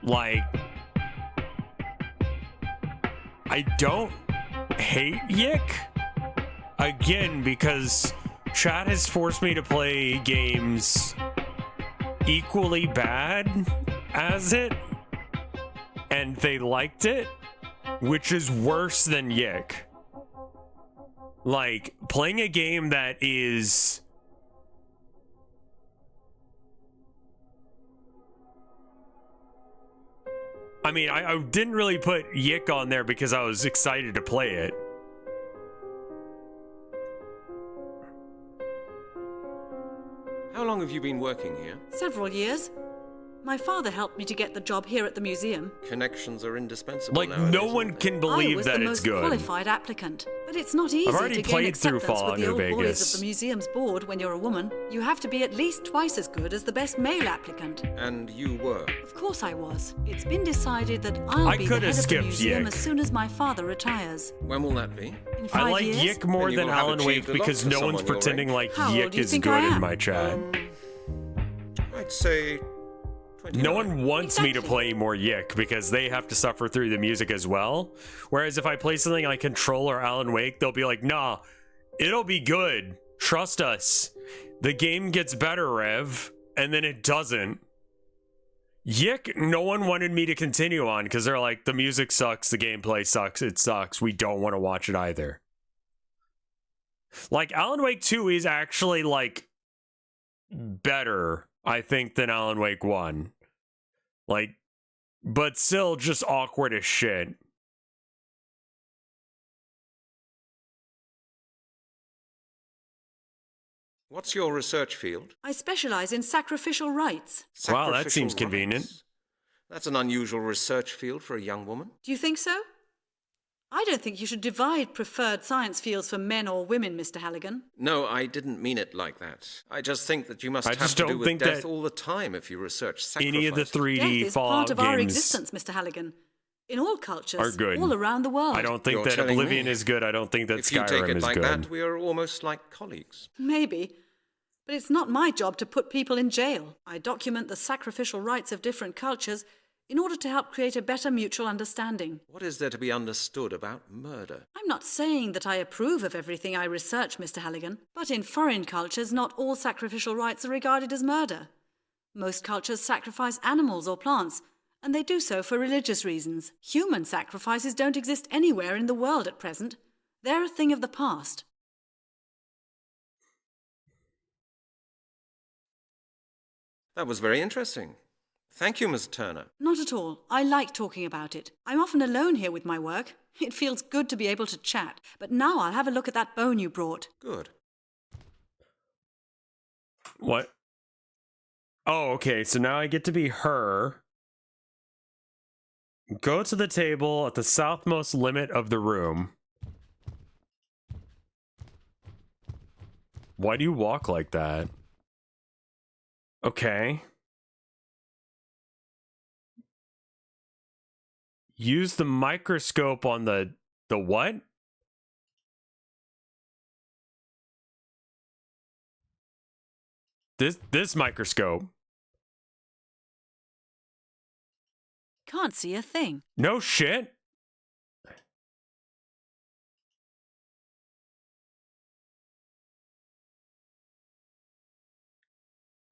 Like, I don't hate Yick. Again, because chat has forced me to play games equally bad as it, and they liked it, which is worse than Yick. Like, playing a game that is... I mean, I didn't really put Yick on there because I was excited to play it. How long have you been working here? Several years. My father helped me to get the job here at the museum. Connections are indispensable Like, nowadays, no one aren't can I believe was that the it's most good. qualified applicant. But it's not easy already to gain played through acceptance Fallout with the New old boys Vegas. of the museum's board when you're a woman. You have to be at least twice as good as the best male applicant. they? And you were. Of course I was. It's been decided that I'll I be the could head have of the skipped museum Yick. as soon as my father retires. When will that be? In I 5 like years? Yick more Then you than will have Alan Wake achieved a lot because for no one's someone your pretending age. like How old Yick do you is think good I in am? my chat. I'd say 29. No one wants me to Exactly. play more Yick because they have to suffer through the music as well. Whereas if I play something like Control or Alan Wake, they'll be like, nah, it'll be good. Trust us. The game gets better, Rev. And then it doesn't. Yick, no one wanted me to continue on because they're like, the music sucks, the gameplay sucks, it sucks. We don't want to watch it either. Like, Alan Wake 2 is actually, like, better, I think, than Alan Wake 1. Like, but still just awkward as shit. What's your research field? I specialize in sacrificial rites. Wow, that Sacrificial seems convenient. rites. That's an unusual research field for a young woman. Do you think so? I don't think you should divide preferred science fields for men or women, Mr. Halligan. No, I didn't mean it like that. I just think that you must I have just to do don't with think death that all the time if you research sacrifice. Any of the 3D Death is Fallout part of our games existence, Mr. Halligan. In all cultures, are good. all around the world. I don't think You're that telling Oblivion me. is good. I don't think that If you take Skyrim it is like good. that, we are almost like colleagues. Maybe. But it's not my job to put people in jail. I document the sacrificial rites of different cultures in order to help create a better mutual understanding. What is there to be understood about murder? I'm not saying that I approve of everything I research, Mr. Halligan, but in foreign cultures, not all sacrificial rites are regarded as murder. Most cultures sacrifice animals or plants, and they do so for religious reasons. Human sacrifices don't exist anywhere in the world at present. They're a thing of the past. That was very interesting. Thank you, Miss Turner. Not at all. I like talking about it. I'm often alone here with my work. It feels good to be able to chat. But now I'll have a look at that bone you brought. Good. What? Oh, okay. So now I get to be her. Go to the table at the southmost limit of the room. Why do you walk like that? Okay. Use the microscope on the what? This microscope. Can't see a thing. No shit.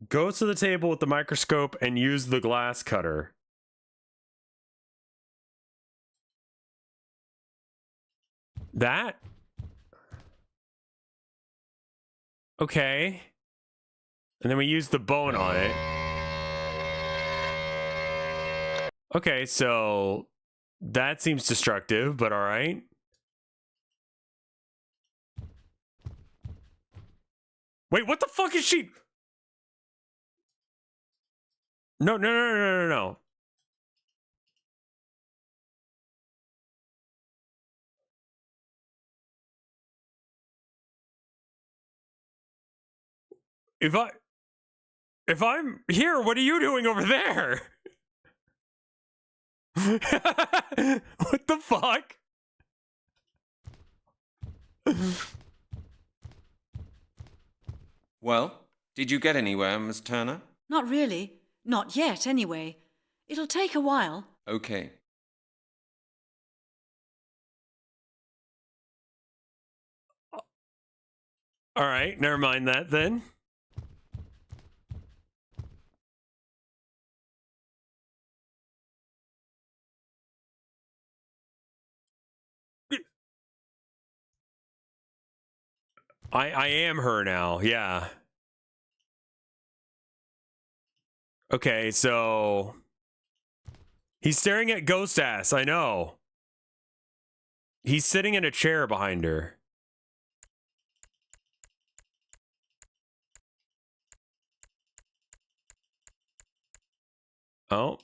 Go to the table with the microscope and use the glass cutter. That? Okay. And then we use the bone on it. Okay, so that seems destructive, but all right. Wait, what the fuck is she? No. If I'm here, what are you doing over there? What the fuck? Well, did you get anywhere, Miss Turner? Not really. Not yet, anyway. It'll take a while. Okay. All right, never mind that then. I am her now, yeah. Okay, so he's staring at Ghost Ass, I know. He's sitting in a chair behind her. Oh.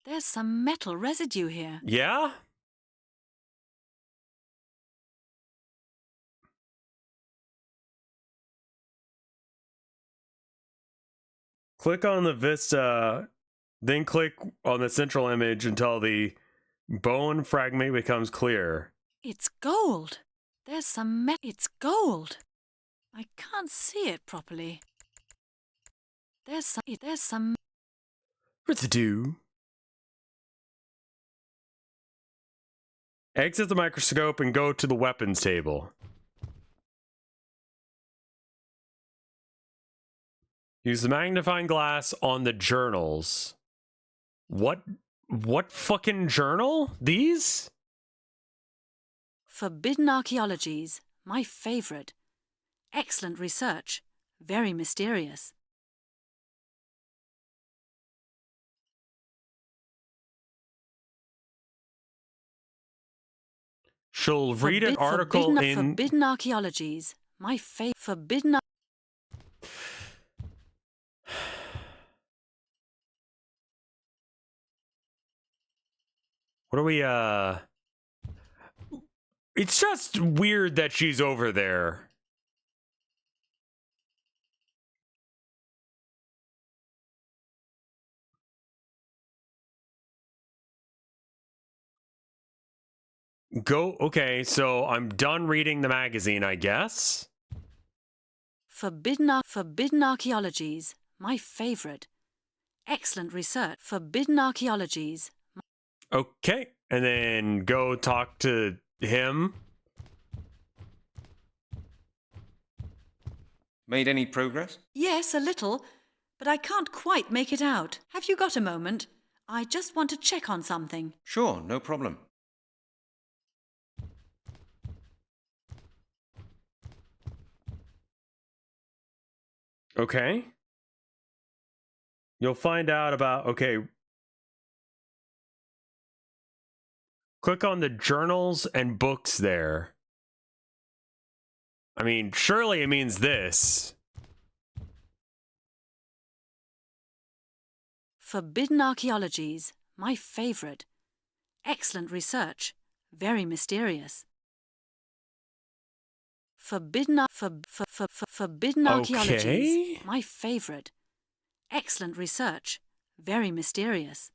There's some metal residue here. Yeah? Click on the vista, then click on the central image until the bone fragment becomes clear. It's gold. There's some metal. It's gold. I can't see it properly. There's some. Residue. Exit the microscope and go to the weapons table. Use the magnifying glass on the journals. What fucking journal? These? Forbidden Archaeologies. My favorite. Excellent research. Very mysterious. She'll read an article in... Forbidden Archaeologies. My favorite. Forbidden... What are we, It's just weird that she's over there. Okay, so I'm done reading the magazine, I guess. Forbidden Archaeologies. My favorite. Excellent research. Forbidden Archaeologies. Okay, and then go talk to him. Made any progress? Yes, a little, but I can't quite make it out. Have you got a moment? I just want to check on something. Sure, no problem. Okay. You'll find out about, okay. Click on the journals and books there. I mean, surely it means this. Forbidden archaeologies, my favorite. Excellent research, very mysterious. Forbidden archaeologies, my favorite. Excellent research, very mysterious.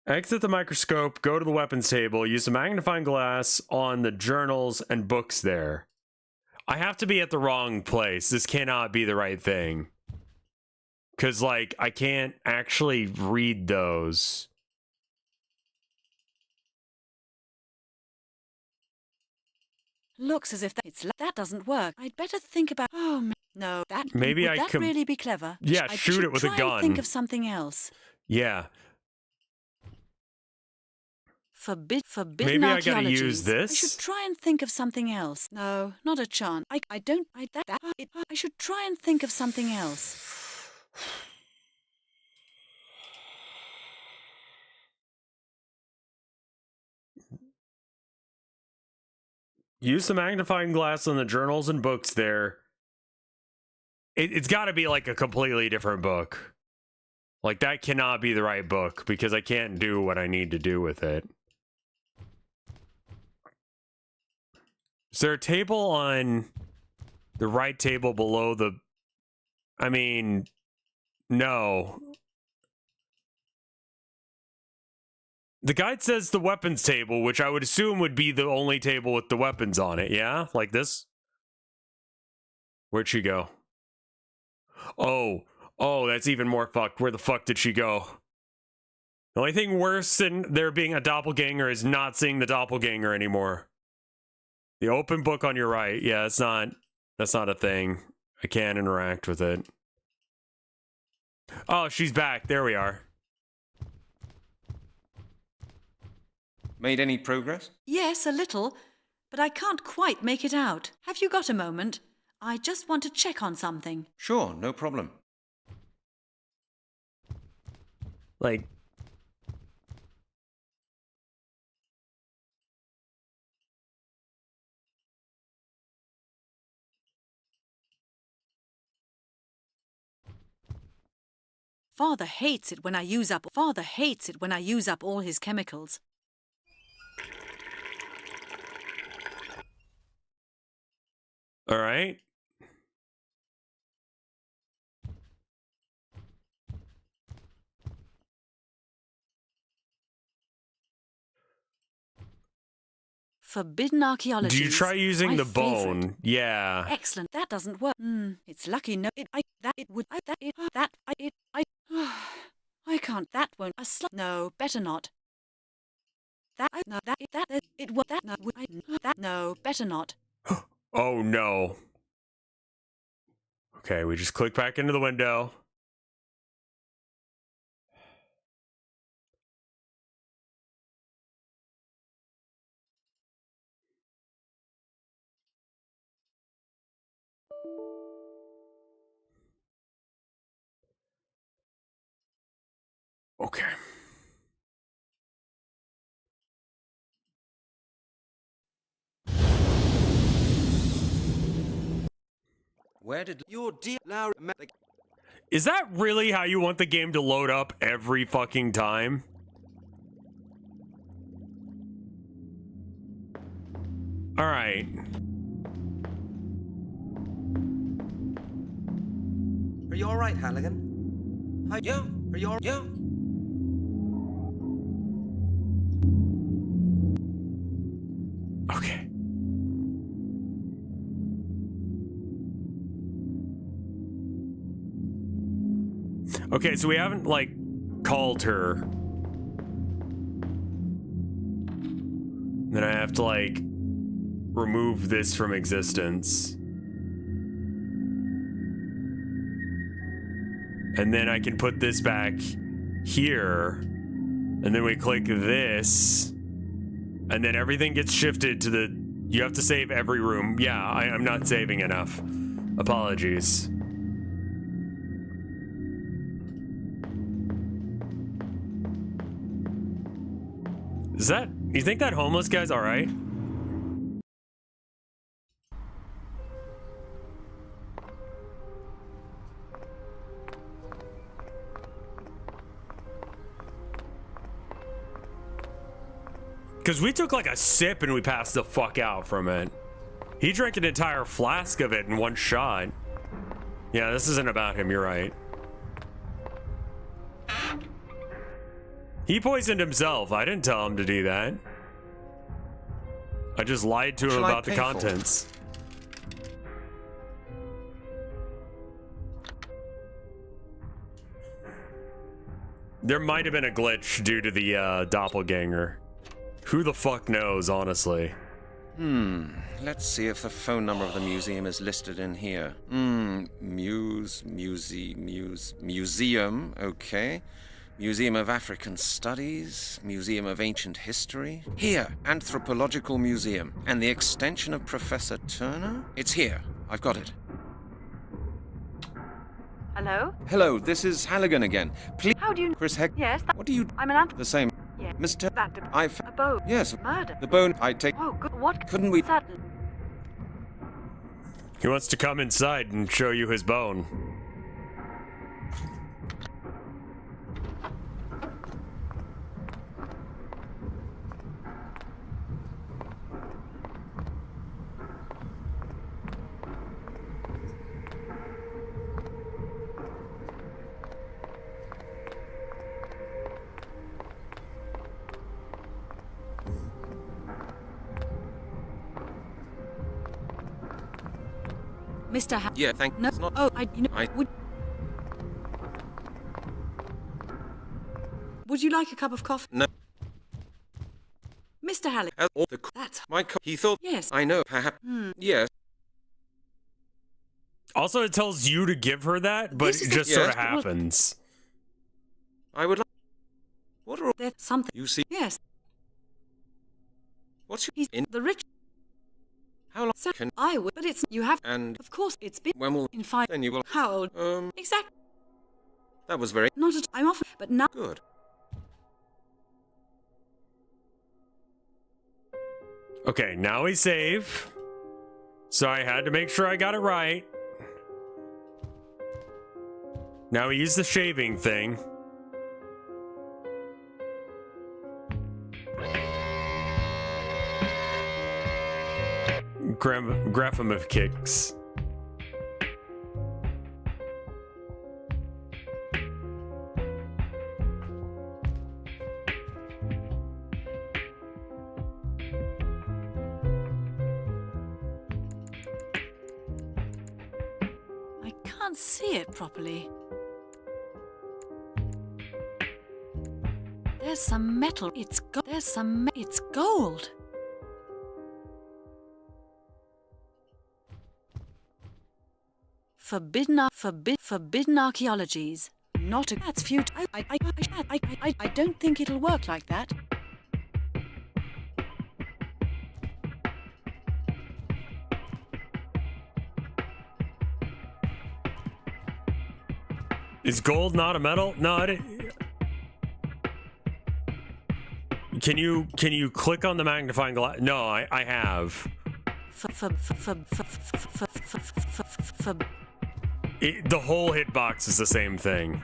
Exit the microscope, go to the weapons table, use the magnifying glass on the journals and books there. I have to be at the wrong place. This cannot be the right thing. Because, like, I can't actually read those. Looks as if that doesn't work. I'd better think about. Oh no, that maybe would that really be clever? Yeah, shoot it with a gun. Try and think of something else. Yeah. Forbidden maybe I archaeologies. gotta use this. I should try and think of something else. No, not a chance. I should try and think of something else. Use the magnifying glass on the journals and books there. It's got to be like a completely different book. Like, that cannot be the right book because I can't do what I need to do with it. Is there a table on the right table below the... I mean, no. The guide says the weapons table, which I would assume would be the only table with the weapons on it, yeah? Like this? Where'd she go? Oh, that's even more fucked. Where the fuck did she go? The only thing worse than there being a doppelganger is not seeing the doppelganger anymore. The open book on your right. Yeah, that's not a thing. I can't interact with it. Oh, she's back. There we are. Made any progress? Yes, a little, but I can't quite make it out. Have you got a moment? I just want to check on something. Sure, no problem. Like... Father hates it when I use up all his chemicals. All right. Forbidden archaeology. Do you try using the bone? Favorite. Yeah. Excellent. That doesn't work. It's lucky. No, I can't. That won't. No, better not. No, better not. Oh no. Okay, we just click back into the window. Okay. Where did Your dear Lowry... Is that really how you want the game to load up every fucking time? All right. Are you all right, Halligan? Yeah. Are you all... Yeah. Okay. Okay, so we haven't, like, called her. Then I have to, like, remove this from existence. And then I can put this back here. And then we click this. And And then everything gets shifted to the... You have to save every room. Yeah, I'm not saving enough. Apologies. Is that... You think that homeless guy's alright? Because we took like a sip and we passed the fuck out from it. He drank an entire flask of it in one shot. Yeah, this isn't about him, you're right. He poisoned himself. I didn't tell him to do that. I just lied to him about the contents. There might have been a glitch due to the doppelganger. Who the fuck knows, honestly? Let's see if the phone number of the museum is listed in here. Museum, okay. Museum of African Studies, Museum of Ancient History. Here, Anthropological Museum. And the extension of Professor Turner? It's here. I've got it. Hello? Hello, this is Halligan again. Please, How do you... Chris Heck. Yes, What do you... I'm an The same. Yeah. Mr. That... I've... A bone. Yes. Murder. The bone I take... Oh, good. What? Couldn't we... Sudden. He wants to come inside and show you his bone. Mr. Yeah, thank... No. It's not... Oh, you know, I... Would you like a cup of coffee? No. Mr. Halligan. That's... My He thought... Yes. I know, perhaps... Yes. Also, it tells you to give her that, but it just sort of happens. I would like... What are... There's something... You see... Yes. What's your... He's In... the rich... How long So, can... I would... But it's... You have... And... Of course, it's been... When will... In 5... Then you will... How old? Exactly. That was very... Not at... I'm off... But now... Good. Okay, now we save. So I had to make sure I got it right. Now we use the shaving thing. Graphim of kicks. I can't see it properly. There's some metal. It's there's some. It's gold. Forbidden archaeologies. Not a. That's futile. I don't think it'll work like that. Is gold not a metal? No, I didn't. Can you click on the magnifying glass? No, I have. The whole hitbox is the same thing.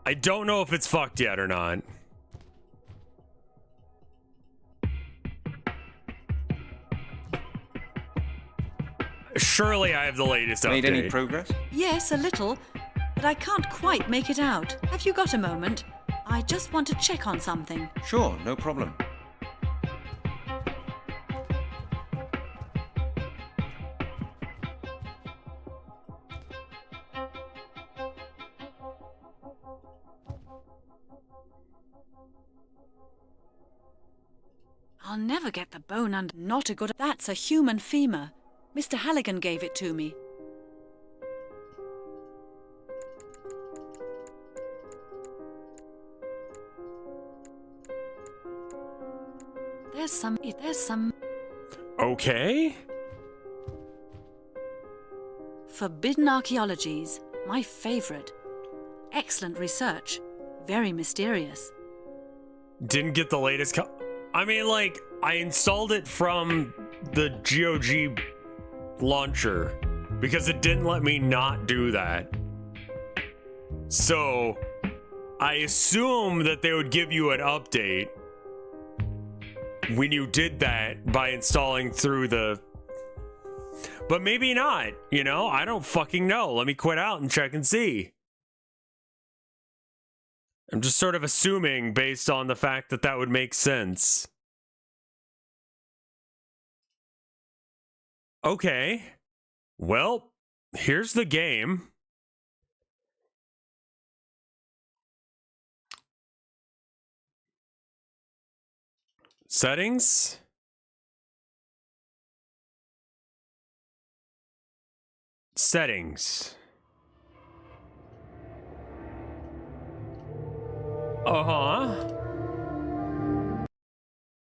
I don't know if it's fucked yet or not. Surely I have the latest update. Made any progress? Yes, a little, but I can't quite make it out. Have you got a moment? I just want to check on something. Sure, no problem. I'll never get the bone under. Not a good. That's a human femur. Mr. Halligan gave it to me. There's some Okay. forbidden archaeologies. My favorite. Excellent research. Very mysterious. Didn't get the latest. I mean, like, I installed it from the GOG launcher because it didn't let me not do that. So I assume that they would give you an update when you did that by installing through the... But maybe not, you know? I don't fucking know. Let me quit out and check and see. I'm just sort of assuming based on the fact that that would make sense. Okay. Well, here's the game. Settings. Settings. Uh-huh.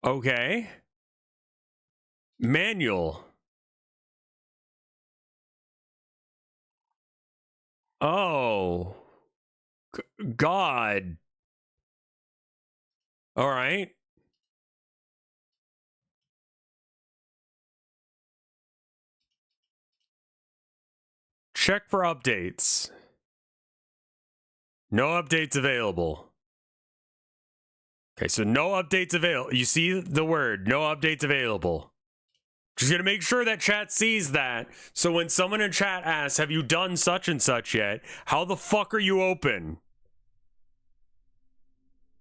Okay. Manual. Oh. God. All right. Check for updates. No updates available. Okay, so no updates available. You see the word, no updates available. Just gonna make sure that chat sees that. So when someone in chat asks, have you done such and such yet? How the fuck are you open?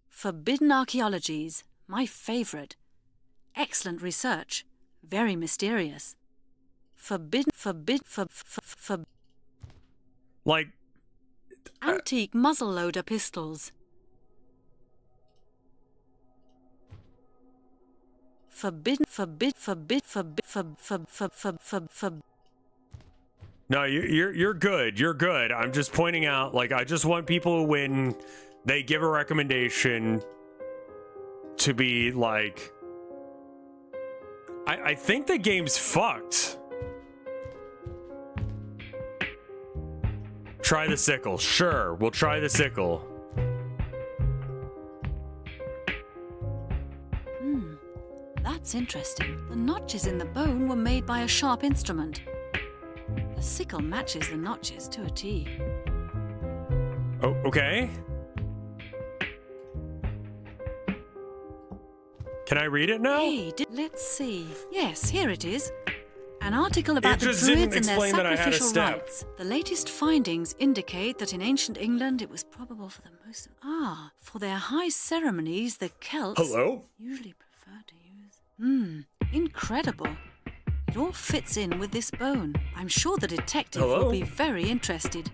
Forbidden archaeologies. My favorite. Excellent research. Very mysterious. Like... Antique muzzleloader pistols. No, you're good. You're good. I'm just pointing out, like, I just want people when they give a recommendation to be like, I think the game's fucked. Try the sickle. Sure, we'll try the sickle. That's interesting. The notches in the bone were made by a sharp instrument. The sickle matches the notches to a T. Oh, okay. Can I read it now? Hey, let's see. Yes, here it is. An article about the just didn't Druids and their explain that I had a sacrificial step. rites. The latest findings indicate that in ancient England it was probable for the most... for their high ceremonies, the Celts... Hello? ...usually prefer to use... incredible. It all fits in with this bone. I'm sure the detective will be very interested.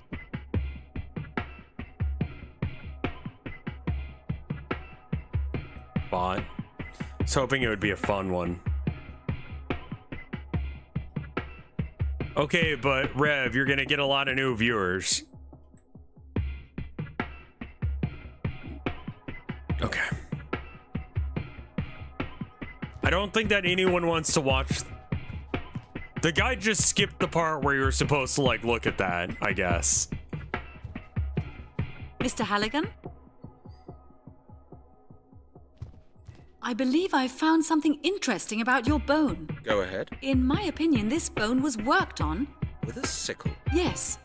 Bot. I was hoping it would be a fun one. Okay, but Rev, you're gonna get a lot of new viewers. Okay. I don't think that anyone wants to watch... The guy just skipped the part where you were supposed to, like, look at that, I guess. Mr. Halligan? I believe I've found something interesting about your bone. Go ahead. In my opinion, this bone was worked on... With a sickle? Yes,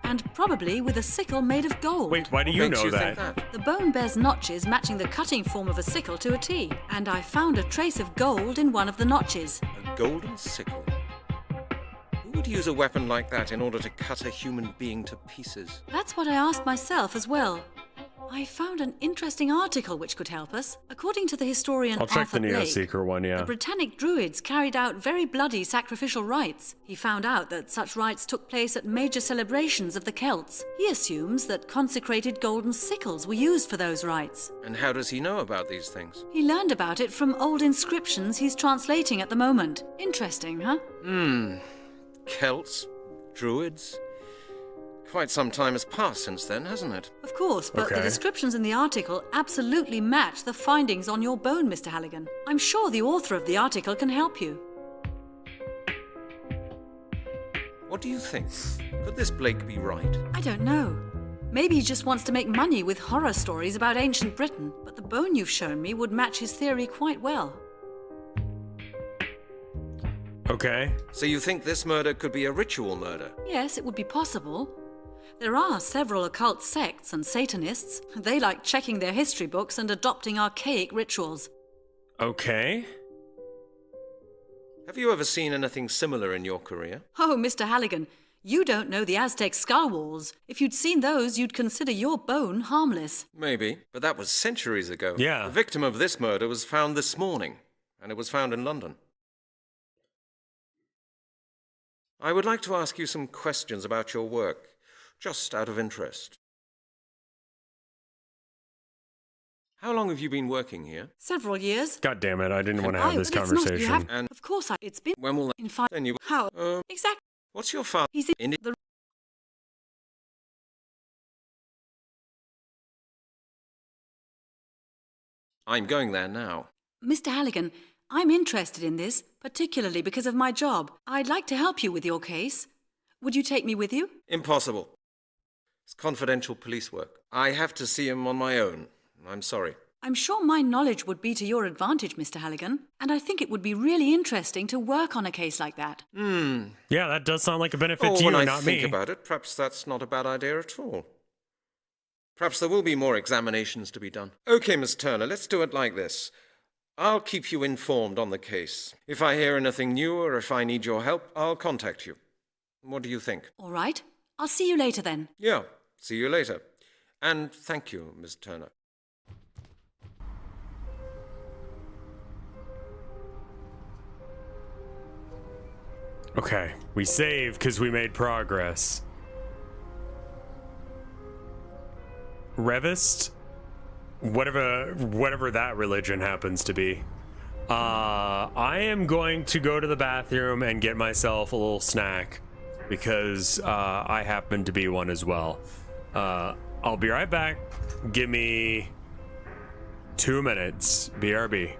and probably with a sickle made of gold. Wait, why do you know that? The bone bears notches matching the cutting form of a sickle to a T, and I found a trace of gold in one of the notches. A golden sickle? Who would use a weapon like that in order to cut a human being to pieces? That's what I asked myself as well. I found an interesting article which could help us. According to the historian I'll check Arthur the Blake, Neoseeker one, yeah. the Britannic Druids carried out very bloody sacrificial rites. He found out that such rites took place at major celebrations of the Celts. He assumes that consecrated golden sickles were used for those rites. And how does he know about these things? He learned about it from old inscriptions he's translating at the moment. Interesting, huh? Celts? Druids? Quite some time has passed since then, hasn't it? Of Of course, but the Okay. descriptions in the article absolutely match the findings on your bone, Mr. Halligan. I'm sure the author of the article can help you. What do you think? Could this Blake be right? I don't know. Maybe he just wants to make money with horror stories about ancient Britain, but the bone you've shown me would match his theory quite well. Okay. So you think this murder could be a ritual murder? Yes, it would be possible. There are several occult sects and Satanists. They like checking their history books and adopting archaic rituals. Okay. Have you ever seen anything similar in your career? Oh, Mr. Halligan, you don't know the Aztec skull walls. If you'd seen those, you'd consider your bone harmless. Maybe, but that was centuries ago. Yeah. The victim of this murder was found this morning, and it was found in London. I would like to ask you some questions about your work, just out of interest. How long have you been working here? Several years. God damn it, I didn't want to have this it's not. You conversation. have. And- Of course, it's been When will in 5. then you? How? Exactly. What's your father? He's in the. I'm going there now. Mr. Halligan, I'm interested in this, particularly because of my job. I'd like to help you with your case. Would you take me with you? Impossible. It's confidential police work. I have to see him on my own. I'm sorry. I'm sure my knowledge would be to your advantage, Mr. Halligan, and I think it would be really interesting to work on a case like that. Yeah, that does sound like a benefit to you, when I not think me. about it, perhaps that's not a bad idea at all. Perhaps there will be more examinations to be done. Okay, Miss Turner, let's do it like this. I'll keep you informed on the case. If I hear anything new or if I need your help, I'll contact you. What do you think? All right. I'll see you later then. Yeah, see you later. And thank you, Miss Turner. Okay, we saved because we made progress. Revist? Whatever that religion happens to be. I am going to go to the bathroom and get myself a little snack because I happen to be one as well. I'll be right back. Give me 2 minutes. BRB.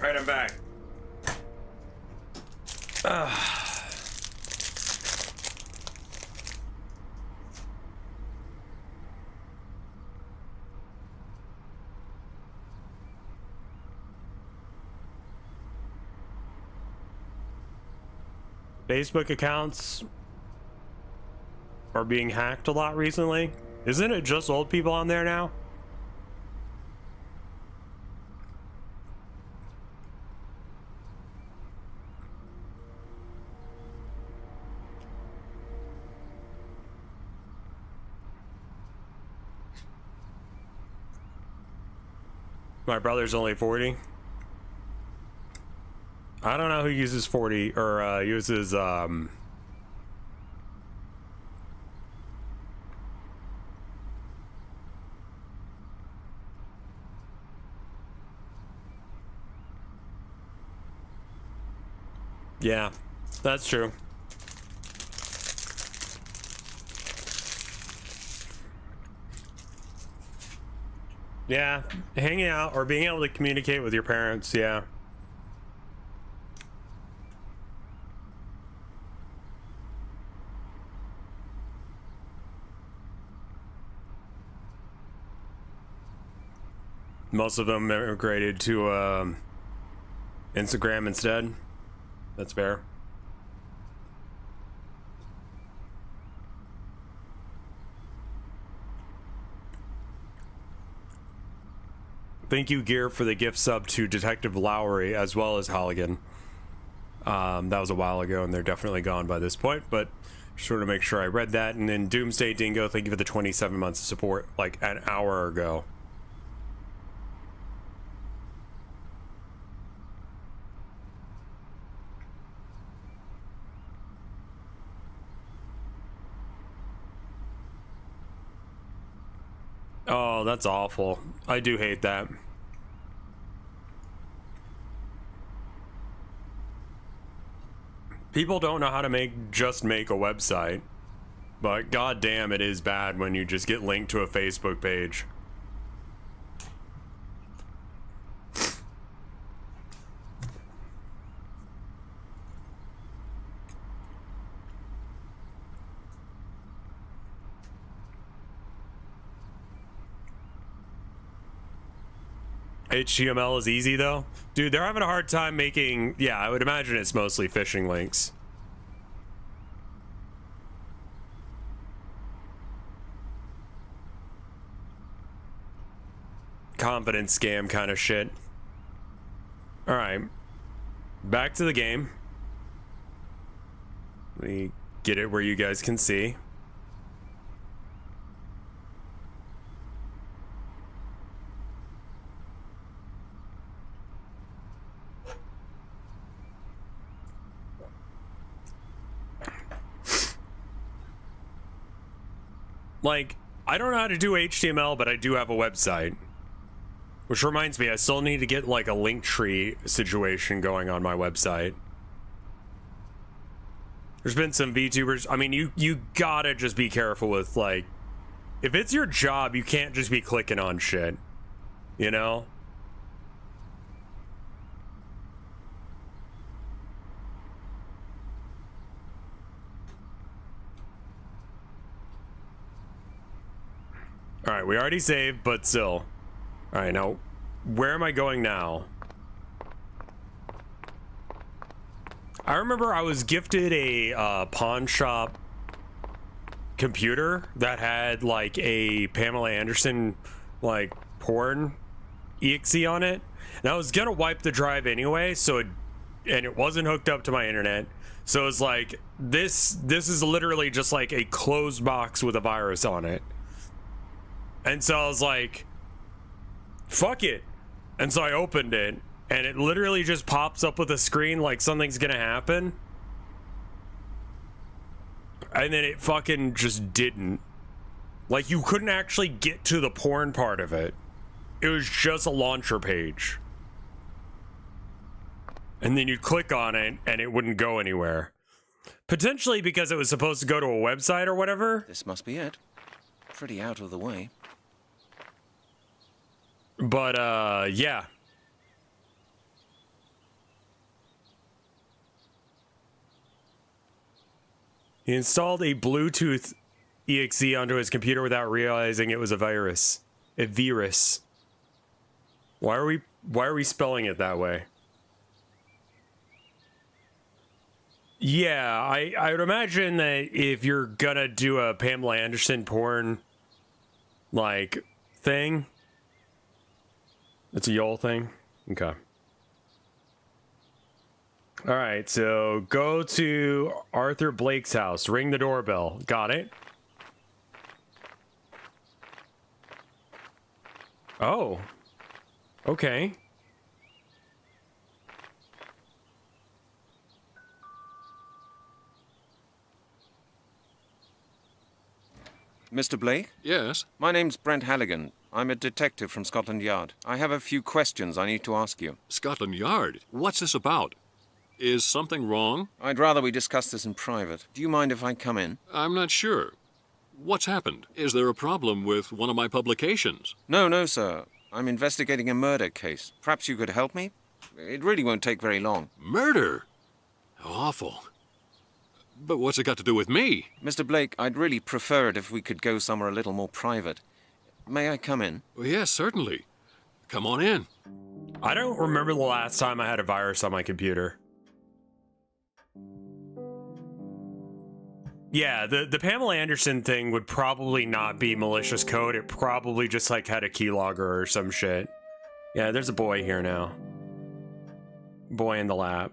Alright, I'm back. Facebook accounts are being hacked a lot recently. Isn't it just old people on there now? My brother's only 40. I don't know who uses 40 or uses yeah, that's true. Yeah, hanging out or being able to communicate with your parents, yeah. Most of them immigrated to Instagram instead. That's fair. Thank you, Gear, for the gift sub to Detective Lowry as well as Halligan. That was a while ago, and they're definitely gone by this point, but just wanted to make sure I read that. And then Doomsday Dingo, thank you for the 27 months of support, like an hour ago. Oh, that's awful. I do hate that. People don't know how to just make a website, but goddamn, it is bad when you just get linked to a Facebook page. HTML is easy though. Dude, they're having a hard time making, yeah, I would imagine it's mostly phishing links. Confidence scam kind of shit. All right, back to the game. Let me get it where you guys can see. Like, I don't know how to do HTML, but I do have a website. Which reminds me, I still need to get like a link tree situation going on my website. There's been some VTubers. I mean, you gotta just be careful with, like, if it's your job, you can't just be clicking on shit, you know? All right, we already saved, but still. All right, now, where am I going now? I remember I was gifted a pawn shop computer that had like a Pamela Anderson like porn exe on it, and I was gonna wipe the drive anyway, so it wasn't hooked up to my internet, so it's like this is literally just like a closed box with a virus on it. And so I was like, fuck it. And so I opened it, and it literally just pops up with a screen like something's gonna happen. And then it fucking just didn't. Like, you couldn't actually get to the porn part of it. It was just a launcher page. And then you'd click on it, and it wouldn't go anywhere. Potentially because it was supposed to go to a website or whatever. This must be it. Pretty out of the way. But, yeah. He installed a Bluetooth exe onto his computer without realizing it was a virus. A virus. Why are we spelling it that way? Yeah, I would imagine that if you're gonna do a Pamela Anderson porn, like, thing, it's a Yole thing? Okay. Alright, so go to Arthur Blake's house, ring the doorbell. Got it? Oh. Okay. Mr. Blake? Yes? My name's Brent Halligan. I'm a detective from Scotland Yard. I have a few questions I need to ask you. Scotland Yard? What's this about? Is something wrong? I'd rather we discuss this in private. Do you mind if I come in? I'm not sure. What's happened? Is there a problem with one of my publications? No, sir. I'm investigating a murder case. Perhaps you could help me? It really won't take very long. Murder? How awful. But what's it got to do with me? Mr. Blake, I'd really prefer it if we could go somewhere a little more private. May I come in? Well, yes, certainly. Come on in. I don't remember the last time I had a virus on my computer. Yeah, the Pamela Anderson thing would probably not be malicious code. It probably just like had a keylogger or some shit. Yeah, there's a boy here now. Boy in the lab.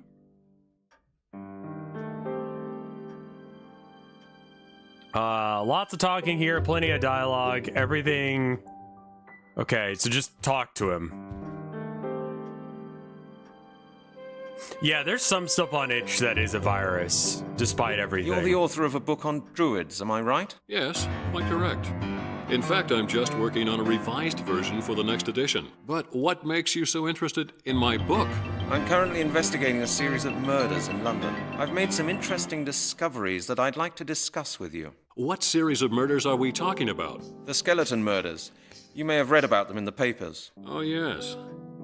Lots of talking here, plenty of dialogue, everything. Okay, so just talk to him. Yeah, there's some stuff on itch that is a virus, despite everything. You're the author of a book on Druids, am I right? Yes, quite correct. In fact, I'm just working on a revised version for the next edition. But what makes you so interested in my book? I'm currently investigating a series of murders in London. I've made some interesting discoveries that I'd like to discuss with you. What series of murders are we talking about? The skeleton murders. You may have read about them in the papers. Oh, yes.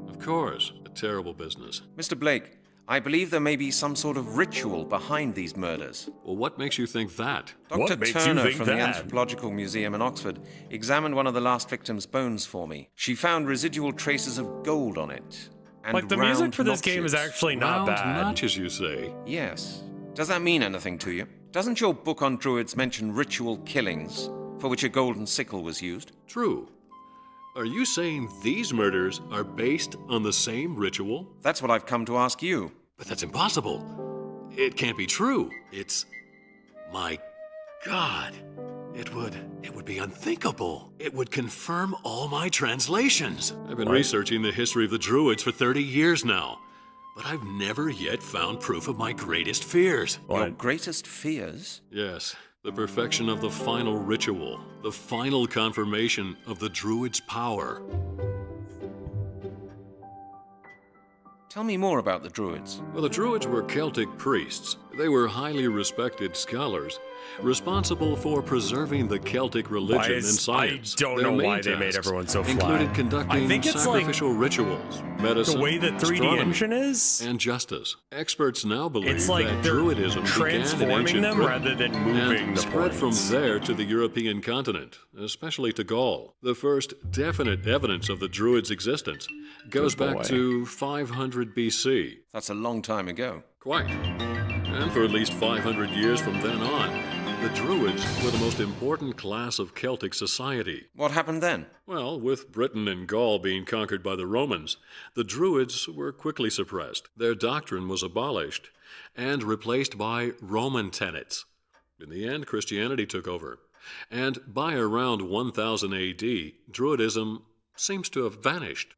Of course. A terrible business. Mr. Blake, I believe there may be some sort of ritual behind these murders. Well, what makes you think that? Dr. Turner from the Anthropological Museum in Oxford examined one of the last victim's bones for me. She found residual traces of gold on it. And like, the music for this game is actually not bad. Round notches, you say? Yes. Does that mean anything to you? Doesn't your book on Druids mention ritual killings, for which a golden sickle was used? True. Are you saying these murders are based on the same ritual? That's what I've come to ask you. But that's impossible. It can't be true. It's... my God. It would be unthinkable. It would confirm all my translations. I've been researching the history of the Druids for 30 years now, but I've never yet found proof of my greatest fears. Your greatest fears? Yes. The perfection of the final ritual. The final confirmation of the Druids' power. Tell me more about the Druids. Well, the Druids were Celtic priests. They were highly respected scholars, responsible for preserving the Celtic religion and science. I don't know why they made everyone so flat. Included conducting sacrificial rituals, medicine, the way the 3D engine is, and justice. Experts now believe it's like that Druidism transforming began in them Britain rather than moving and the spread from points. there to the European continent, especially to Gaul. The first definite evidence of the Druids' existence goes back to 500 BC. That's a long time ago. Quite. And for at least 500 years from then on, the Druids were the most important class of Celtic society. What happened then? Well, with Britain and Gaul being conquered by the Romans, the Druids were quickly suppressed. Their doctrine was abolished and replaced by Roman tenets. In the end, Christianity took over. And by around 1000 AD, Druidism seems to have vanished.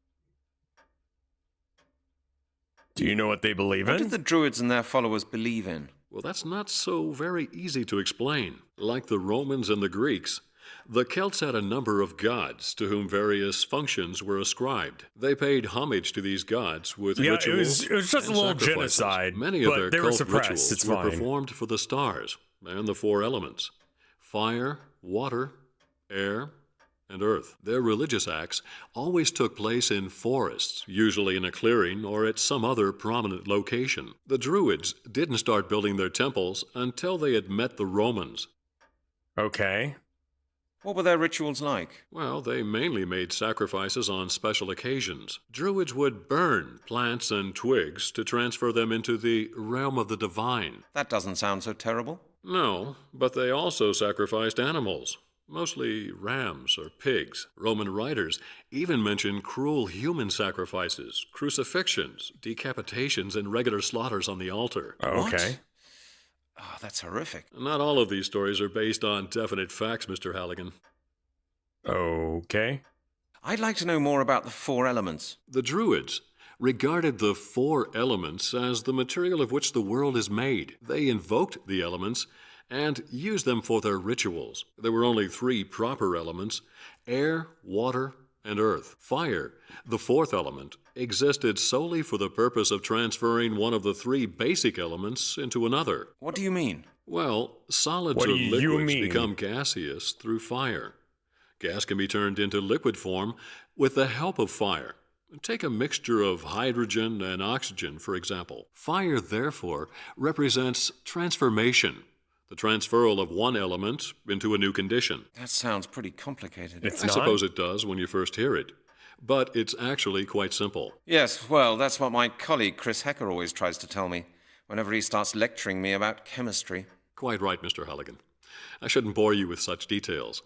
Do you know what they believe What in? did the Druids and their followers believe in? Well, that's not so very easy to explain. Like the Romans and the Greeks, the Celts had a number of gods to whom various functions were ascribed. They paid homage to these gods with rituals. It was just a little sacrifices. genocide. Many of but their they were cult suppressed. rituals It's were fine. performed for the stars and the four elements: fire, water, air, and earth. Their religious acts always took place in forests, usually in a clearing or at some other prominent location. The Druids didn't start building their temples until they had met the Romans. Okay. What were their rituals like? Well, they mainly made sacrifices on special occasions. Druids would burn plants and twigs to transfer them into the realm of the divine. That doesn't sound so terrible. No, but they also sacrificed animals, mostly rams or pigs. Roman writers even mention cruel human sacrifices, crucifixions, decapitations, and regular slaughters on the altar. Okay. Oh, that's horrific. Not all of these stories are based on definite facts, Mr. Halligan. Okay. I'd like to know more about the 4 elements. The Druids regarded the 4 elements as the material of which the world is made. They invoked the elements and used them for their rituals. There were only 3 proper elements: air, water, and earth. Fire, the 4th element, existed solely for the purpose of transferring one of the 3 basic elements into another. What do you mean? Well, solids What or do you liquids mean? become gaseous through fire. Gas can be turned into liquid form with the help of fire. Take a mixture of hydrogen and oxygen, for example. Fire, therefore, represents transformation, the transferal of one element into a new condition. That sounds pretty complicated. It's I not. suppose it does when you first hear it, but it's actually quite simple. Yes, well, that's what my colleague Chris Hecker always tries to tell me whenever he starts lecturing me about chemistry. Quite right, Mr. Halligan. I shouldn't bore you with such details.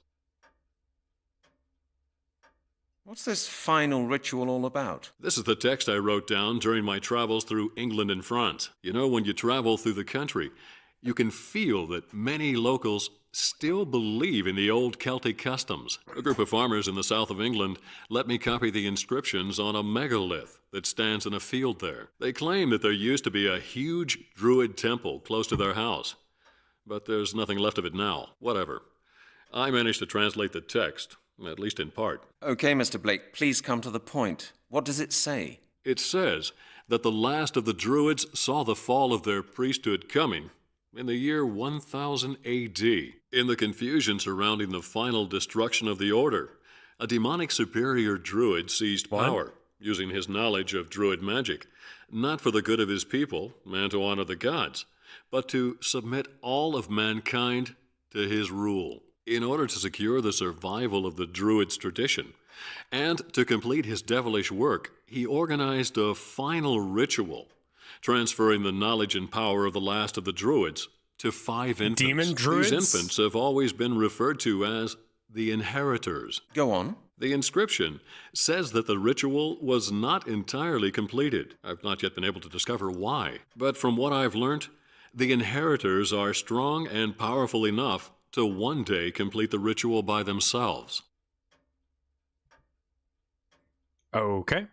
What's this final ritual all about? This is the text I wrote down during my travels through England and France. You know, when you travel through the country, you can feel that many locals still believe in the old Celtic customs. A group of farmers in the south of England let me copy the inscriptions on a megalith that stands in a field there. They claim that there used to be a huge Druid temple close to their house, but there's nothing left of it now. Whatever. I managed to translate the text, at least in part. Okay, Mr. Blake, please come to the point. What does it say? It says that the last of the Druids saw the fall of their priesthood coming in the year 1000 AD. In the confusion surrounding the final destruction of the Order, a demonic superior Druid seized power, using his knowledge of Druid magic, not for the good of his people and to honor the gods, but to submit all of mankind to his rule. In order to secure the survival of the Druids' tradition, and to complete his devilish work, he organized a final ritual, transferring the knowledge and power of the last of the Druids to 5 infants. Demon Druids? These infants have always been referred to as the inheritors. Go on. The inscription says that the ritual was not entirely completed. I've not yet been able to discover why. But from what I've learnt, the inheritors are strong and powerful enough to one day complete the ritual by themselves. Okay.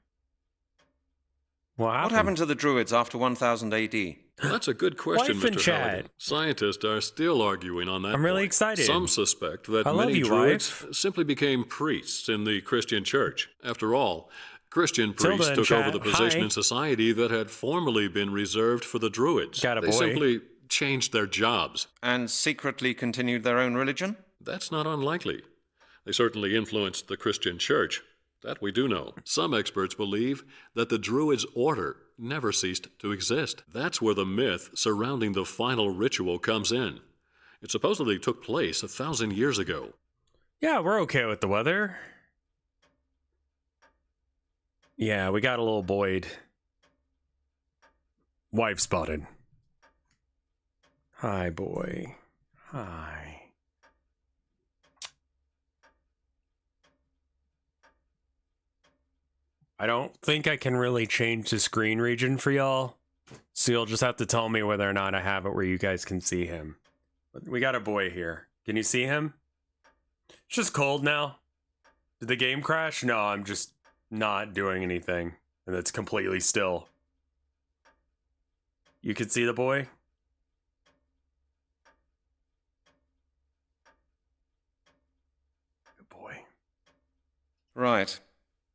What happened to the Druids after 1000 AD? That's a good question, Wife and Mr. Chad. Halligan. Scientists are still arguing on that I'm really point. excited. Some suspect that I love many you, Druids wife. simply became priests in the Christian church. After all, Christian priests Tilda and took over Chad, the position hi. in society that had formerly been reserved for the Druids. Got a They boy. simply changed their jobs. And secretly continued their own religion? That's not unlikely. They certainly influenced the Christian church. That we do know. Some experts believe that the Druids' order never ceased to exist. That's where the myth surrounding the final ritual comes in. It supposedly took place 1,000 years ago. Yeah, we're okay with the weather. Yeah, we got a little Boyd. Wife spotted. Hi, boy. Hi. I don't think I can really change the screen region for y'all, so you'll just have to tell me whether or not I have it where you guys can see him. But we got a boy here. Can you see him? It's just cold now. Did the game crash? No, I'm just not doing anything, and it's completely still. You can see the boy? Good boy. Right.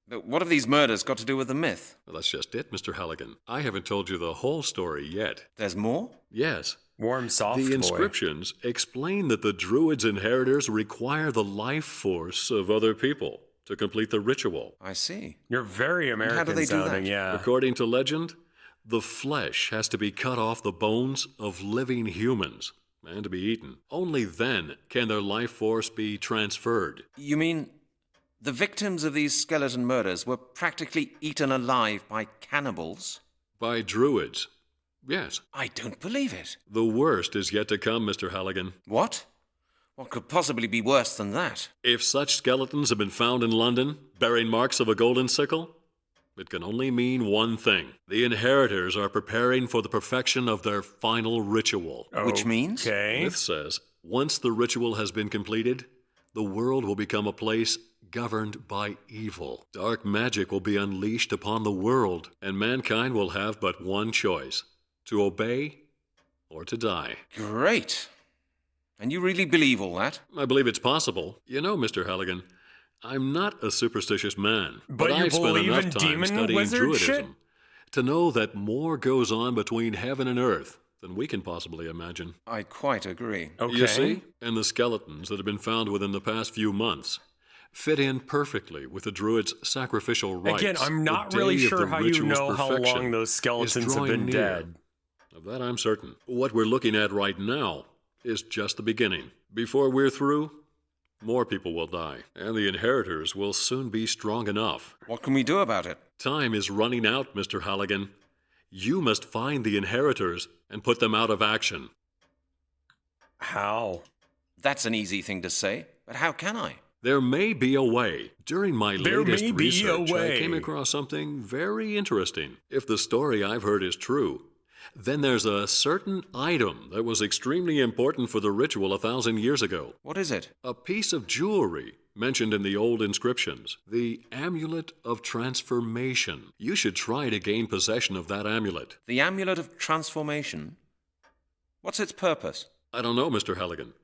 But what have these murders got to do with the myth? Well, that's just it, Mr. Halligan. I haven't told you the whole story yet. There's more? Yes. Warm, soft The boy. inscriptions explain that the Druids' inheritors require the life force of other people to complete the ritual. I see. You're very American how do they do sounding, that? yeah. According to legend, the flesh has to be cut off the bones of living humans and to be eaten. Only then can their life force be transferred. You mean the victims of these skeleton murders were practically eaten alive by cannibals? By Druids. Yes. I don't believe it. The worst is yet to come, Mr. Halligan. What? What could possibly be worse than that? If such skeletons have been found in London, bearing marks of a golden sickle, it can only mean one thing. The inheritors are preparing for the perfection of their final ritual. Which means? Myth says, once the ritual has been completed, the world will become a place governed by evil. Dark magic will be unleashed upon the world, and mankind will have but one choice: to obey or to die. Great. And you really believe all that? I believe it's possible. You know, Mr. Halligan, I'm not a superstitious man, But you I've spent believe enough in time demon studying wizard Druidism shit? to know that more goes on between heaven and earth than we can possibly imagine. I quite agree. Okay. You see, and the skeletons that have been found within the past few months fit in perfectly with the Druids' sacrificial rites. Again, I'm The not day really of sure the how you ritual's know how perfection long those is skeletons have drawing been near. dead. Of that I'm certain. What we're looking at right now is just the beginning. Before we're through, more people will die, and the inheritors will soon be strong enough. What can we do about it? Time is running out, Mr. Halligan. You must find the inheritors and put them out of action. How? That's an easy thing to say, but how can I? There may be a way. During my There latest may be a research, I came way. across something very interesting. If the story I've heard is true, then there's a certain item that was extremely important for the ritual 1,000 years ago. What is it? A piece of jewelry mentioned in the old inscriptions. The Amulet of Transformation. You should try to gain possession of that amulet. The Amulet of Transformation? What's its purpose? I don't know, Mr. Halligan.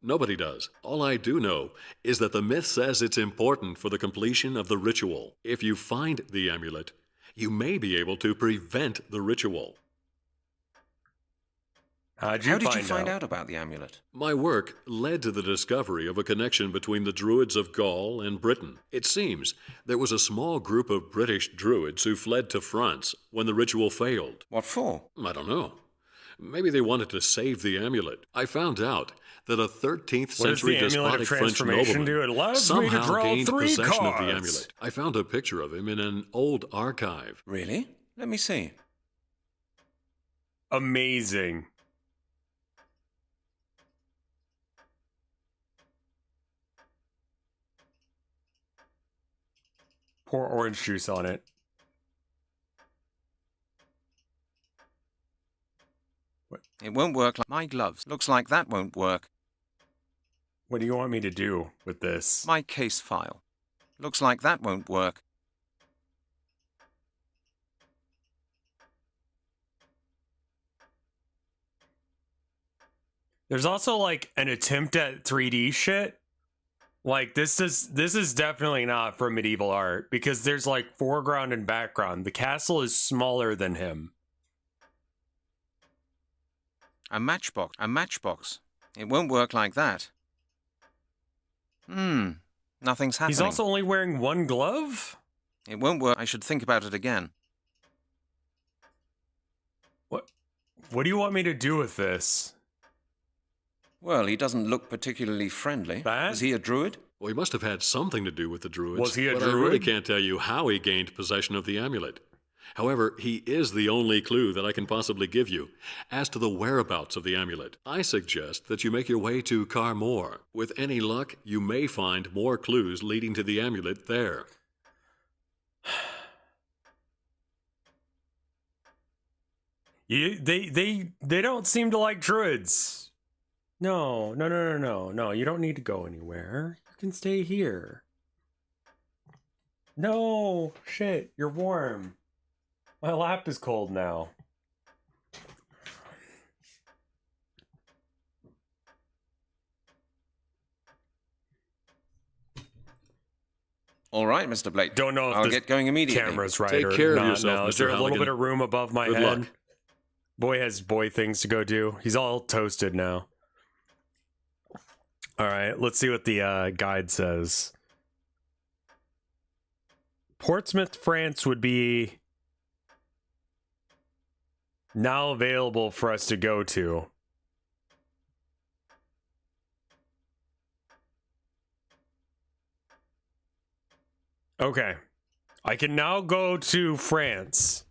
Nobody does. All I do know is that the myth says it's important for the completion of the ritual. If you find the amulet, you may be able to prevent the ritual. How did you find out about the amulet? My work led to the discovery of a connection between the Druids of Gaul and Britain. It seems there was a small group of British Druids who fled to France when the ritual failed. What for? I don't know. Maybe they wanted to save the amulet. I found out that a 13th century What does the Amulet of despotic French Transformation nobleman do? It allows me to somehow draw gained 3 possession of the cards. amulet. I found a picture of him in an old archive. Really? Let me see. Amazing. Pour orange juice on it. It won't work like my gloves. Looks like that won't work. What do you want me to do with this? My case file. Looks like that won't work. There's also like an attempt at 3D shit. Like this is definitely not from medieval art because there's like foreground and background. The castle is smaller than him. A matchbox. A matchbox. It won't work like that. Nothing's happening. He's also only wearing one glove? It won't work. I should think about it again. What do you want me to do with this? Well, he doesn't look particularly friendly. That? Is he a druid? Well, he must have had something to do with the Druids. Was he a but druid? I really can't tell you how he gained possession of the amulet. However, he is the only clue that I can possibly give you as to the whereabouts of the amulet. I suggest that you make your way to Carmore. With any luck, you may find more clues leading to the amulet there. They don't seem to like druids. No. You don't need to go anywhere. You can stay here. No, shit, you're warm. My lap is cold now. All right, Mr. Blake. Don't know if I'll this get going immediately. camera's right Take or care of not yourself, now. Is Mr. there a little Halligan. bit of room above my Good head? luck. Boy has boy things to go do. He's all toasted now. All right, let's see what the guide says. Portsmouth, France would be now available for us to go to. Okay. I can now go to France.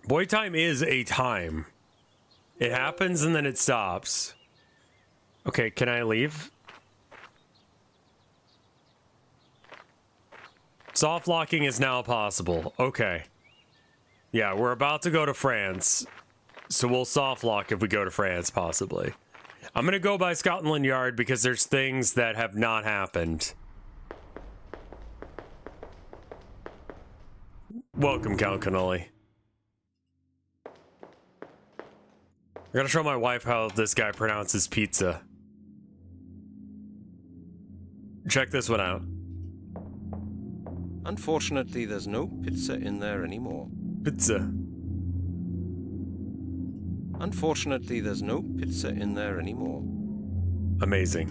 Boy time is a time. It happens and then it stops. Okay, can I leave? Soft locking is now possible. Okay. Yeah, we're about to go to France. So we'll soft lock if we go to France, possibly. I'm gonna go by Scotland Yard because there's things that have not happened. Welcome, Count Cannoli. I gotta show my wife how this guy pronounces pizza. Check this one out. Unfortunately, there's no pizza in there anymore. Pizza. Unfortunately, there's no pizza in there anymore. Amazing.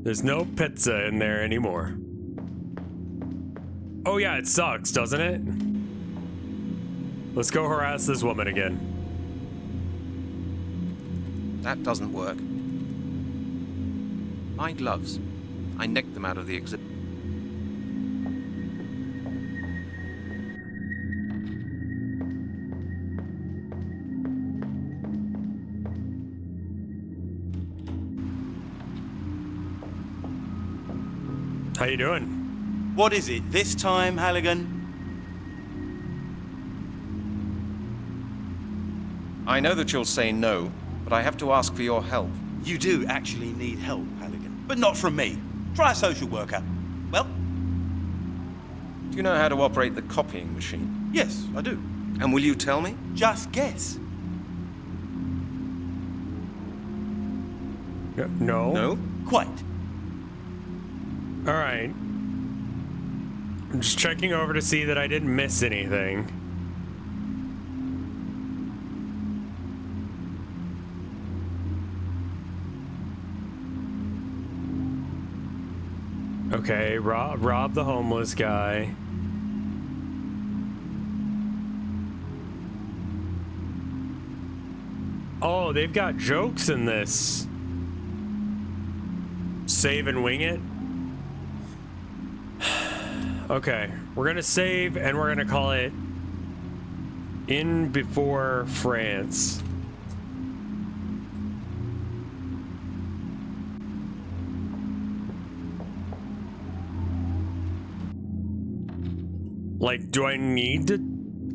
There's no pizza in there anymore. Oh yeah, it sucks, doesn't it? Let's go harass this woman again. That doesn't work. My gloves. I nicked them out of the exhibit. How you doing? What is it this time, Halligan? I know that you'll say no, but I have to ask for your help. You do actually need help, Halligan. But not from me. Try a social worker. Well? Do you know how to operate the copying machine? Yes, I do. And will you tell me? Just guess. No. No? Quite. All right. I'm just checking over to see that I didn't miss anything. Okay, rob the homeless guy. Oh, they've got jokes in this. Save and wing it. Okay, we're gonna save and we're gonna call it In Before France. Like, do I need to?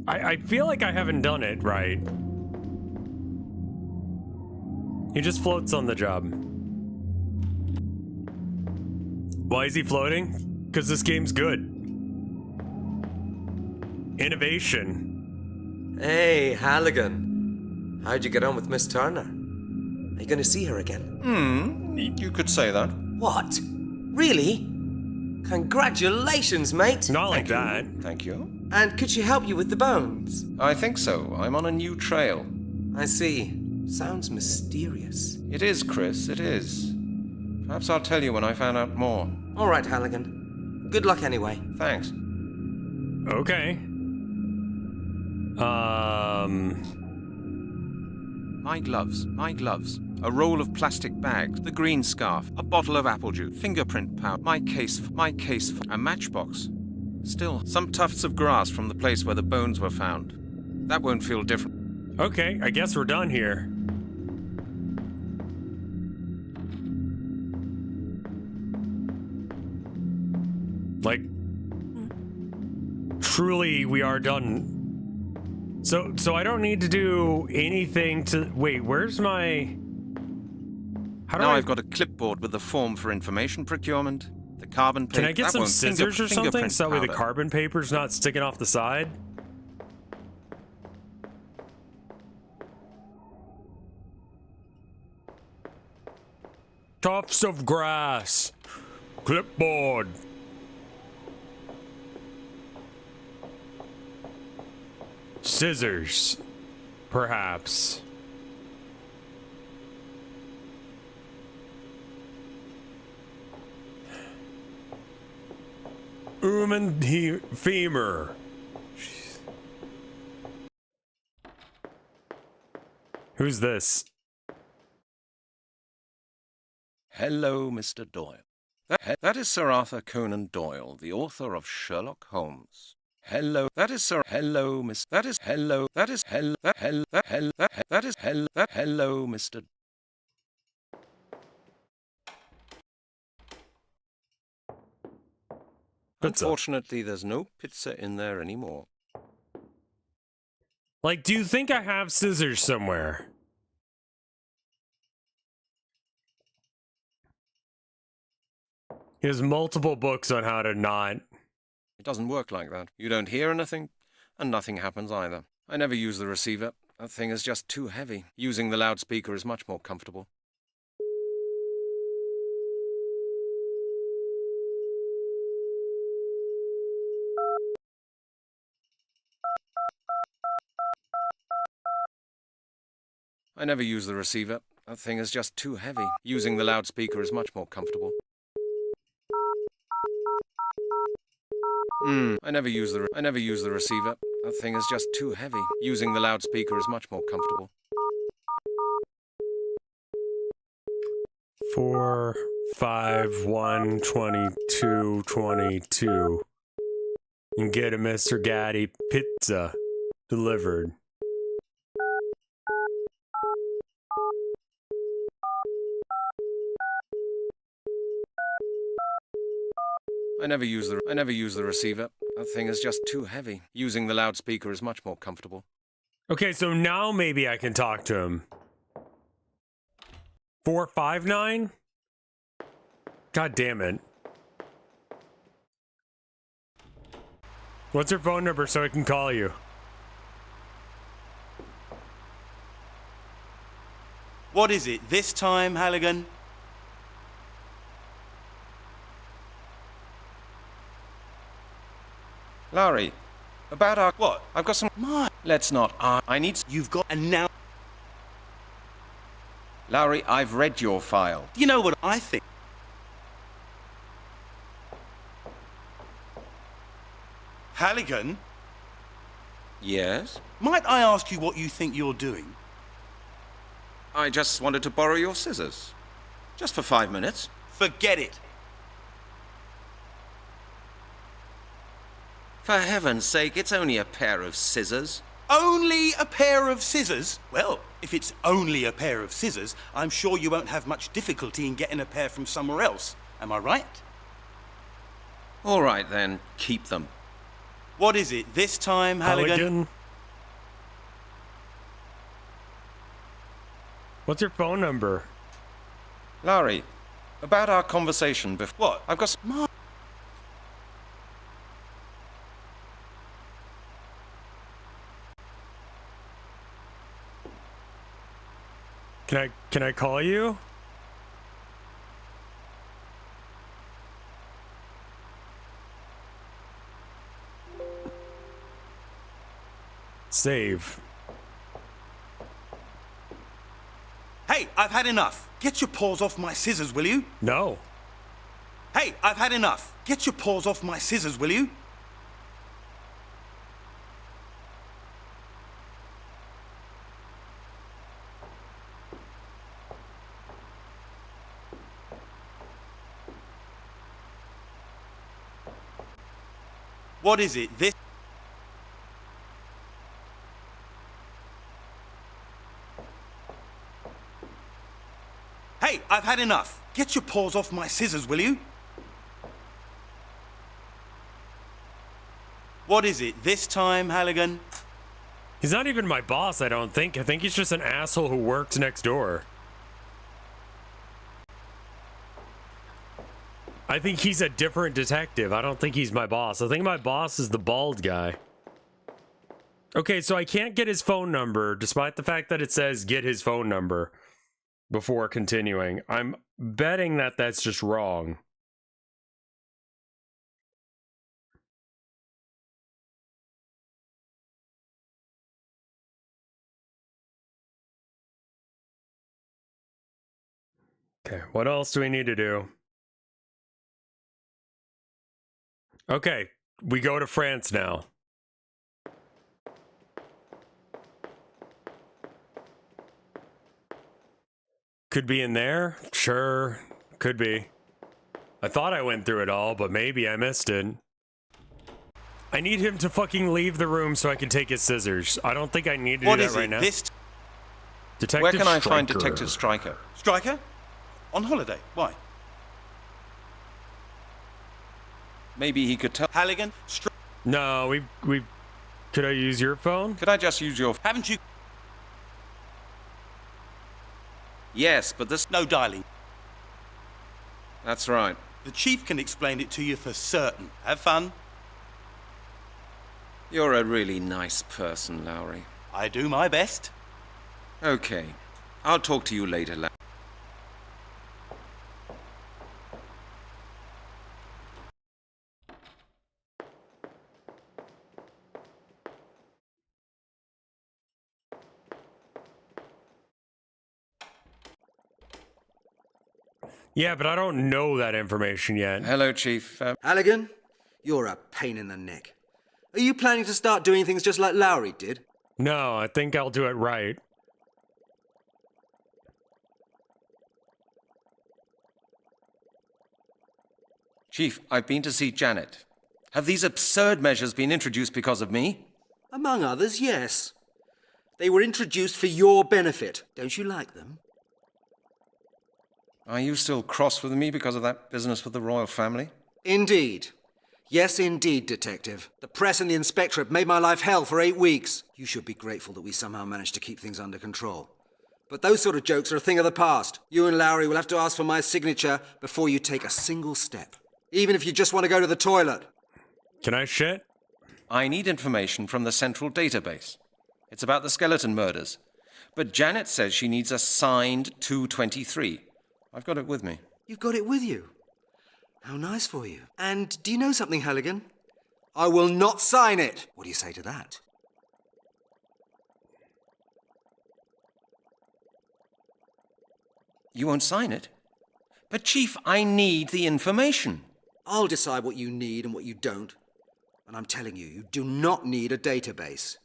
I feel like I haven't done it right. He just floats on the job. Why is he floating? Because this game's good. Innovation. Hey, Halligan. How'd you get on with Miss Turner? Are you going to see her again? You could say that. What? Really? Congratulations, mate. Not like that. Thank you. And could she help you with the bones? I think so. I'm on a new trail. I see. Sounds mysterious. It is, Chris, it is. Perhaps I'll tell you when I find out more. All right, Halligan. Good luck anyway. Thanks. Okay. My gloves, my gloves. A roll of plastic bags, the green scarf, a bottle of apple juice, fingerprint powder, my case, a matchbox. Still, some tufts of grass from the place where the bones were found. That won't feel different. Okay, I guess we're done here. Like, truly, we are done. So I don't need to do anything to... Wait, where's my... How do Now I... I've got a clipboard with the form for information procurement, the carbon paper... Can I get some scissors or something so that way the powder. carbon paper's not sticking off the side? Tufts of grass. Clipboard. Scissors. Perhaps. and femur. Jeez. Who's this? Hello, Mr. Doyle. That is Sir Arthur Conan Doyle, the author of Sherlock Holmes. Hello, that is Sir. Hello, Miss. That is hello. That is hell. That hell. That hell. That is hell. That hello, Mr. Pizza. Unfortunately, there's no pizza in there anymore. Like, do you think I have scissors somewhere? He has multiple books on how to not. It doesn't work like that. You don't hear anything, and nothing happens either. I never use the receiver. That thing is just too heavy. Using the loudspeaker is much more comfortable. I never use the receiver. That thing is just too heavy. Using the loudspeaker is much more comfortable. I never use the receiver. That thing is just too heavy. Using the loudspeaker is much more comfortable. 4, 5, 1, 22, 22. And get a Mr. Gaddy pizza delivered. I never use the receiver. That thing is just too heavy. Using the loudspeaker is much more comfortable. Okay, so now maybe I can talk to him. 459? God damn it. What's your phone number so I can call you? What is it this time, Halligan? Larry, about our... What? I've got some... My... Let's not... I need... You've got... And now... Larry, I've read your file. You know what I think? Halligan? Yes? Might I ask you what you think you're doing? I just wanted to borrow your scissors. Just for 5 minutes. Forget it. For heaven's sake, it's only a pair of scissors. Only a pair of scissors? Well, if it's only a pair of scissors, I'm sure you won't have much difficulty in getting a pair from somewhere else. Am I right? All right, then. Keep them. What is it this time, Halligan? What's your phone number? Larry, about our conversation before... What? I've got some... Can I call you? Save. Hey, I've had enough. Get your paws off my scissors, will you? No. Hey, I've had enough. Get your paws off my scissors, will you? What is it this... Hey, I've had enough. Get your paws off my scissors, will you? What is it this time, Halligan? He's not even my boss, I don't think. I think he's just an asshole who works next door. I think he's a different detective. I don't think he's my boss. I think my boss is the bald guy. Okay, so I can't get his phone number, despite the fact that it says get his phone number before continuing. I'm betting that that's just wrong. Okay, what else do we need to do? Okay, we go to France now. Could be in there? Sure, could be. I thought I went through it all, but maybe I missed it. I need him to fucking leave the room so I can take his scissors. I don't think I need to do that right now. Detective Where can I Stryker. find Detective Stryker? Stryker? On holiday. Why? Maybe he could tell. Halligan? No, we. Could I use your phone? Could I just use your... Haven't you... Yes, but this... No dialing. That's right. The chief can explain it to you for certain. Have fun. You're a really nice person, Lowry. I do my best. Okay. I'll talk to you later, Lowry. Yeah, but I don't know that information yet. Hello, Chief. Halligan, you're a pain in the neck. Are you planning to start doing things just like Lowry did? No, I think I'll do it right. Chief, I've been to see Janet. Have these absurd measures been introduced because of me? Among others, yes. They were introduced for your benefit. Don't you like them? Are you still cross with me because of that business with the royal family? Indeed. Yes, indeed, Detective. The press and the inspectorate made my life hell for 8 weeks. You should be grateful that we somehow managed to keep things under control. But those sort of jokes are a thing of the past. You and Lowry will have to ask for my signature before you take a single step. Even if you just want to go to the toilet. Can I shit? I need information from the central database. It's about the skeleton murders. But Janet says she needs a signed 223. I've got it with me. You've got it with you? How nice for you. And do you know something, Halligan? I will not sign it. What do you say to that? You won't sign it? But, Chief, I need the information. I'll decide what you need and what you don't. And I'm telling you, you do not need a database.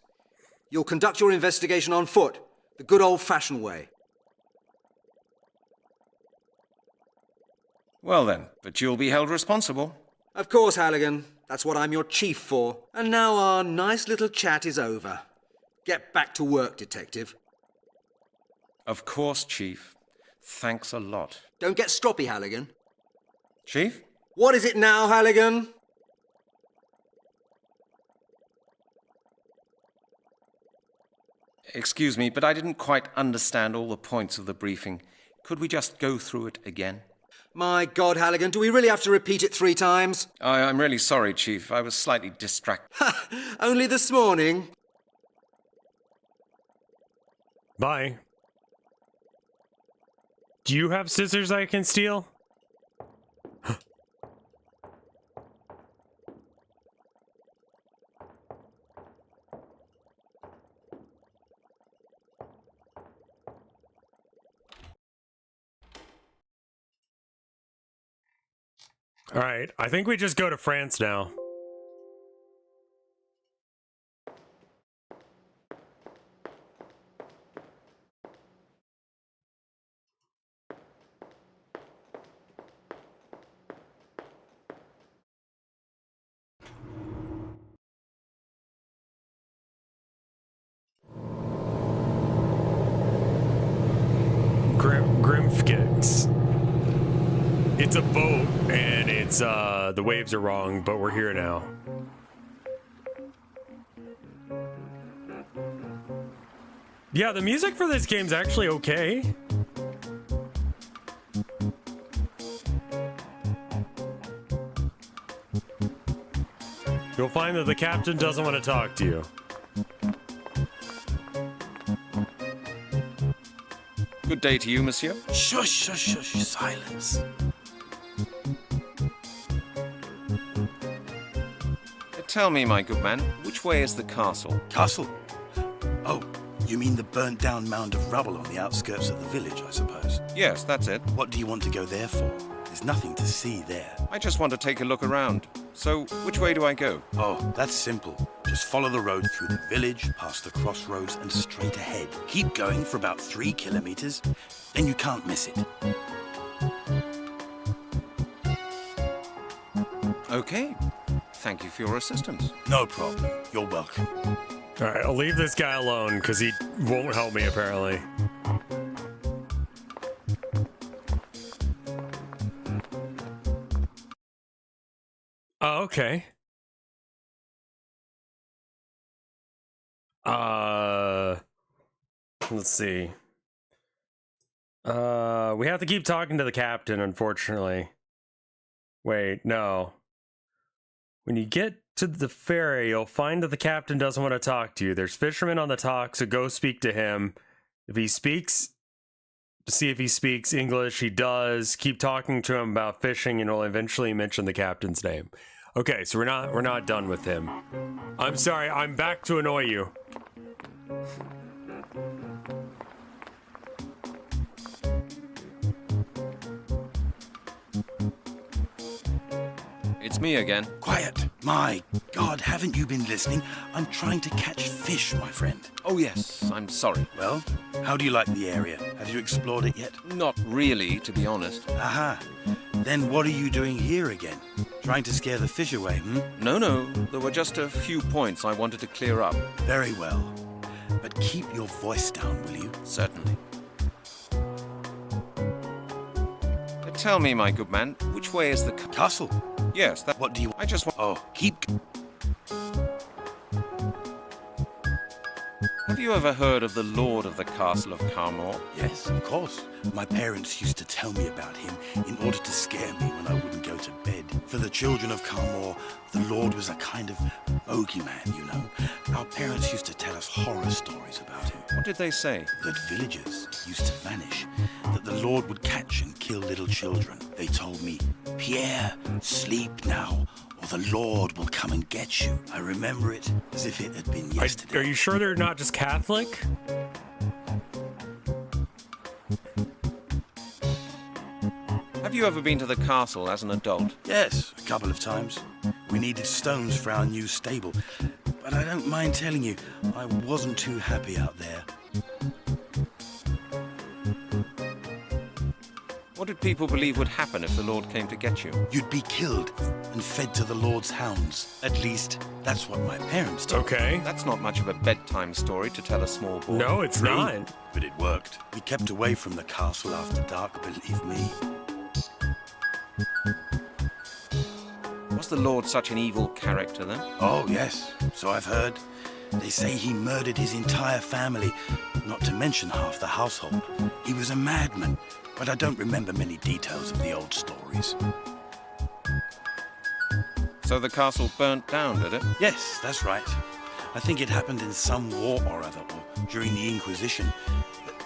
You'll conduct your investigation on foot, the good old-fashioned way. Well then, but you'll be held responsible. Of course, Halligan. That's what I'm your chief for. And now our nice little chat is over. Get back to work, Detective. Of course, Chief. Thanks a lot. Don't get stroppy, Halligan. Chief? What is it now, Halligan? Excuse me, but I didn't quite understand all the points of the briefing. Could we just go through it again? My God, Halligan, do we really have to repeat it 3 times? I'm really sorry, Chief. I was slightly distracted. Only this morning? Bye. Do you have scissors I can steal? All right, I think we just go to France now. Grimfkits. It's a boat, and it's, the waves are wrong, but we're here now. Yeah, the music for this game's actually okay. You'll find that the captain doesn't want to talk to you. Good day to you, monsieur. Shush, shush, shush, silence. Tell me, my good man, which way is the castle? Castle? Oh, You mean the burnt down mound of rubble on the outskirts of the village, I suppose? Yes, that's it. What do you want to go there for? There's nothing to see there. I just want to take a look around. So, which way do I go? Oh, that's simple. Just follow the road through the village, past the crossroads, and straight ahead. Keep going for about 3 kilometers, then you can't miss it. Okay. Thank you for your assistance. No problem. You're welcome. All right, I'll leave this guy alone because he won't help me apparently. Oh, okay. Let's see. We have to keep talking to the captain, unfortunately. Wait, no. When you get to the ferry, you'll find that the captain doesn't want to talk to you. There's fishermen on the dock, so go speak to him. If he speaks, see if he speaks English. He does. Keep talking to him about fishing, and he'll eventually mention the captain's name. Okay, so we're not done with him. I'm sorry, I'm back to annoy you. It's me again. Quiet. My God, haven't you been listening? I'm trying to catch fish, my friend. Oh, yes. I'm sorry. Well, how do you like the area? Have you explored it yet? Not really, to be honest. Aha. Then what are you doing here again? Trying to scare the fish away, hmm? No. There were just a few points I wanted to clear up. Very well. But keep your voice down, will you? Certainly. Tell me, my good man, which way is the castle? Yes, that... What do you... I just want... Oh, keep... Have you ever heard of the Lord of the Castle of Carmore? Yes, of course. My parents used to tell me about him in order to scare me when I wouldn't go to bed. For the children of Carmore, the Lord was a kind of bogeyman, you know. Our parents used to tell us horror stories about him. What did they say? That villagers used to vanish, that the Lord would catch and kill little children. They told me, Pierre, sleep now, or the Lord will come and get you. I remember it as if it had been yesterday. Are you sure they're not just Catholic? Have you ever been to the castle as an adult? Yes, a couple of times. We needed stones for our new stable. But I don't mind telling you, I wasn't too happy out there. What did people believe would happen if the Lord came to get you? You'd be killed and fed to the Lord's hounds. At least, that's what my parents told me. Okay. That's not much of a bedtime story to tell a small boy. No, it's not. But it worked. We kept away from the castle after dark, believe me. Was the Lord such an evil character then? Oh, yes. So I've heard. They say he murdered his entire family, not to mention half the household. He was a madman, but I don't remember many details of the old stories. So the castle burnt down, did it? Yes, that's right. I think it happened in some war or other, or during the Inquisition.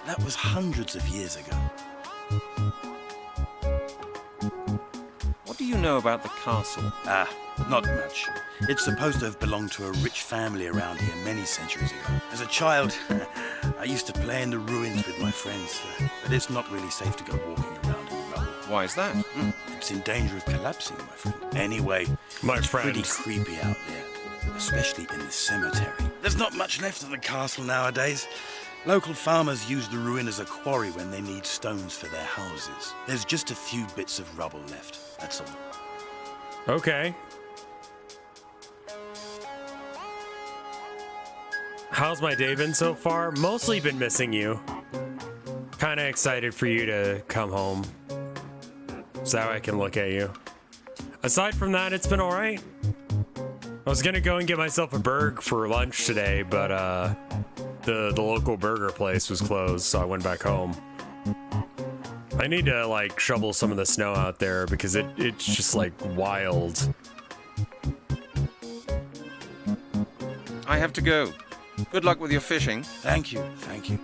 That was hundreds of years ago. What do you know about the castle? Not much. It's supposed to have belonged to a rich family around here many centuries ago. As a child, I used to play in the ruins with my friends, but it's not really safe to go walking around in the rubble. Why is that? It's in danger of collapsing, my friend. Anyway, it's pretty creepy out there, especially in the cemetery. There's not much left of the castle nowadays. Local farmers use the ruin as a quarry when they need stones for their houses. There's just a few bits of rubble left, that's all. Okay. How's my day been so far? Mostly been missing you. Kinda excited for you to come home, so that I can look at you. Aside from that, it's been alright. I was gonna go and get myself a burger for lunch today, but the local burger place was closed, so I went back home. I need to like shovel some of the snow out there because it's just like wild. I have to go. Good luck with your fishing. Thank you, thank you.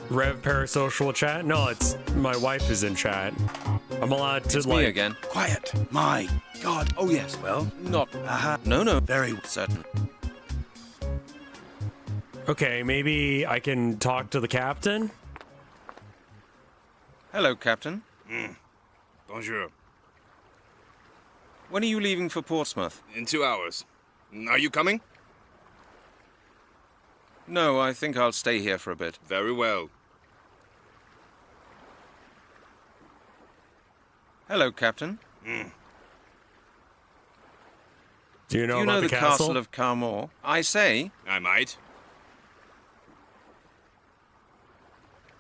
Rev Parasocial chat? No, it's my wife is in chat. I'm allowed to It's like me again. Quiet. My God. Oh yes. Well, not. Aha. No. Very certain. Okay, maybe I can talk to the captain? Hello, Captain. Bonjour. When are you leaving for Portsmouth? In 2 hours. Are you coming? No, I think I'll stay here for a bit. Very well. Hello, Captain. Do you know Do you about know the castle? of Carmore? I say. I might.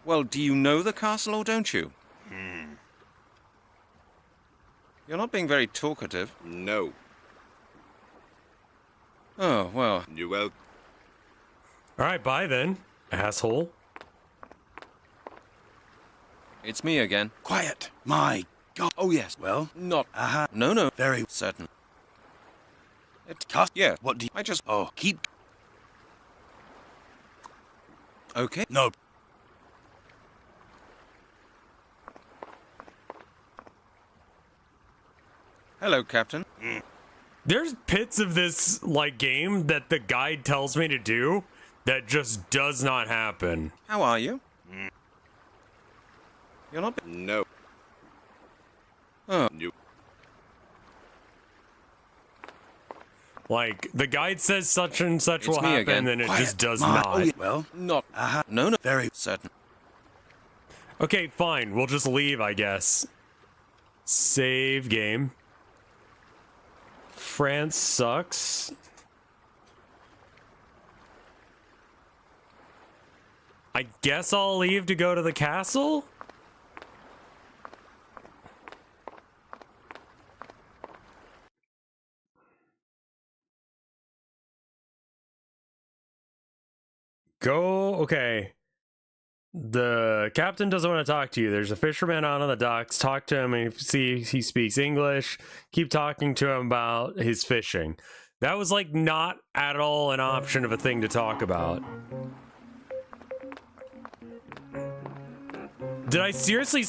Well, do you know the castle or don't you? You're not being very talkative. No. Oh, well. You will. All right, bye then, asshole. It's me again. Quiet. My God. Oh, yes. Well, Not. No. very Certain. It. cast. Yeah. What do you... I just. Oh, keep... Okay. No. Hello, Captain. There's bits of this like game that the guide tells me to do that just does not happen. How are you? You're not. No. Oh. You. Like the guide says such and such It's will me happen, again. and it Quiet. just does My... not. Oh, yeah. Well, Not. No. very... Certain. Okay, fine. We'll just leave, I guess. Save game. France sucks. I guess I'll leave to go to the castle? Go, okay. The captain doesn't want to talk to you. There's a fisherman out on the docks. Talk to him and see if he speaks English. Keep talking to him about his fishing. That was like not at all an option of a thing to talk about. Did I seriously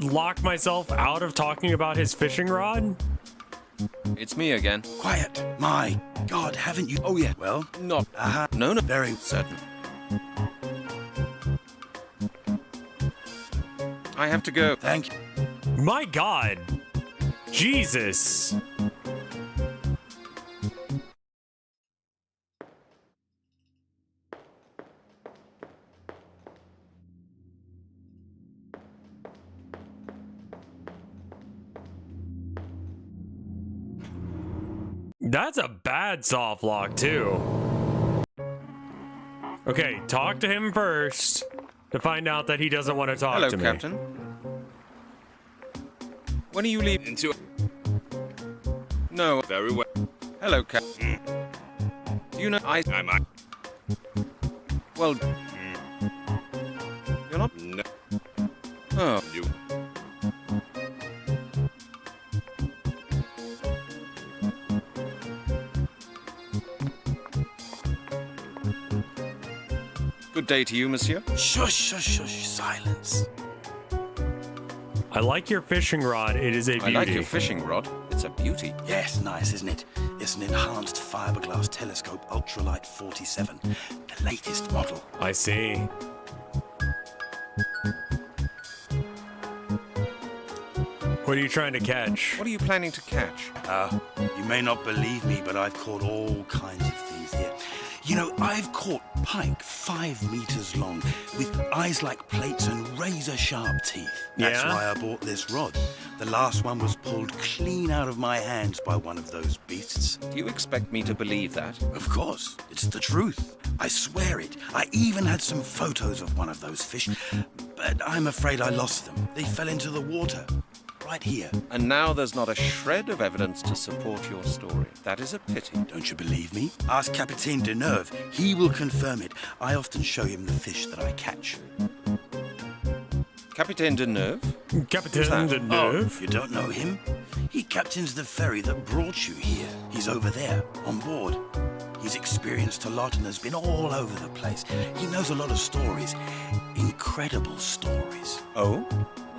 lock myself out of talking about his fishing rod? It's me again. Quiet. My God, haven't you... Oh, yeah. Well, Not. No. very... Certain. I have to go. Thank you. My God. Jesus. That's a bad soft lock, too. Okay, talk to him first to find out that he doesn't want to talk Hello, to me. Captain. When are you leaving? Into. No. Very well. Hello, Captain. Do you know I might. Well. You're not. No. Oh. You. Good day to you, monsieur. Shush, shush, shush. Silence. I like your fishing rod. It is a beauty. I like your fishing rod. It's a beauty. Yes, nice, isn't it? It's an enhanced fiberglass telescope ultralight 47. The latest model. I see. What are you trying to catch? What are you planning to catch? You may not believe me, but I've caught all kinds of things here. You know, I've caught pike 5 meters long with eyes like plates and razor-sharp teeth. That's Yeah? why I bought this rod. The last one was pulled clean out of my hands by one of those beasts. Do you expect me to believe that? Of course, it's the truth. I swear it. I even had some photos of one of those fish, but I'm afraid I lost them. They fell into the water. Right here. And now there's not a shred of evidence to support your story. That is a pity. Don't you believe me? Ask Capitaine Deneuve. He will confirm it. I often show him the fish that I catch. Capitaine Deneuve? Captain Deneuve? Oh, you don't know him? He captains the ferry that brought you here. He's over there, on board. He's experienced a lot and has been all over the place. He knows a lot of stories. Incredible stories. Oh?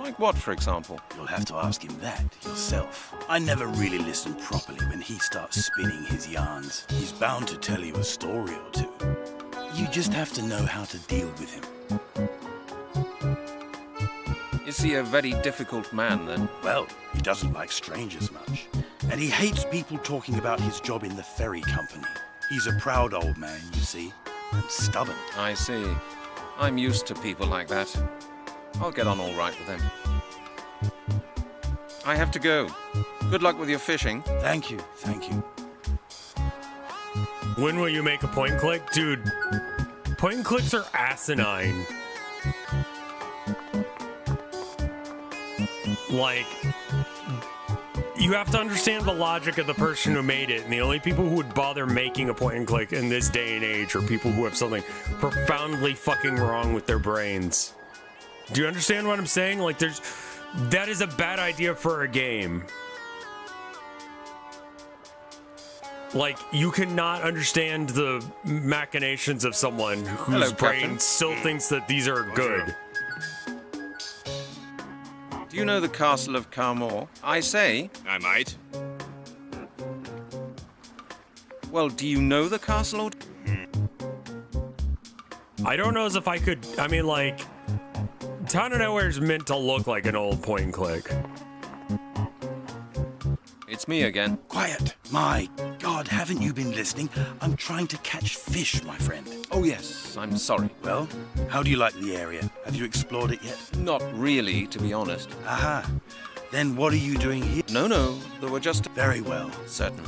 Like what, for example? You'll have to ask him that yourself. I never really listen properly when he starts spinning his yarns. He's bound to tell you a story or two. You just have to know how to deal with him. Is he a very difficult man, then? Well, he doesn't like strangers much. And he hates people talking about his job in the ferry company. He's a proud old man, you see, and stubborn. I see. I'm used to people like that. I'll get on all right with him. I have to go. Good luck with your fishing. Thank you, thank you. When will you make a point and click? Dude, point and clicks are asinine. Like, you have to understand the logic of the person who made it, and the only people who would bother making a point and click in this day and age are people who have something profoundly fucking wrong with their brains. Do you understand what I'm saying? Like, that is a bad idea for a game. Like, you cannot understand the machinations of someone whose brain still thinks that these are good. Do you know the castle of Carmore? I say. I might. Well, do you know the castle or... I don't know as if I could... I mean, like... Town of Nowhere is meant to look like an old point and click. It's me again. Quiet. My God, haven't you been listening? I'm trying to catch fish, my friend. Oh, yes. I'm sorry. Well, how do you like the area? Have you explored it yet? Not really, to be honest. Aha. Then what are you doing here? No. There were just... Very well. Certain.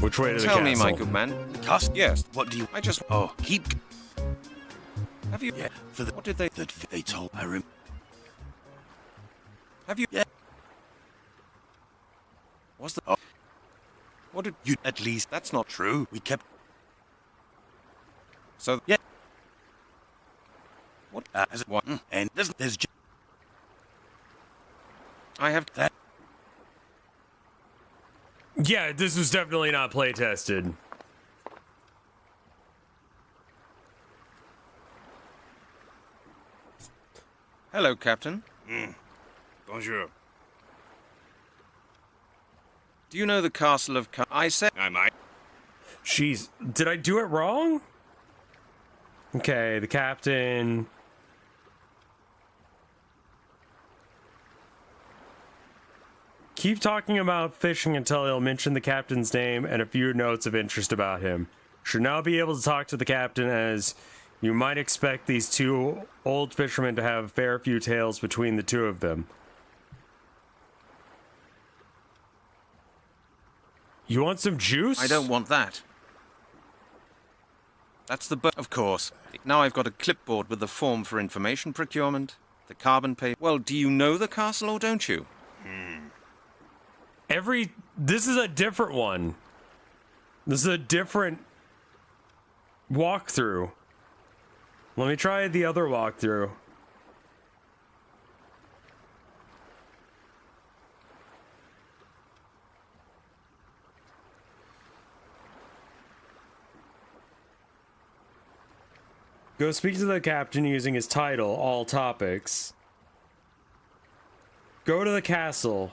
Which way to the castle? castle? Tell me, my good man. The castle? Yes. What do you... I just... Oh, keep... Have you... Yeah, for the... What did they... That they told... I remember... Have you... Yeah. What's the... Oh. What did... You... At least... That's not true. We kept... So... Yeah. What? As it was... And there's... I have... That... Yeah, this was definitely not play tested. Hello, Captain. Bonjour. Do you know the castle of I said... I might. Jeez, did I do it wrong? Okay, the captain... Keep talking about fishing until he'll mention the captain's name and a few notes of interest about him. Should now be able to talk to the captain, as you might expect these two old fishermen to have a fair few tales between the two of them. You want some juice? I don't want that. That's the of course. Now I've got a clipboard with the form for information procurement, the carbon paper. Well, do you know the castle or don't you? This is a different one. This is a different walkthrough. Let me try the other walkthrough. Go speak to the captain using his title, all topics. Go to the castle.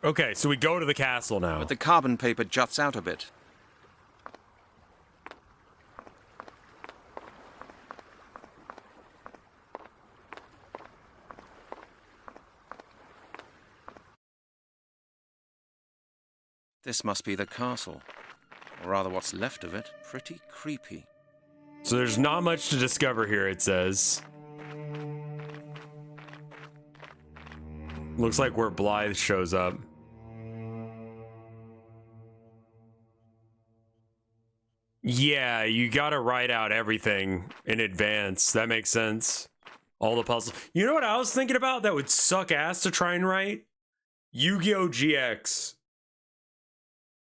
Okay, so we go to the castle now. But the carbon paper juts out a bit. This must be the castle. Or rather, what's left of it. Pretty creepy. So there's not much to discover here, it says. Looks like where Blythe shows up. Yeah, you gotta write out everything in advance. That makes sense. All the puzzles. You know what I was thinking about that would suck ass to try and write? Yu-Gi-Oh! GX.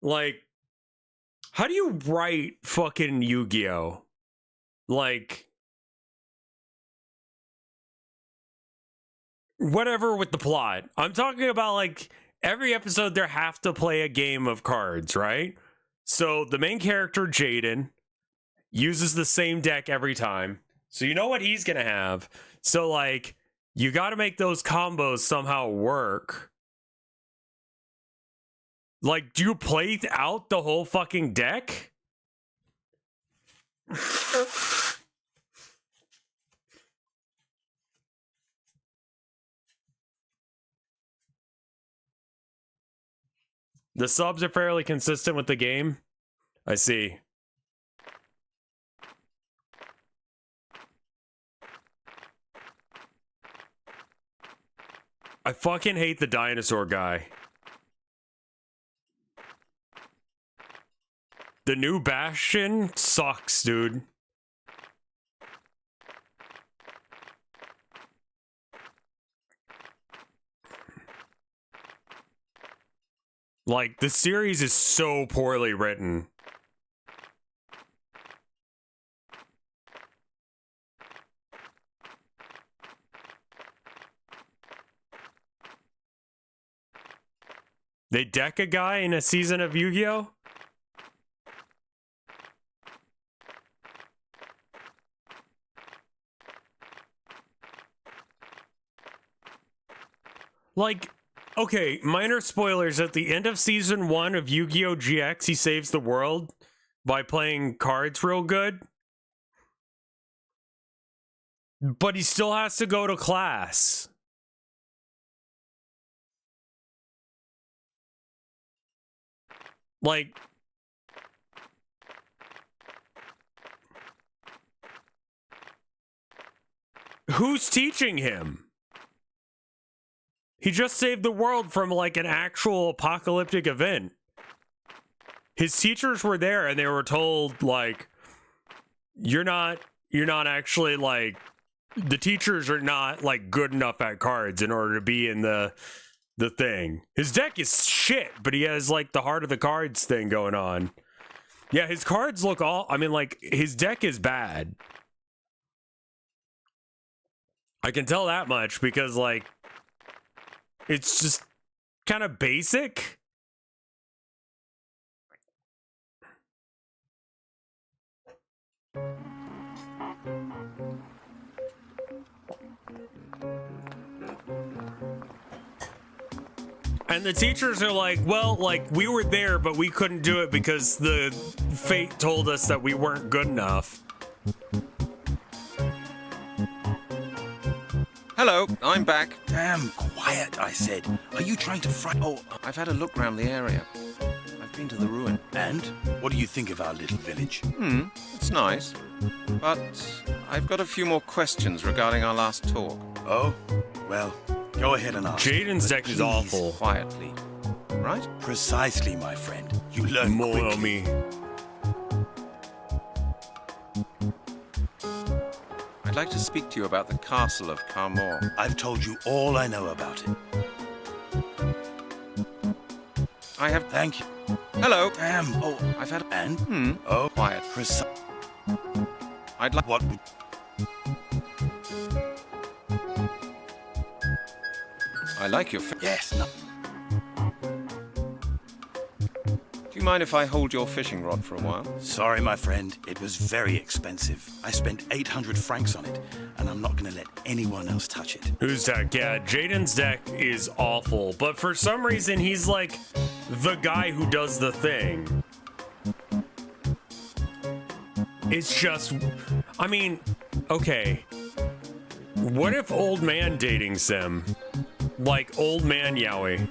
Like, how do you write fucking Yu-Gi-Oh? Like, whatever with the plot. I'm talking about, like, every episode there have to play a game of cards, right? So the main character, Jaden, uses the same deck every time. So you know what he's gonna have. So like, you got to make those combos somehow work. Like, do you play out the whole fucking deck? The subs are fairly consistent with the game. I see. I fucking hate the dinosaur guy. The new Bastion sucks, dude. Like, the series is so poorly written. They deck a guy in a season of Yu-Gi-Oh? Like, okay, minor spoilers. At the end of season 1 of Yu-Gi-Oh! GX, he saves the world by playing cards real good. But he still has to go to class. Like, who's teaching him? He just saved the world from like an actual apocalyptic event. His teachers were there and they were told like, you're not actually like, the teachers are not like good enough at cards in order to be in the thing. His deck is shit, but he has like the heart of the cards thing going on. Yeah, his cards look I mean, like, his deck is bad. I can tell that much because like, it's just kind of basic. And the teachers are like, well, like, we were there, but we couldn't do it because the fate told us that we weren't good enough. Hello, I'm back. Damn quiet, I said. Are you trying to Oh, I've had a look round the area. I've been to the ruin. And? What do you think of our little village? It's nice. But I've got a few more questions regarding our last talk. Oh? Well, go ahead and ask. Jaden's deck is awful. Quietly. Right? Precisely, my friend. You learn More quickly. on me. I'd like to speak to you about the castle of Carmore. I've told you all I know about it. I have... Thank you. Hello. Damn. Oh, I've had... And? Oh, Quiet. I'd like... What would... I like your... Yes, no. Do you mind if I hold your fishing rod for a while? Sorry, my friend. It was very expensive. I spent 800 francs on it, and I'm not going to let anyone else touch it. Whose deck? Yeah, Jaden's deck is awful, but for some reason he's like the guy who does the thing. It's just, I mean, okay. What if old man dating sim? Like old man yaoi.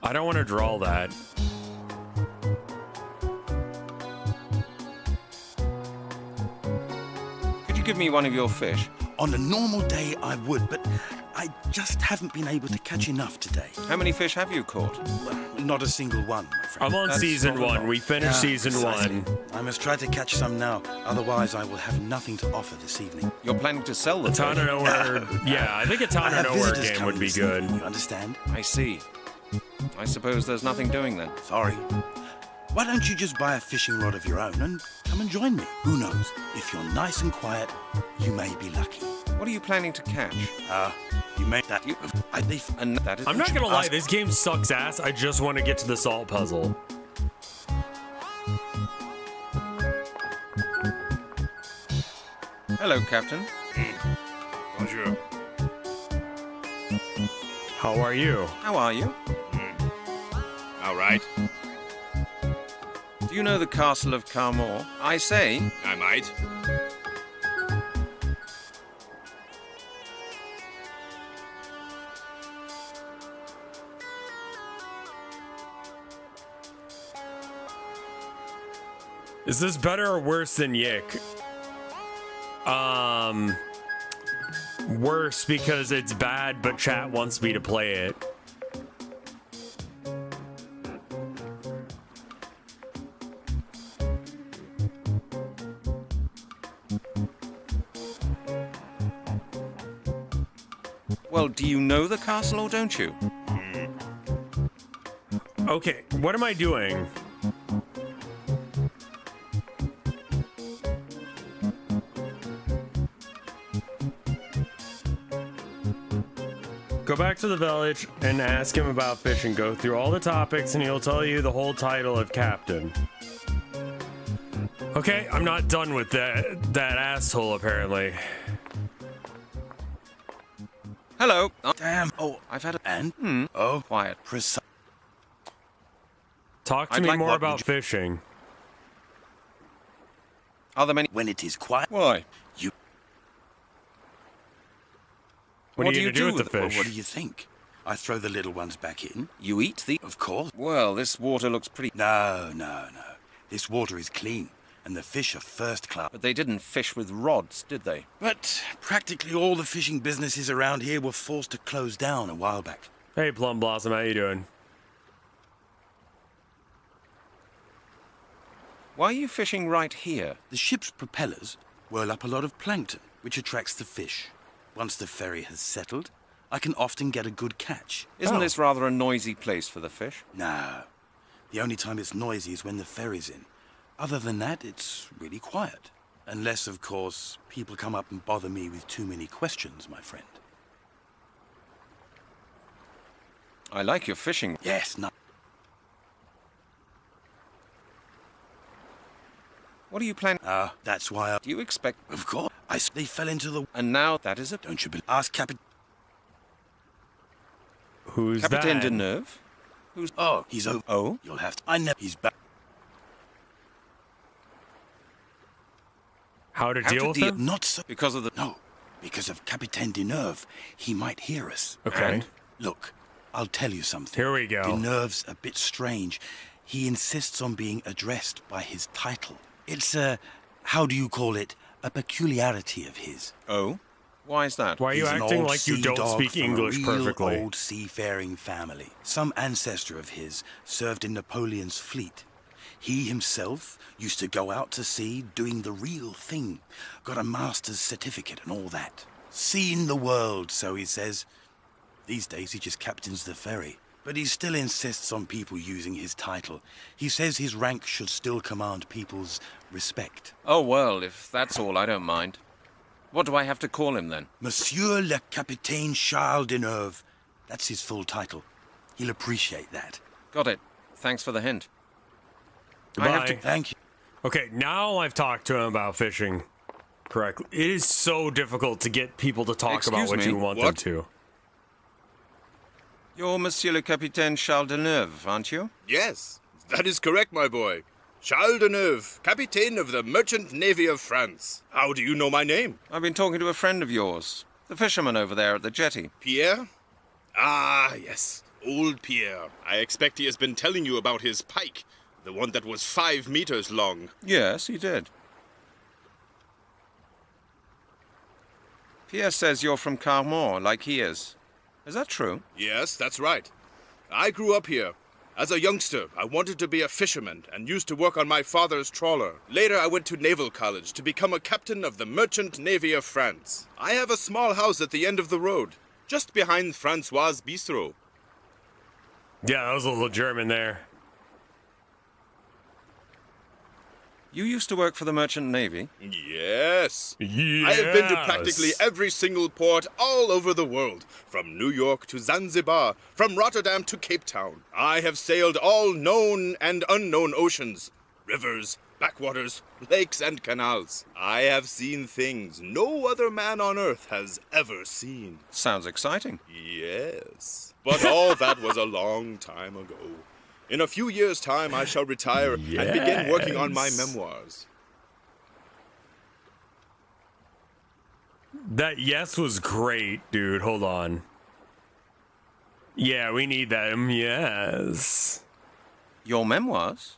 I don't want to draw that. Could you give me one of your fish? On a normal day, I would, but I just haven't been able to catch enough today. How many fish have you caught? Well, not a single one, my friend. I'm on season 1. We finished season precisely. 1. I must try to catch some now, otherwise I will have nothing to offer this evening. You're planning to sell the A Town of Nowhere. Yeah, I think a Town of Nowhere game would be good. You understand? I see. I suppose there's nothing doing then. Sorry. Why don't you just buy a fishing rod of your own and come and join me? Who knows? If you're nice and quiet, you may be lucky. What are you planning to catch? You may that you. And that is. I'm not gonna lie, this game sucks ass. I just want to get to the salt puzzle. Hello, Captain. Bonjour. How are you? How are you? All right. Do you know the castle of Carmore? I say... I might. Is this better or worse than Yick? Worse because it's bad, but chat wants me to play it. Well, do you know the castle or don't you? Okay, what am I doing? Go back to the village and ask him about fishing. Go through all the topics and he'll tell you the whole title of captain. Okay, I'm not done with that asshole apparently. Hello. Oh, Damn. Oh, I've had a... And? Oh, quiet. Talk to I'd me like more what about would you- fishing. Are there many... When it is quiet... Why? You... What are you gonna do with the Well, fish? what do you think? I throw the little ones back in. You eat the... Of course. Well, this water looks pretty... No. This water is clean, and the fish are first class. But they didn't fish with rods, did they? But practically all the fishing businesses around here were forced to close down a while back. Hey, Plum Blossom, how you doing? Why are you fishing right here? The ship's propellers whirl up a lot of plankton, which attracts the fish. Once the ferry has settled, I can often get a good catch. Isn't this rather a noisy place for the fish? No. The only time it's noisy is when the ferry's in. Other than that, it's really quiet. Unless, of course, people come up and bother me with too many questions, my friend. I like your fishing. Yes, no. What are you planning? That's why I... Do you expect... Of course. They fell into the... And now that is a... Don't you believe... Ask Captain... Who's Capitaine that? Deneuve? Who's... Oh, he's over... Oh? You'll have to... I know he's back. How to deal with him? Not so... Because of the... No. Because of Capitaine Deneuve. He might hear us. Okay. And, look, I'll tell you something. Here we go. Deneuve's a bit strange. He insists on being addressed by his title. It's a... How do you call it? A peculiarity of his. Oh? Why is that? Why are you He's an acting old like you sea don't dog speak from English a real perfectly? Old seafaring family. Some ancestor of his served in Napoleon's fleet. He himself used to go out to sea doing the real thing. Got a master's certificate and all that. Seen the world, so he says. These days he just captains the ferry. But he still insists on people using his title. He says his rank should still command people's respect. Oh, well, if that's all, I don't mind. What do I have to call him, then? Monsieur le Capitaine Charles Deneuve. That's his full title. He'll appreciate that. Got it. Thanks for the hint. Goodbye. I have to... Thank you. Okay, now I've talked to him about fishing correctly. It is so difficult to get people to talk about Excuse what me, you want what? them to. You're Monsieur le Capitaine Charles Deneuve, aren't you? Yes, that is correct, my boy. Charles Deneuve, Captain of the Merchant Navy of France. How do you know my name? I've been talking to a friend of yours, the fisherman over there at the jetty. Pierre? Ah, yes, old Pierre. I expect he has been telling you about his pike, the one that was 5 meters long. Yes, he did. Pierre says you're from Carmore, like he is. Is that true? Yes, that's right. I grew up here. As a youngster, I wanted to be a fisherman and used to work on my father's trawler. Later, I went to naval college to become a captain of the Merchant Navy of France. I have a small house at the end of the road, just behind Francois' Bistro. Yeah, that was a little German there. You used to work for the Merchant Navy? Yes. Yes. I have been to practically every single port all over the world, from New York to Zanzibar, from Rotterdam to Cape Town. I have sailed all known and unknown oceans, rivers, backwaters, lakes, and canals. I have seen things no other man on Earth has ever seen. Sounds exciting. Yes. But all that was a long time ago. In a few years' time, I shall retire and begin working on my memoirs. That yes was great, dude. Hold on. Yeah, we need them. Yes. Your memoirs?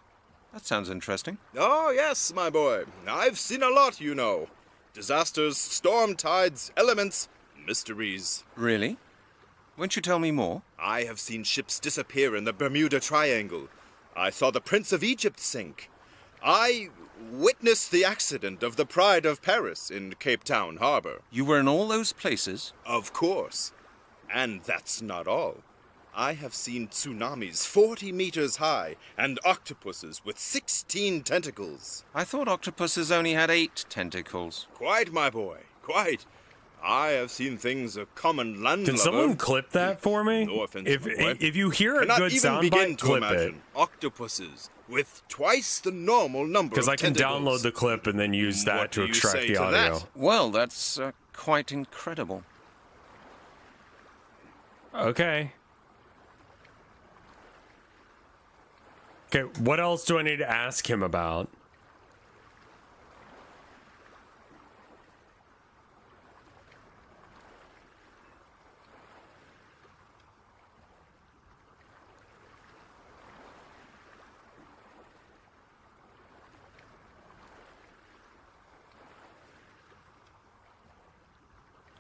That sounds interesting. Oh, yes, my boy. I've seen a lot, you know. Disasters, storm tides, elements, mysteries. Really? Won't you tell me more? I have seen ships disappear in the Bermuda Triangle. I saw the Prince of Egypt sink. I witnessed the accident of the Pride of Paris in Cape Town Harbor. You were in all those places? Of course. And that's not all. I have seen tsunamis 40 meters high and octopuses with 16 tentacles. I thought octopuses only had 8 tentacles. Quite, my boy, quite. I have seen things a common landlubber... Can someone clip that for me? No offense, if you hear a good soundbite, clip it. Octopuses with twice the normal number of Because I can tentacles. download the clip and then use that to extract the audio. Well, that's quite incredible. Okay. Okay, what else do I need to ask him about?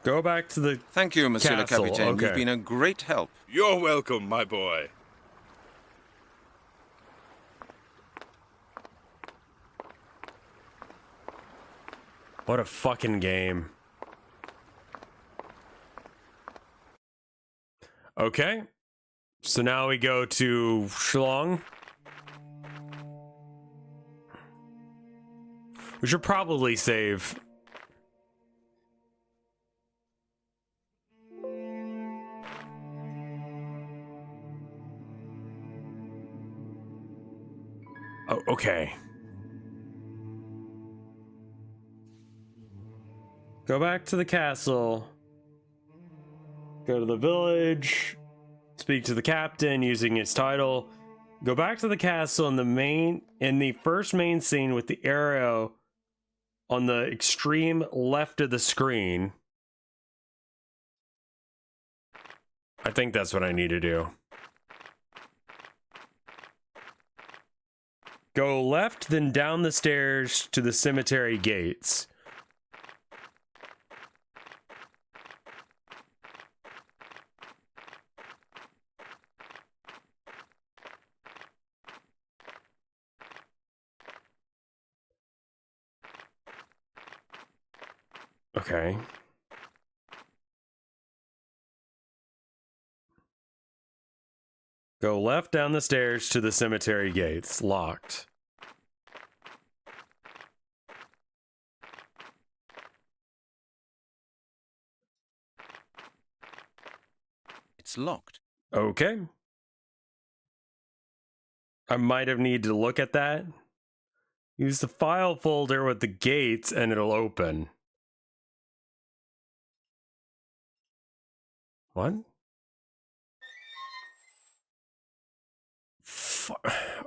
Go back to the Thank you, Monsieur le castle. Capitaine. Okay. You've been a great help. You're welcome, my boy. What a fucking game. Okay. So now we go to Shlong. We should probably save. Oh, okay. Go back to the castle. Go to the village. Speak to the captain using his title. Go back to the castle in the first main scene with the arrow on the extreme left of the screen. I think that's what I need to do. Go left, then down the stairs to the cemetery gates. Okay. Go left down the stairs to the cemetery gates. Locked. It's locked. Okay. I might have needed to look at that. Use the file folder with the gates and it'll open. What?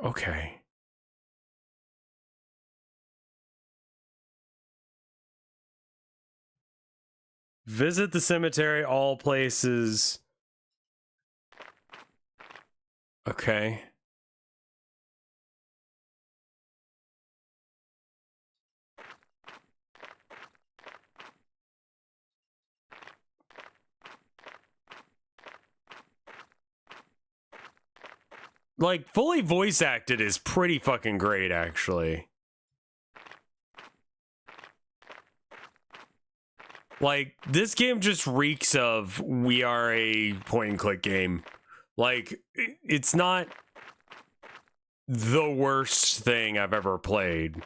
Okay. Visit the cemetery, all places. Okay. Like, fully voice acted is pretty fucking great, actually. Like, this game just reeks of we are a point and click game. Like, it's not the worst thing I've ever played.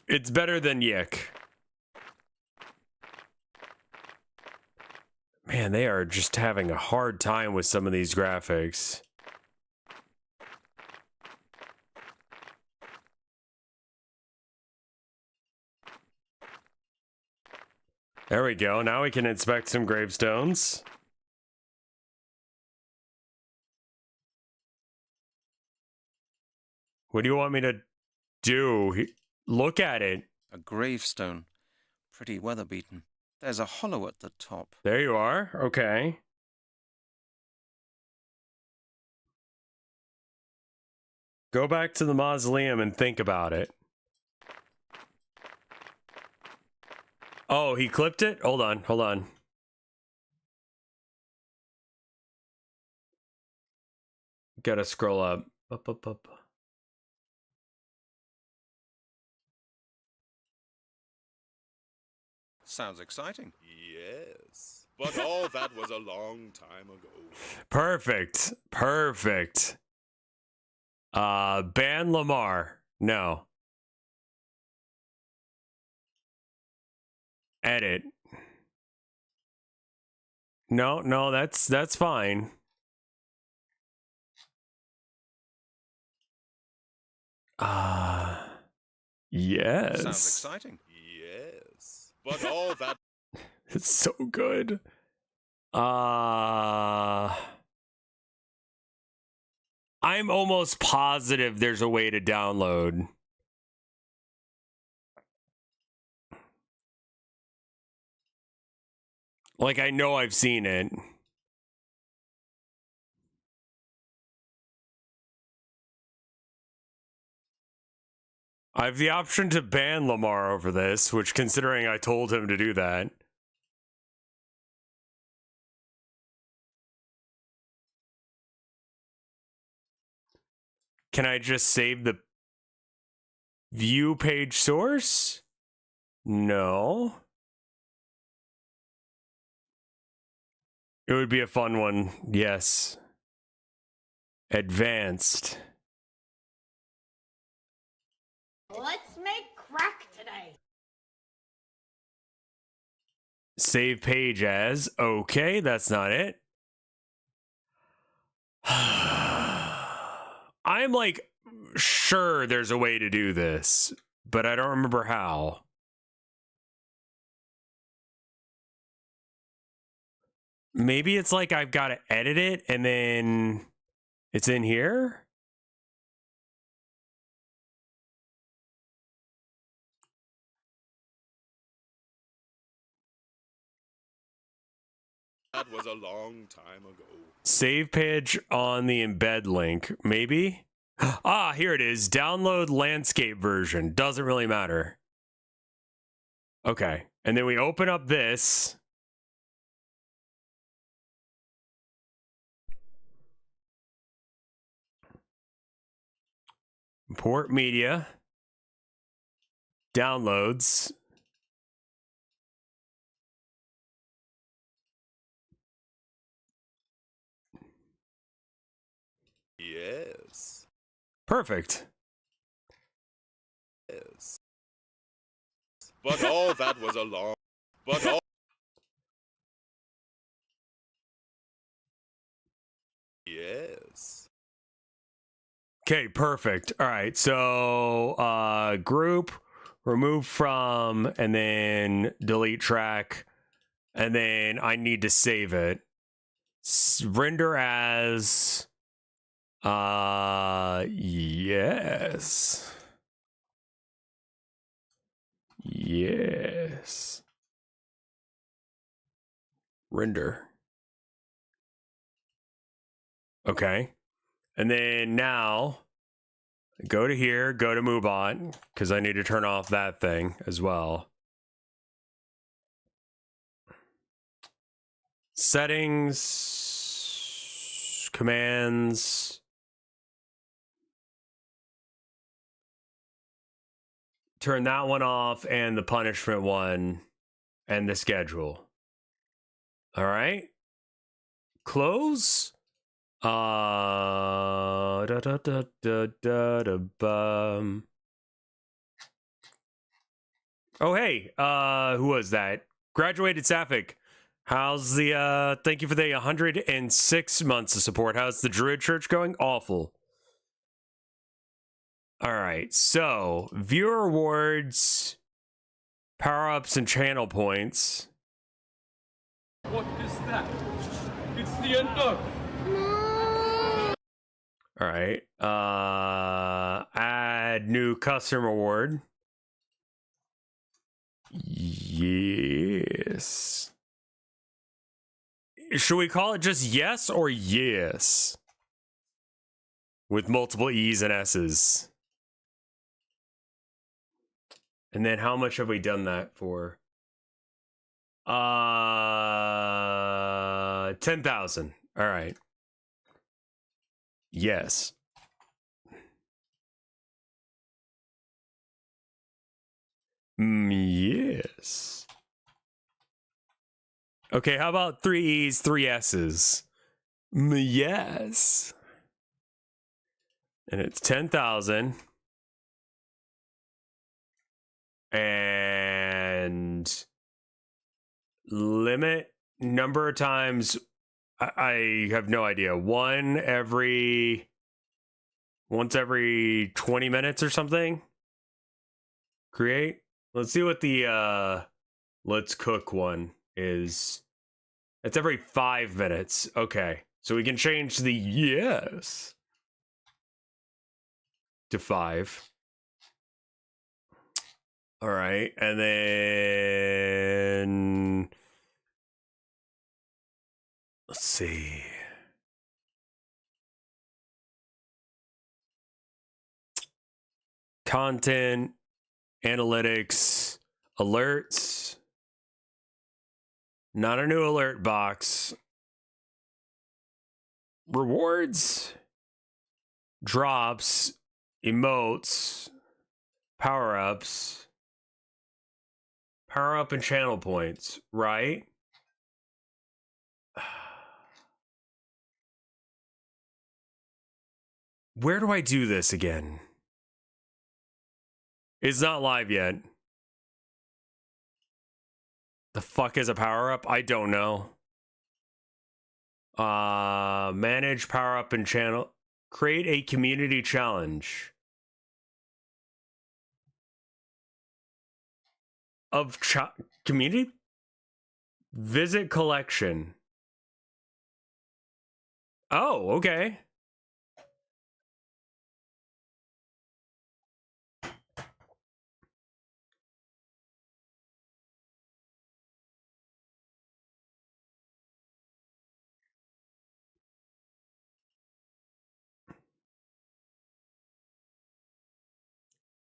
It's better than Yick. Man, Man, they are just having a hard time with some of these graphics. There we go. Now we can inspect some gravestones. What do you want me to do? Look at it. A gravestone. Pretty weather-beaten. There's a hollow at the top. There you are. Okay. Go back to the mausoleum and think about it. Oh, he clipped it? Hold on, hold on. Gotta scroll up. Up. Sounds exciting. Yes. But all that was a long time ago. Perfect. Perfect. Ban Lamar. No. Edit. No, that's fine. Yes. Sounds exciting. Yes. But all that... It's so good. I'm almost positive there's a way to download. Like, I know I've seen it. I have the option to ban Lamar over this, which, considering I told him to do that. Can I just save the view page source? No. It would be a fun one, yes. Advanced. Let's make crack today. Save page as. Okay, that's not it. I'm like sure there's a way to do this, but I don't remember how. Maybe it's like I've got to edit it and then it's in here. That was a long time ago. Save page on the embed link, maybe? Ah, here it is. Download landscape version. Doesn't really matter. Okay. And then we open up this. Import media. Downloads. Yes. Perfect. Yes. But all that was a long... But all... Yes. Okay, perfect. All right, so group, remove from, and then delete track, and then I need to save it. Render as, yes. Yes. Render. Okay. And then now, go to here, go to MoveBot, because I need to turn off that thing as well. Settings, commands. Turn that one off and the punishment one and the schedule. All right. Close. Oh, hey, who was that? Graduated Sapphic. How's the, thank you for the 106 months of support. How's the Druid Church going? Awful. All right, so viewer rewards, power-ups, and channel points. What is that? It's the unknown. All right, add new custom reward. Yes. Should we call it just yes or yes? With multiple E's and S's. And then how much have we done that for? 10,000. All right. Yes. Yes. Okay, how about 3 E's, 3 S's? Yes. And it's 10,000. And limit number of times. I have no idea. Once every 20 minutes or something. Create. Let's see what the let's cook one is. It's every 5 minutes. Okay. So we can change the yes to 5. All right. And then let's see. Content, analytics, alerts. Not a new alert box. Rewards, drops, emotes, power-ups, power-up and channel points, right? Where do I do this again? It's not live yet. The fuck is a power-up? I don't know. Manage power-up and channel. Create a community challenge. Of community? Visit collection. Oh, okay.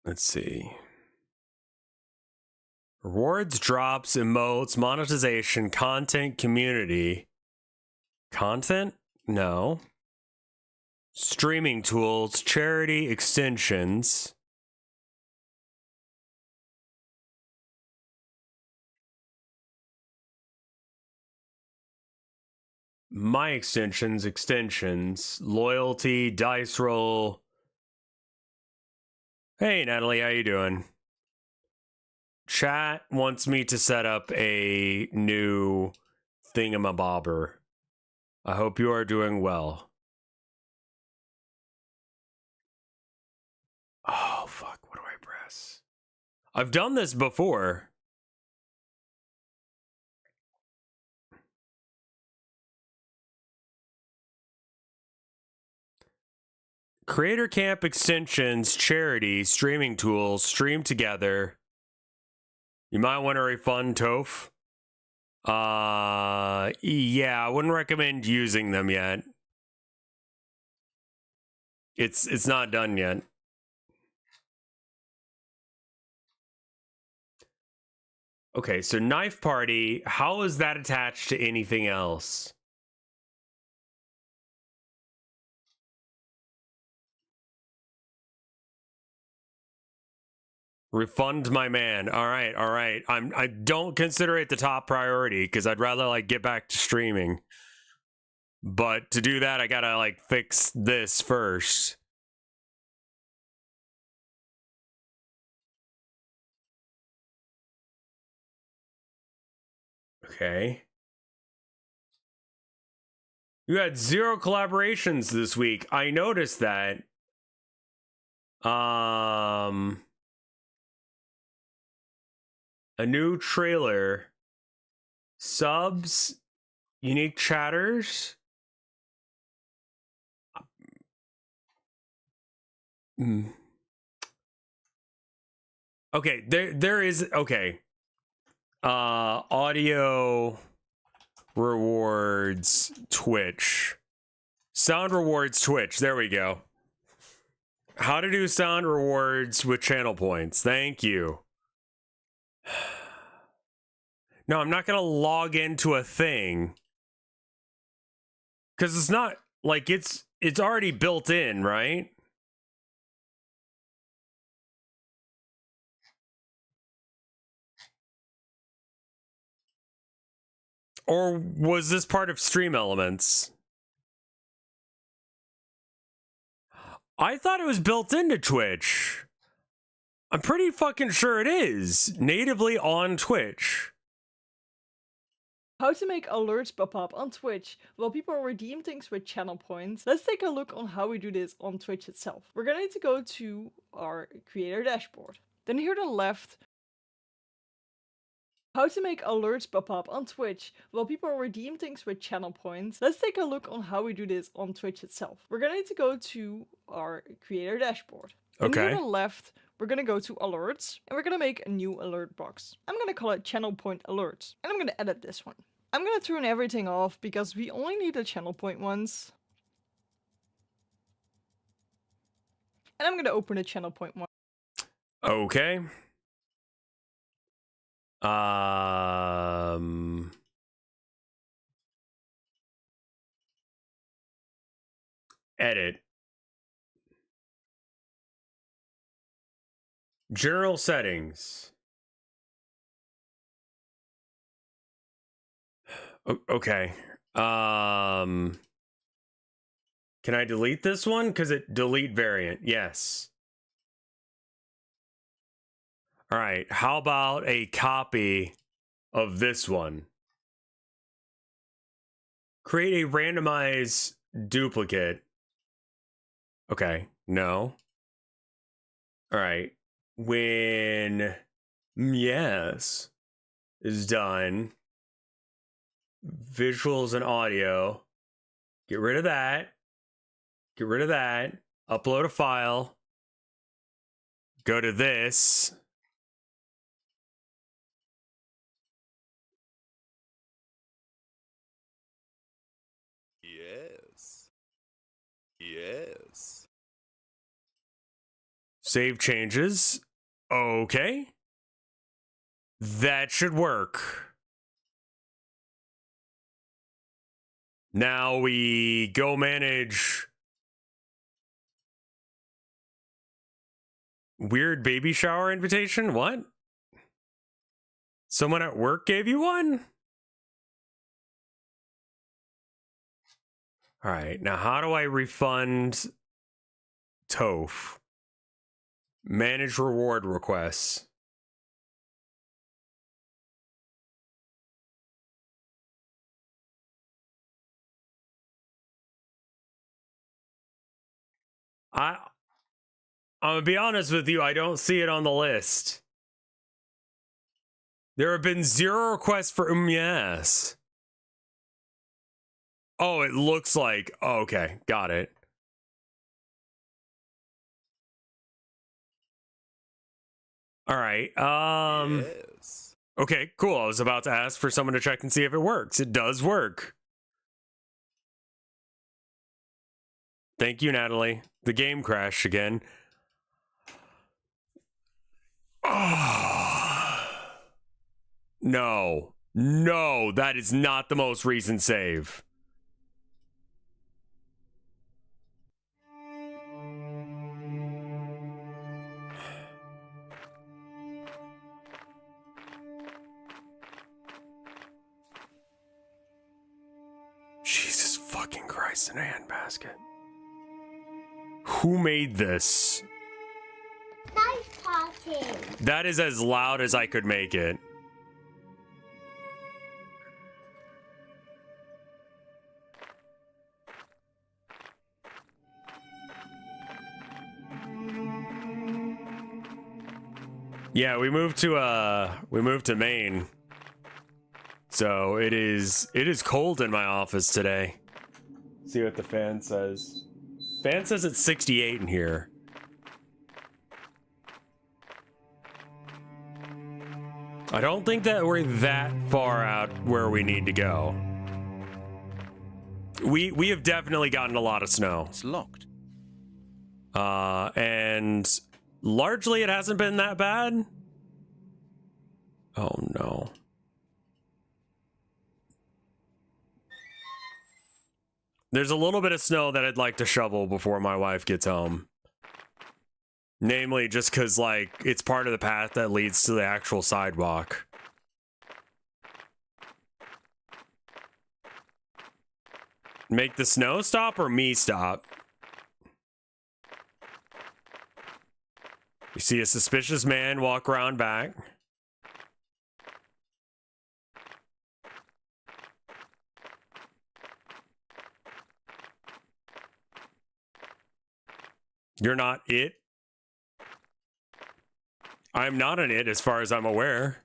Let's see. Rewards, drops, emotes, monetization, content, community. Content? No. Streaming tools, charity, extensions. My extensions, loyalty, dice roll. Hey, Natalie, how you doing? Chat wants me to set up a new thingamabobber. I hope you are doing well. Oh, fuck. What do I press? I've done this before. Creator Camp extensions, charity, streaming tools, stream together. You might want to refund Toph. Yeah, I wouldn't recommend using them yet. It's not done yet. Okay, so Knife Party, how is that attached to anything else? Refund my man. All right, all right. I don't consider it the top priority because I'd rather like get back to streaming. But to do that, I gotta like fix this first. Okay. You had 0 collaborations this week. I noticed that. A new trailer. Subs. Unique chatters. Okay, there is okay. Audio rewards Twitch. Sound rewards Twitch. There we go. How to do sound rewards with channel points. Thank you. No, I'm not gonna log into a thing. Cause it's not like it's already built in, right? Or was this part of Stream Elements? I thought it was built into Twitch. I'm pretty fucking sure it is. Natively on Twitch. How to make alerts pop up on Twitch while people redeem things with channel points. Let's take a look on how we do this on Twitch itself. We're gonna need to go to our creator dashboard. Then here to the left, how to make alerts pop up on Twitch while people redeem things with channel points. Let's take a look on how we do this on Twitch itself. We're gonna need to go to our creator dashboard. Then here to the left, we're gonna go to alerts and we're gonna make a new alert box. I'm gonna call it channel point alerts and I'm gonna edit this one. I'm gonna turn everything off because we only need the channel point ones. And I'm gonna open the channel point one. Okay. Edit. General settings. Okay. Can I delete this one? Because it delete variant. Yes. All right. How about a copy of this one? Create a randomized duplicate. Okay. No. All right. When yes is done, visuals and audio, get rid of that. Get rid of that. Upload a file. Go to this. Yes. Yes. Save changes. Okay. That should work. Now we go manage weird baby shower invitation. What? Someone at work gave you one? All right. Now, how do I refund Toph? Manage reward requests. I'm gonna be honest with you, I don't see it on the list. There have been 0 requests for yes. Oh, it looks like. Oh, okay, got it. All right. Yes. Okay, cool. I was about to ask for someone to check and see if it works. It does work. Thank you, Natalie. The game crashed again. Oh. No. No, that is not the most recent save. Jesus fucking Christ, in a handbasket. Who made this? Nice party. That is as loud as I could make it. Yeah, we moved to Maine. So it is cold in my office today. See what the fan says. Fan says it's 68 in here. I don't think that we're that far out where we need to go. We have definitely gotten a lot of snow. It's locked. And largely it hasn't been that bad. Oh no. There's a little bit of snow that I'd like to shovel before my wife gets home. Namely, just because, like, it's part of the path that leads to the actual sidewalk. Make the snow stop or me stop? You see a suspicious man walk around back. You're not it? I'm not an it as far as I'm aware.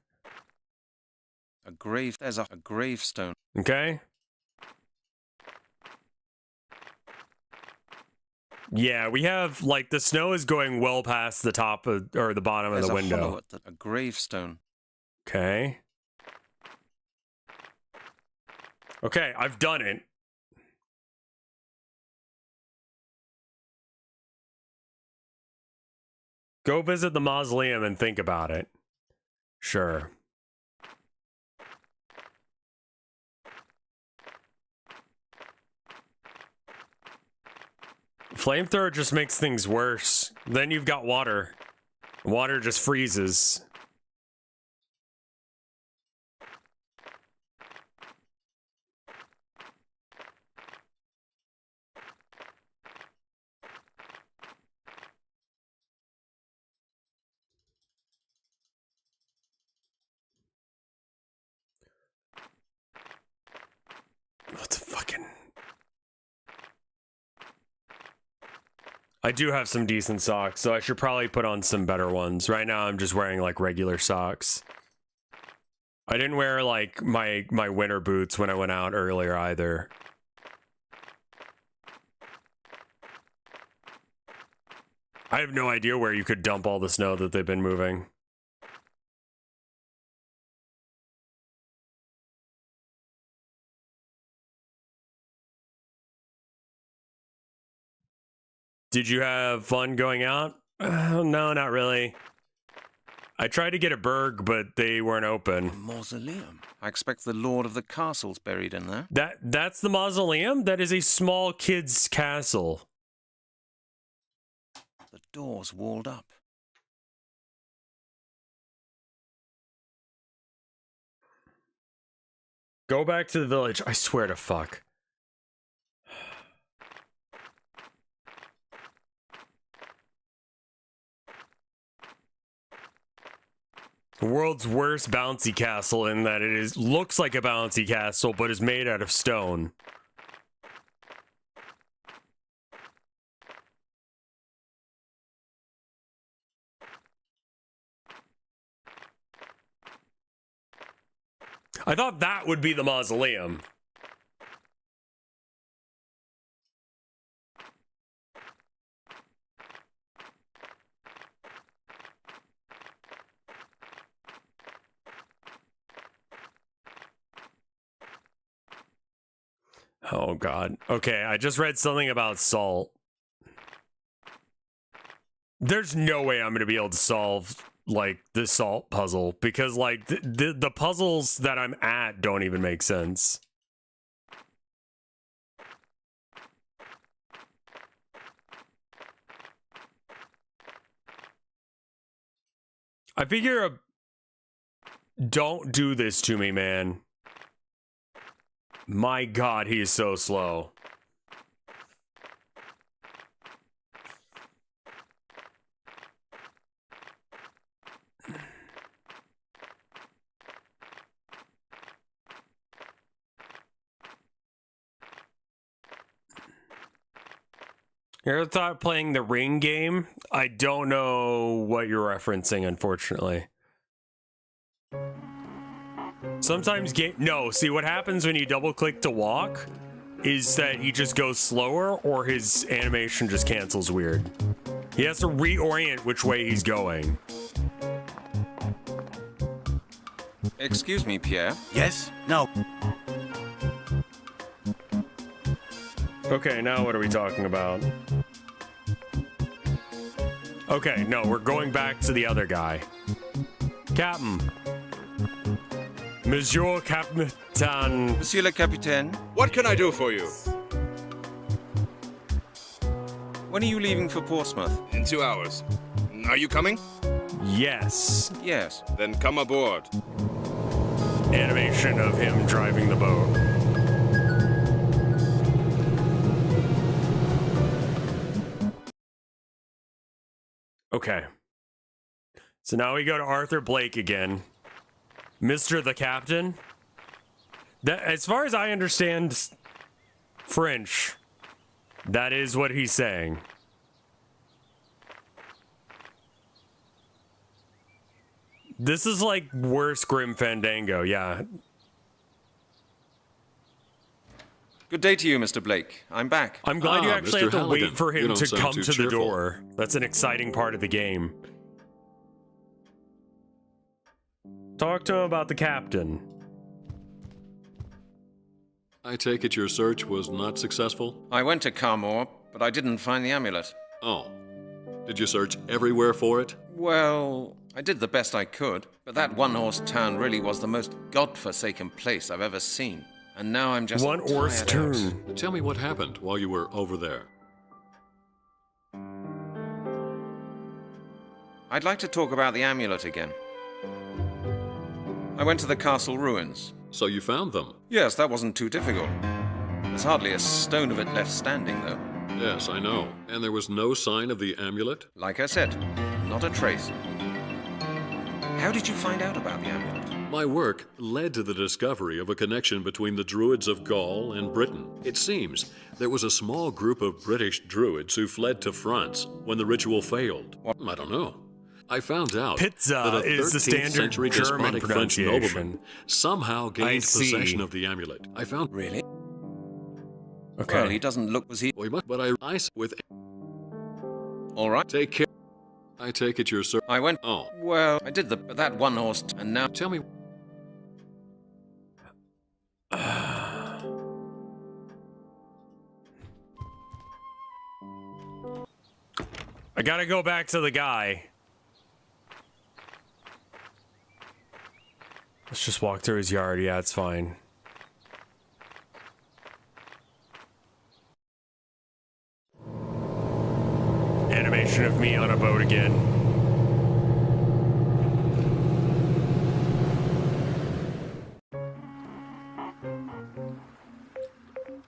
There's a gravestone. Okay. Yeah, we have, like, the snow is going well past the top of, or the bottom of the window. A gravestone. Okay. Okay, I've done it. Go visit the mausoleum and think about it. Sure. Flamethrower just makes things worse. Then you've got water. Water just freezes. What the fucking... I do have some decent socks, so I should probably put on some better ones. Right now, I'm just wearing, like, regular socks. I didn't wear, like, my winter boots when I went out earlier, either. I have no idea where you could dump all the snow that they've been moving. Did you have fun going out? No, not really. I tried to get a burg, but they weren't open. A mausoleum. I expect the lord of the castle's buried in there. That's the mausoleum? That is a small kid's castle. The door's walled up. Go back to the village. I swear to fuck. The world's worst bouncy castle in that it looks like a bouncy castle, but is made out of stone. I thought that would be the mausoleum. Oh, God. Okay, I just read something about salt. There's no way I'm going to be able to solve, like, the salt puzzle, because, like, the puzzles that I'm at don't even make sense. I figure, don't do this to me, man. My God, he is so slow. You ever thought playing the Ring game? I don't know what you're referencing, unfortunately. Sometimes no, see what happens when you double click to walk is that he just goes slower or his animation just cancels weird. He has to reorient which way he's going. Excuse me, Pierre. Yes? No. Okay, now what are we talking about? Okay, no, we're going back to the other guy. Captain. Monsieur Captain. Monsieur le Capitaine. What can I do for you? When are you leaving for Portsmouth? In 2 hours. Are you coming? Yes. Yes. Then come aboard. Animation of him driving the boat. Okay. So now we go to Arthur Blake again. Mr. the Captain. That, as far as I understand French, that is what he's saying. This is like worse Grim Fandango, yeah. Good day to you, Mr. Blake. I'm back. I'm glad you actually Mr. have to Halligan. wait for You him don't to sound come too to the cheerful. door. That's an exciting part of the game. Talk to him about the captain. I take it your search was not successful? I went to Carmore, but I didn't find the amulet. Oh. Did you search everywhere for it? Well, I did the best I could, but that one-horse town really was the most godforsaken place I've ever seen. And now I'm just one-horse tired town. out. Tell me what happened while you were over there. I'd like to talk about the amulet again. I went to the castle ruins. So you found them? Yes, that wasn't too difficult. There's hardly a stone of it left standing, though. Yes, I know. And there was no sign of the amulet? Like I said, not a trace. How did you find out about the amulet? My work led to the discovery of a connection between the Druids of Gaul and Britain. It seems there was a small group of British Druids who fled to France when the ritual failed. I don't know. I found out Pizza that a is the 13th standard century German despotic French pronunciation. nobleman somehow gained see. possession of the amulet. I found... Really? Okay. Well, he doesn't look... Was he... Well, but I with... All right. Take care. I take it you're... I went... Oh. Well, I did that one-horse... And now... Tell me... I gotta go back to the guy. Let's just walk through his yard. Yeah, it's fine. Animation of me on a boat again.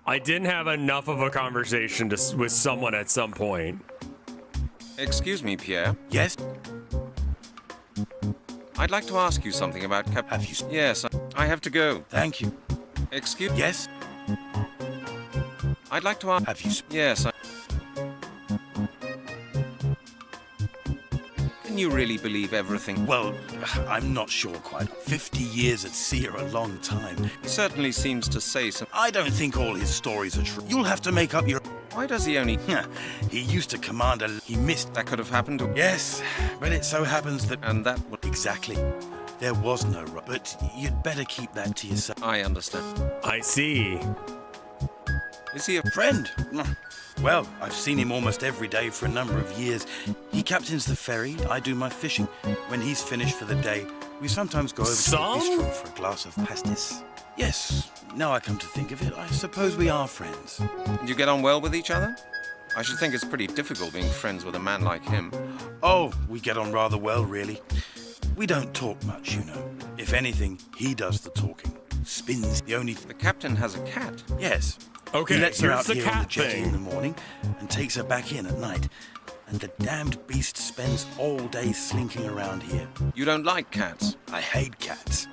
I didn't have enough of a conversation with someone at some point. Excuse me, Pierre. Yes? I'd like to ask you something about Have you... Yes, I have to go. Thank you. Excuse... Yes? I'd like to ask... Have you... Yes, Can you really believe everything? Well, I'm not sure quite. 50 years at sea are a long time. He certainly seems to say some... I don't think all his stories are true. You'll have to make up your... Why does he only... He used to command a... He missed... That could have happened to... Yes, but it so happens that... And that would... Exactly. There was no... But you'd better keep that to yourself. I understand. I see. Is he a... Friend? Well, I've seen him almost every day for a number of years. He captains the ferry, I do my fishing. When he's finished for the day, we sometimes go over to the bistro for a glass of pastis. Yes, now I come to think of it, I suppose we are friends. Do you get on well with each other? I should think it's pretty difficult being friends with a man like him. Oh, we get on rather well, really. We don't talk much, you know. If anything, he does the talking. Spins the only... The captain has a cat. Yes. Okay, he lets her here's out the here on the cat jetty thing. in the morning and takes her back in at night. and the damned beast spends all day slinking around here. You don't like cats? I hate cats.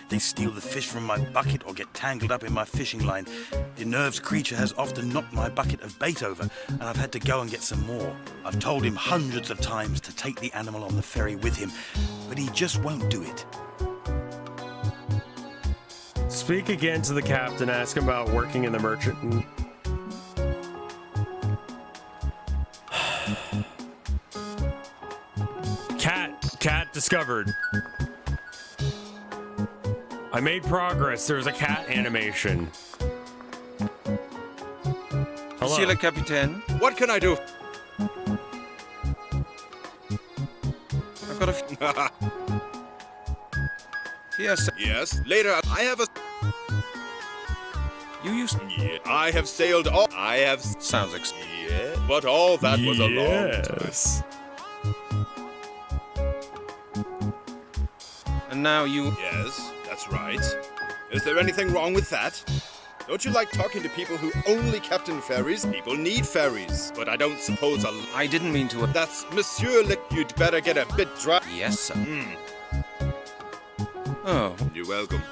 They steal the fish from my bucket or get tangled up in my fishing line. The nervous creature has often knocked my bucket of bait over, and I've had to go and get some more. I've told him hundreds of times to take the animal on the ferry with him, but he just won't do it. Speak again to the captain. Ask him about working in the merchant. Cat discovered. I made progress. There's a cat animation. Hello. Monsieur le Capitaine? What can I do? I've got a... Yes. Yes. Later, I have a... You used... Yeah, I have sailed all... I have... Sounds Yeah, but all that was a long time. And now you... Yes, that's right. Is there anything wrong with that? Don't you like talking to people who only captain ferries? People need ferries, but I don't suppose I didn't mean to... That's Monsieur Le... You'd better get a bit dry. Yes, sir. Oh. You're welcome.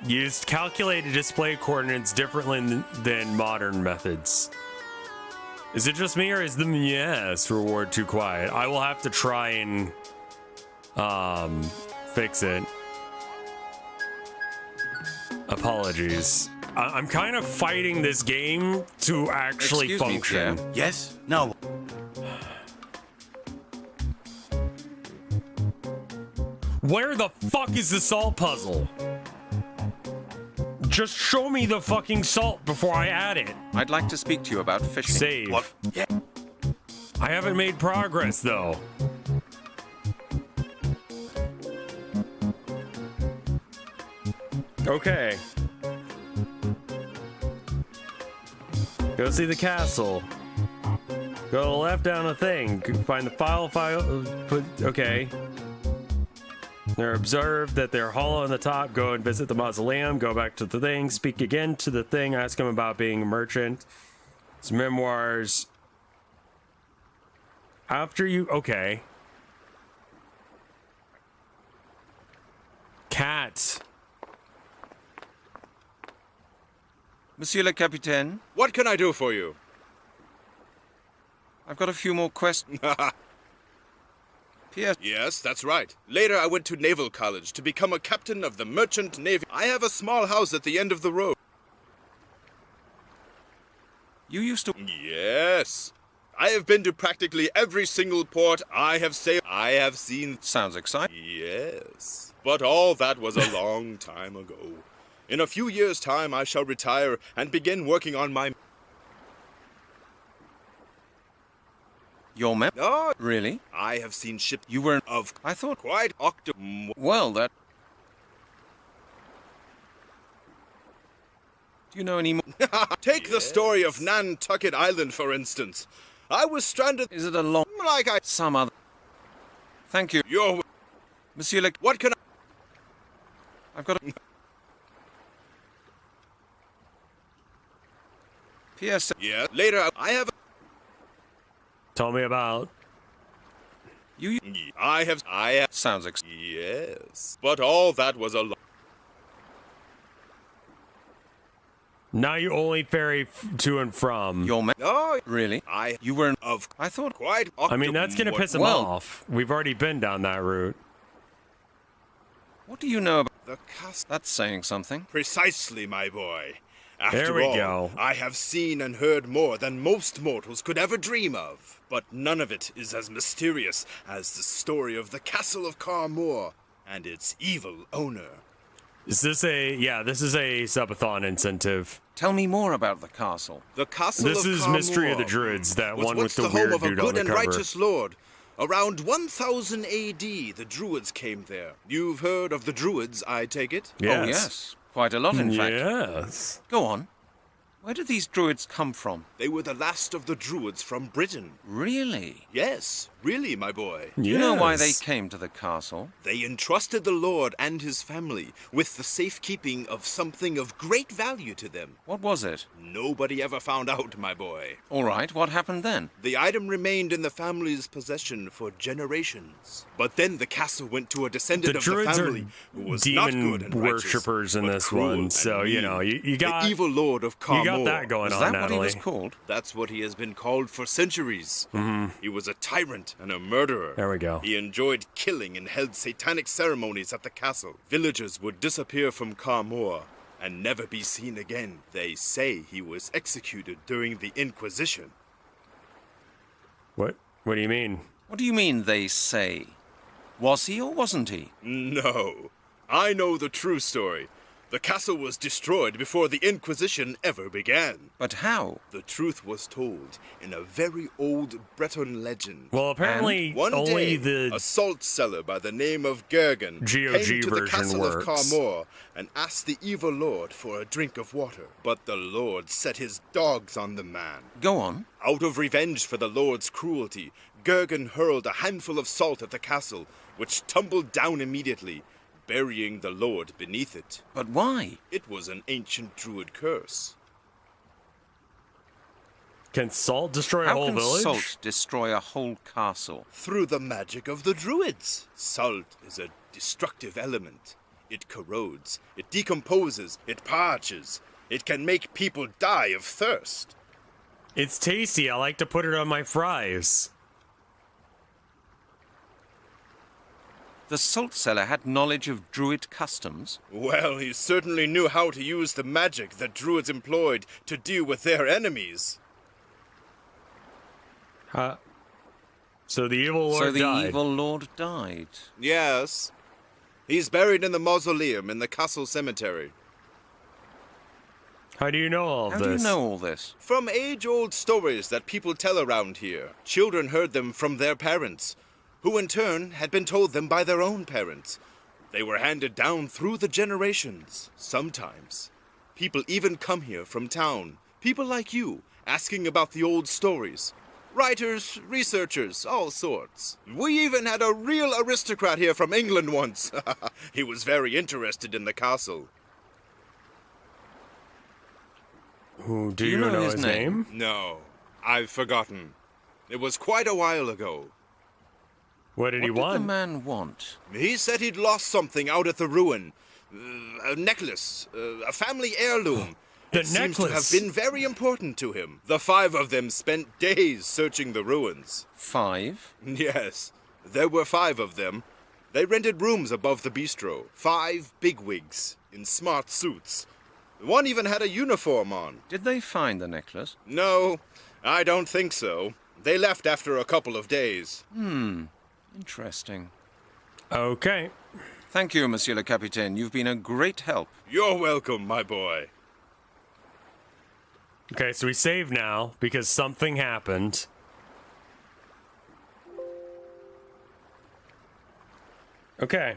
Used calculated display coordinates differently than modern methods. Is it just me, or is the yes reward too quiet? I will have to try and fix it. Apologies. I'm kind of fighting this game to actually function. Yes? No. Where the fuck is the salt puzzle? Just show me the fucking salt before I add it. I'd like to speak to you about fishing. Save. What? Yeah. I haven't made progress, though. Okay. Go see the castle. Go to the left down a thing. Find the file. Okay. They're observed that they're hollow on the top. Go and visit the mausoleum. Go back to the thing. Speak again to the thing. Ask him about being a merchant. His memoirs. After you... Okay. Cat. Monsieur le Capitaine? What can I do for you? I've got a few more questions. P.S. Yes, that's right. Later, I went to Naval College to become a captain of the Merchant Navy. I have a small house at the end of the road. You used to... Yes. I have been to practically every single port I have sailed. I have seen... Sounds exciting. Yes. But all that was a long time ago. In a few years' time, I shall retire and begin working on my... Your map? No. Really? I have seen ships... You were... Of... I thought... Quite Well, that... Do you know any more? Take the story of Nantucket Island, for instance. I was stranded... Is it a long... Like I... Some other... Thank you. You're... Monsieur le... What can I... I've got a... P.S. Yeah, later I have... Tell me about... You... I have... Sounds Yes. But all that was a... Now you only ferry to and from. Your man? No. Really? You were... Of... I thought... Quite... I mean, that's gonna piss him off. We've already been down that route. What do you know about... The cast... That's saying something. Precisely, my boy. After there we all, go. I have seen and heard more than most mortals could ever dream of. But none of it is as mysterious as the story of the Castle of Carmoor and its evil owner. Is this a... Yeah, this is a subathon incentive. Tell me more about the castle. The Castle This of is Carmoor Mystery of the Druids, that was one once with the the home weird of a dude on good the and cover. righteous lord. Around 1000 A.D., the Druids came there. You've heard of the Druids, I take it? Yes. Oh, yes. Quite a lot, in fact. Yes. Go on. Where did these Druids come from? They were the last of the Druids from Britain. Really? Yes. Really, my boy? Do you know why they came to the castle? They entrusted the Lord and his family with the safekeeping of something of great value to them. What was it? Nobody ever found out, my boy. All right, what happened then? The item remained in the family's possession for generations. But then the castle went to a descendant of the Druids family who was not good and worshippers in this one, so you know you got the evil lord of Carmore. You got that going on, that Natalie. What he was called? That's what he has been called for centuries. Mm-hmm. He was a tyrant and a murderer. There we go. He enjoyed killing and held satanic ceremonies at the castle. Villagers would disappear from Carmore and never be seen again. They say he was executed during the Inquisition. What do you mean? What do you mean, they say? Was he or wasn't he? No. I know the true story. The castle was destroyed before the Inquisition ever began. But how? The truth was told in a very old Breton legend. Well, apparently one only day, the a salt seller by the name of Gergen GOG came to the version castle works. of Carmore and asked the evil lord for a drink of water. But the lord set his dogs on the man. Go on. Out of revenge for the lord's cruelty, Gergen hurled a handful of salt at the castle, which tumbled down immediately, burying the lord beneath it. But why? It was an ancient druid curse. Can salt destroy a How whole can village? salt destroy a whole castle? Through the magic of the druids. Salt is a destructive element. It corrodes, it decomposes, it parches. It can make people die of thirst. It's tasty. I like to put it on my fries. The salt seller had knowledge of druid customs? Well, he certainly knew how to use the magic that druids employed to deal with their enemies. So the evil lord died. Evil lord died. Yes. He's buried in the mausoleum in the castle cemetery. How do you know all How this? do you know all this? From age-old stories that people tell around here. Children heard them from their parents, who in turn had been told them by their own parents. They were handed down through the generations. Sometimes, people even come here from town. People like you, asking about the old stories. Writers, researchers, all sorts. We even had a real aristocrat here from England once. He was very interested in the castle. Do you know his name? No, I've forgotten. It was quite a while ago. What did he want? What did the man want? He said he'd lost something out at the ruin. A necklace, a family heirloom. It seems to have been very important to him. The 5 of them spent days searching the ruins. 5? Yes, there were 5 of them. They rented rooms above the bistro. 5 bigwigs in smart suits. One even had a uniform on. Did they find the necklace? No, I don't think so. They left after a couple of days. Interesting. Okay. Thank you, Monsieur le Capitaine. You've been a great help. You're welcome, my boy. Okay, so we save now because something happened. Okay.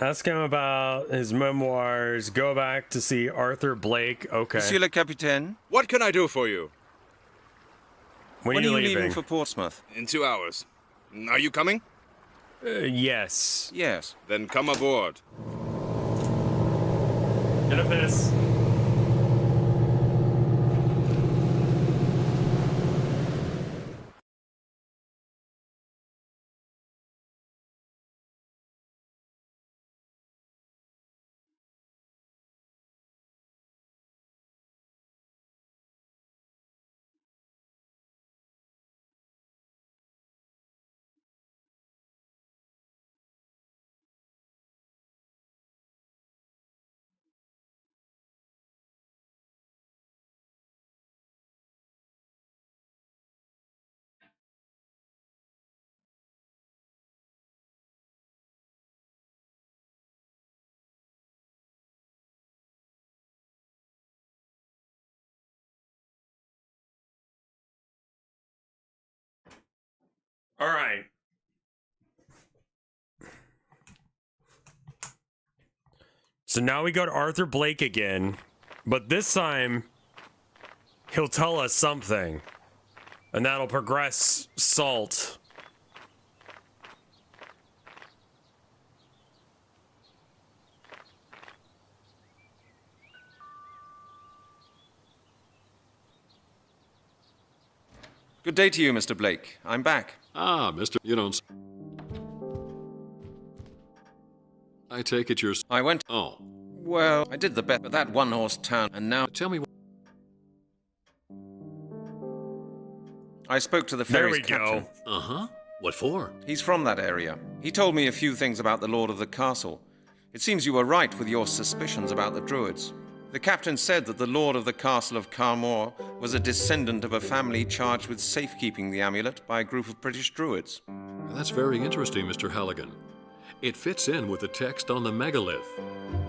Ask him about his memoirs. Go back to see Arthur Blake. Okay. Monsieur le Capitaine? What can I do for you? When are you leaving? leaving for Portsmouth? In 2 hours. Are you coming? Yes. Yes. Then come aboard. Get up this. All right. So now we go to Arthur Blake again, but this time He'll tell us something. And that'll progress Salt. Good day to you, Mr. Blake. I'm back. Ah, Mr. You don't... I take it you're... I went... Oh. Well, I did the bet, but that one-horse town, and now... Tell me what... I spoke to the ferry's captain. There we go. Uh-huh. What for? He's from that area. He told me a few things about the Lord of the Castle. It seems you were right with your suspicions about the Druids. The captain said that the Lord of the Castle of Carmore was a descendant of a family charged with safekeeping the amulet by a group of British Druids. That's very interesting, Mr. Halligan. It fits in with the text on the megalith.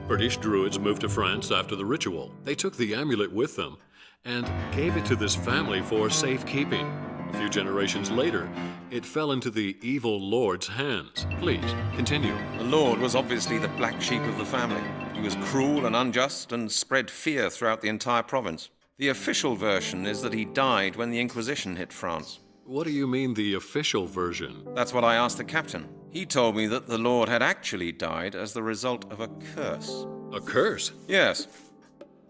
British Druids moved to France after the ritual. They took the amulet with them and gave it to this family for safekeeping. A few generations later, it fell into the evil Lord's hands. Please, continue. The Lord was obviously the black sheep of the family. He was cruel and unjust and spread fear throughout the entire province. The official version is that he died when the Inquisition hit France. What do you mean, the official version? That's what I asked the captain. He told me that the Lord had actually died as the result of a curse. A curse? Yes.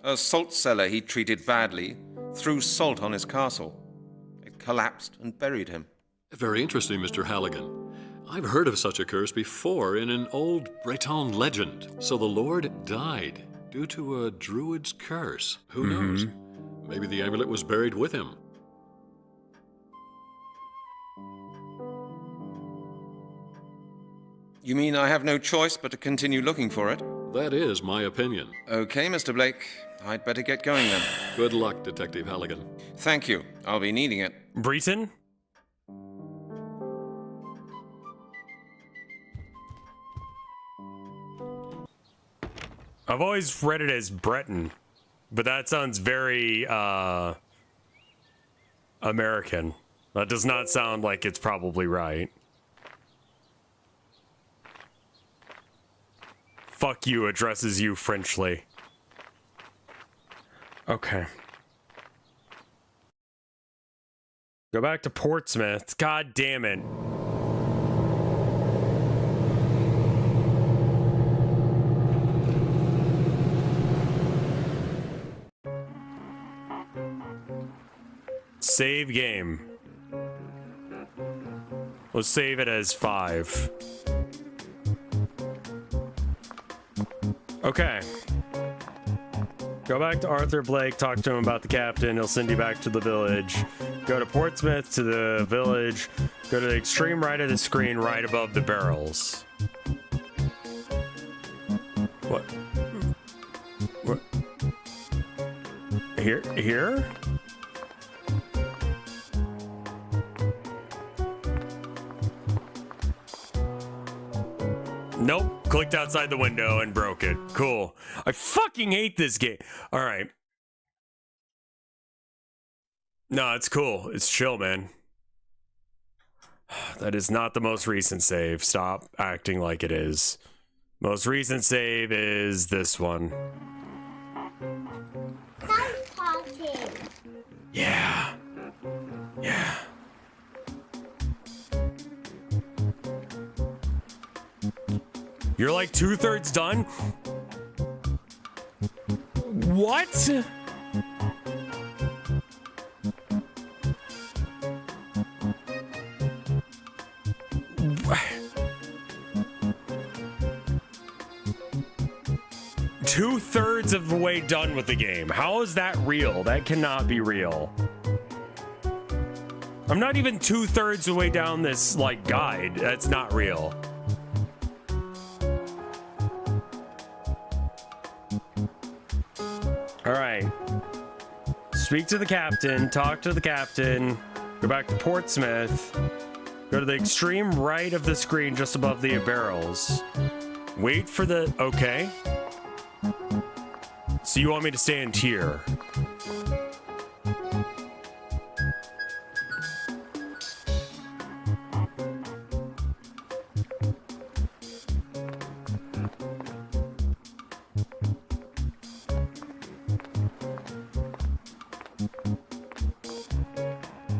A salt cellar he treated badly threw salt on his castle. It collapsed and buried him. Very interesting, Mr. Halligan. I've heard of such a curse before in an old Breton legend. So the Lord died due to a Druid's curse. Who knows? Maybe the amulet was buried with him. You mean I have no choice but to continue looking for it? That is my opinion. Okay, Mr. Blake. I'd better get going then. Good luck, Detective Halligan. Thank you. I'll be needing it. Breton? I've always read it as Breton, but that sounds very, American. That does not sound like it's probably right. Fuck you addresses you Frenchly. Okay. Go back to Portsmouth. God damn it. Save game. Let's save it as 5. Okay. Go back to Arthur Blake, talk to him about the captain, he'll send you back to the village. Go to Portsmouth, to the village, go to the extreme right of the screen, right above the barrels. What? What? Here? Nope. Clicked outside the window and broke it. Cool. I fucking hate this game. All right. No, it's cool. It's chill, man. That is not the most recent save. Stop acting like it is. Most recent save is this one. Yeah. Yeah. You're like 2/3 done? What? Two-thirds of the way done with the game. How is that real? That cannot be real. I'm not even 2/3 of the way down this, like, guide. That's not real. All right. Speak to the captain, talk to the captain, go back to Portsmouth, go to the extreme right of the screen just above the barrels. Wait for the... Okay. So you want me to stand here?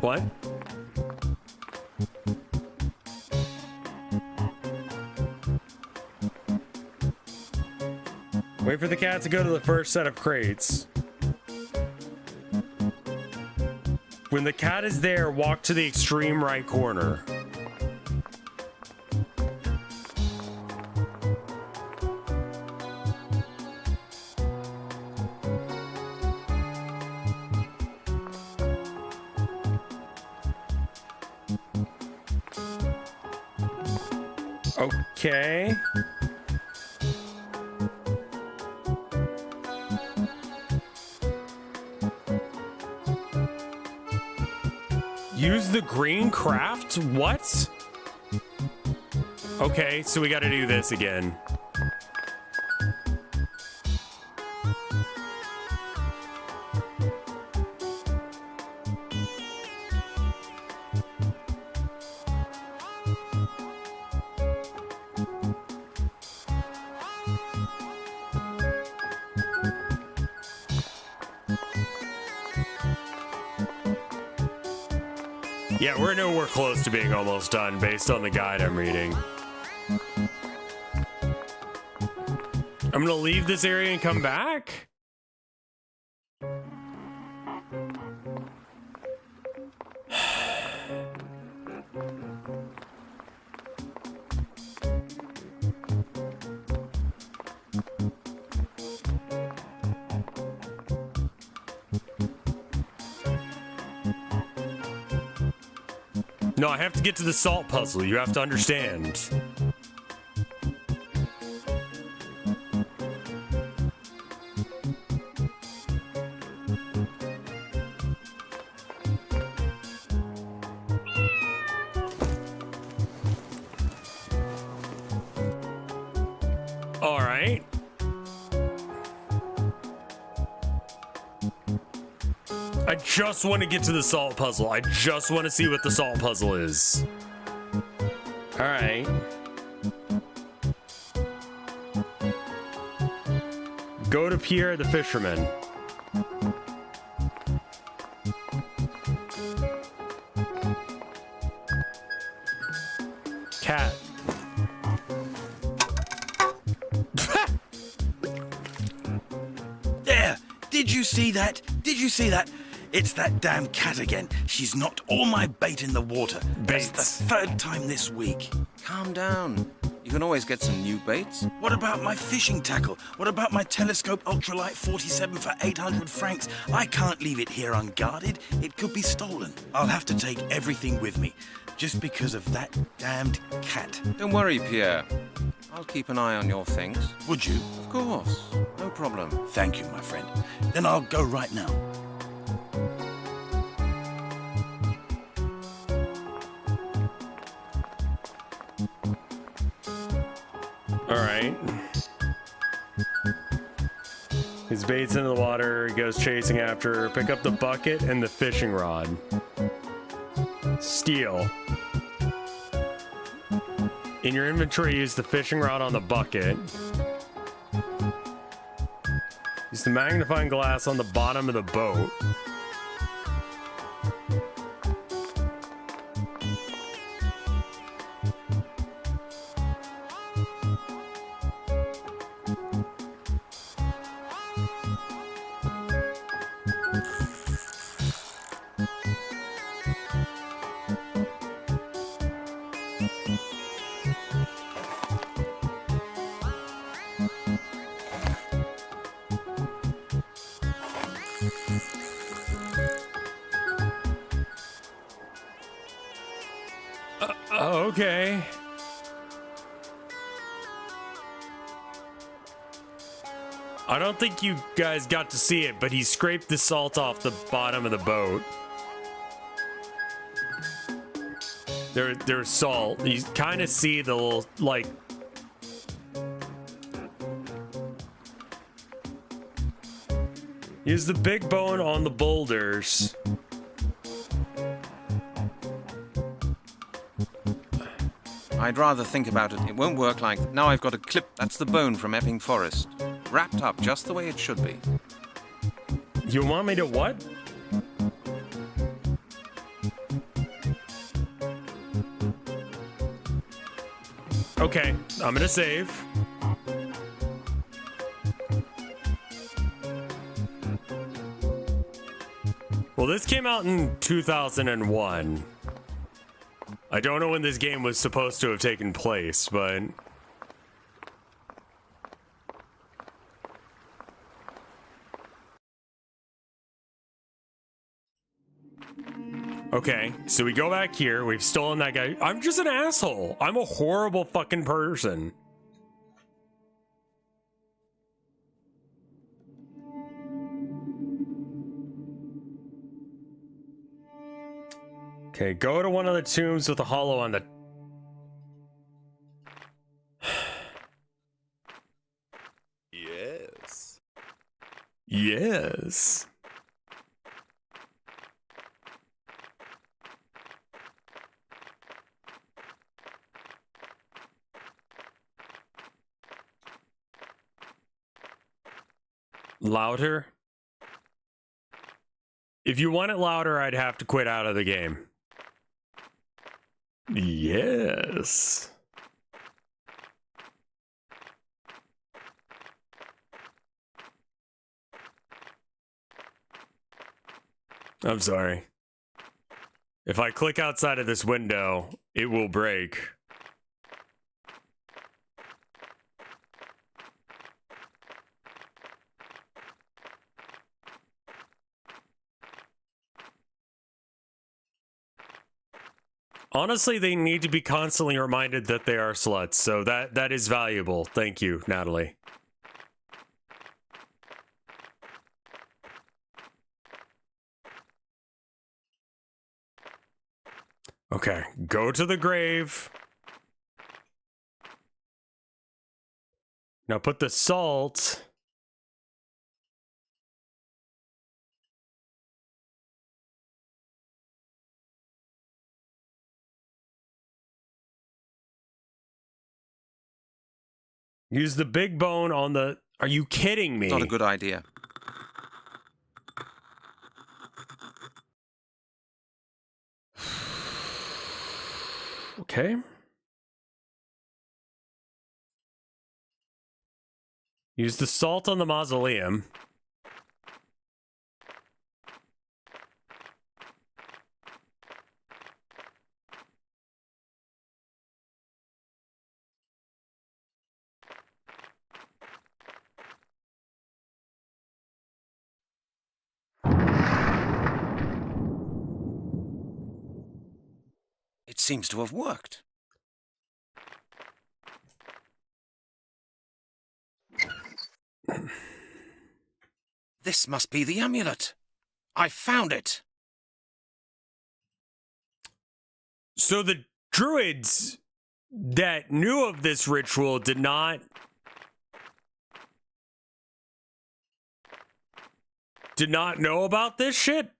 What? Wait for the cat to go to the first set of crates. When the cat is there, walk to the extreme right corner. Okay. Use the green craft? What? Okay, so we gotta do this again. Yeah, we're nowhere close to being almost done based on the guide I'm reading. I'm gonna leave this area and come back? No, I have to get to the salt puzzle. You have to understand. All right. I just want to get to the salt puzzle. I just want to see what the salt puzzle is. All right. Go to Pierre the Fisherman. Cat. There! Did you see that? Did you see that? It's that damn cat again. She's knocked all my bait in the water. Baits. That's the third time this week. Calm down. You can always get some new baits. What about my fishing tackle? What about my telescope ultralight 47 for 800 francs? I can't leave it here unguarded. It could be stolen. I'll have to take everything with me, just because of that damned cat. Don't worry, Pierre. I'll keep an eye on your things. Would you? Of course. No problem. Thank you, my friend. Then I'll go right now. All right. His bait's into the water. He goes chasing after her. Pick up the bucket and the fishing rod. Steal. In your inventory, use the fishing rod on the bucket. Use the magnifying glass on the bottom of the boat. Okay. I don't think you guys got to see it, but he scraped the salt off the bottom of the boat. There's salt. You kind of see the little, like... Use the big bone on the boulders. I'd rather think about it. It won't work like... Now I've got a clip. That's the bone from Epping Forest. Wrapped up just the way it should be. You want me to what? Okay, I'm gonna save. Well, this came out in 2001. I don't know when this game was supposed to have taken place, but... Okay, so we go back here. We've stolen that guy. I'm just an asshole. I'm a horrible fucking person. Okay, go to one of the tombs with a hollow on the... Yes. Yes. Louder? If you want it louder, I'd have to quit out of the game. Yes. I'm sorry. If I click outside of this window, it will break. Honestly, they need to be constantly reminded that they are sluts, so that is valuable. Thank you, Natalie. Okay, go to the grave. Now put the salt... Use the big bone on the... Are you kidding me? Not a good idea. Okay. Use the salt on the mausoleum. It seems to have worked. This must be the amulet. I found it. So the Druids that knew of this ritual did not know about this shit?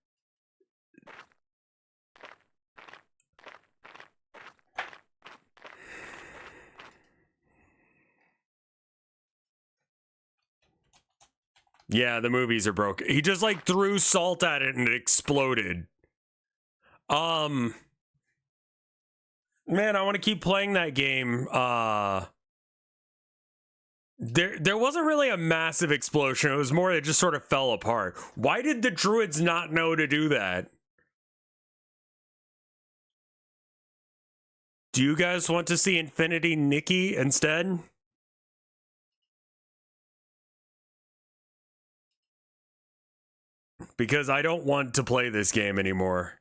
Yeah, the movies are broken. He just like threw salt at it and it exploded. Man, I want to keep playing that game. There wasn't really a massive explosion. It was more it just sort of fell apart. Why did the Druids not know to do that? Do you guys want to see Infinity Nikki instead? Because I don't want to play this game anymore.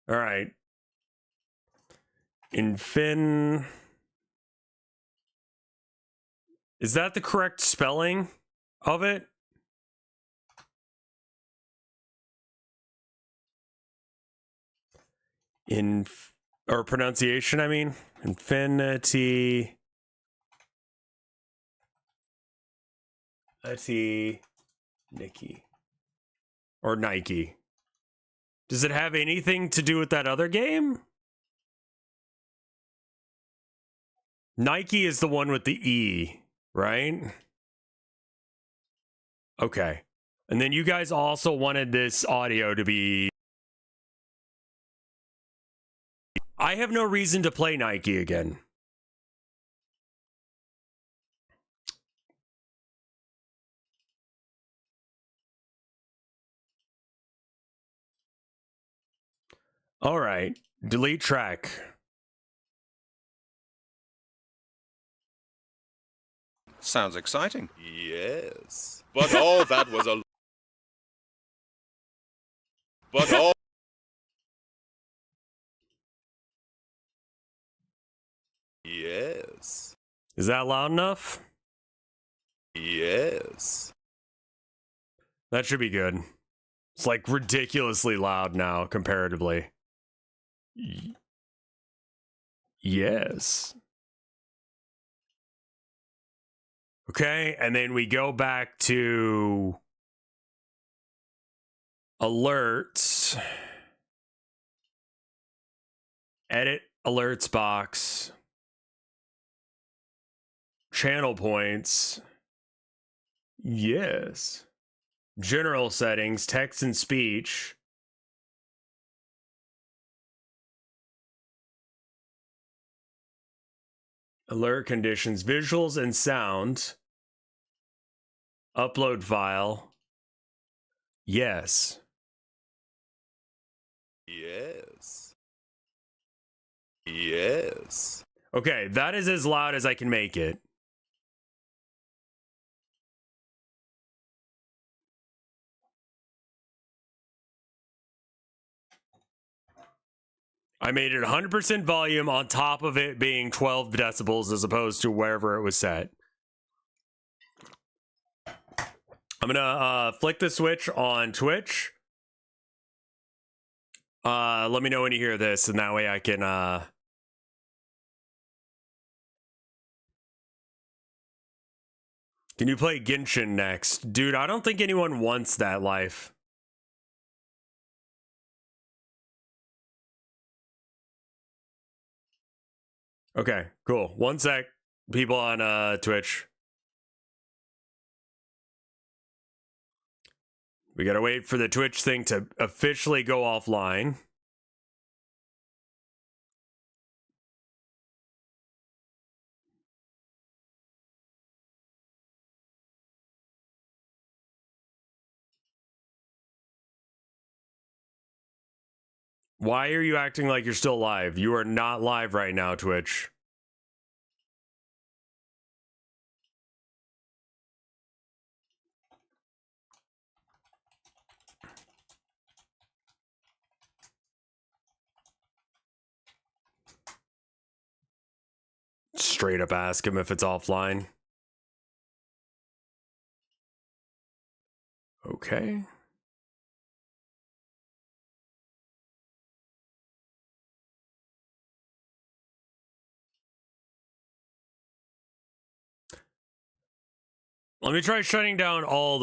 All right. Infin... Is that the correct spelling of it? Or pronunciation, I mean. Infinity... Nikki. Or Nike. Does it have anything to do with that other game? Nike is the one with the E, right? Okay. And then you guys also wanted this audio to be... I have no reason to play Nike again. All right, delete track. Sounds exciting. Yes. But all that was a... But all... Yes. Is that loud enough? Yes. That should be good. It's like ridiculously loud now, comparatively. Yes. Okay, and then we go back to alerts. Edit alerts box. Channel points. Yes. General settings, text and speech. Alert conditions, visuals and sound. Upload file. Yes. Yes. Yes. Okay, that is as loud as I can make it. I made it 100% volume on top of it being 12 decibels as opposed to wherever it was set. I'm gonna flick the switch on Twitch. Let me know when you hear this, and that way I can Can you play Genshin next? Dude, I don't think anyone wants that life. Okay, cool. One sec. People on Twitch. We gotta wait for the Twitch thing to officially go offline. Why are you acting like you're still live? You are not live right now, Twitch. Straight up ask him if it's offline. Okay. Let me try shutting down all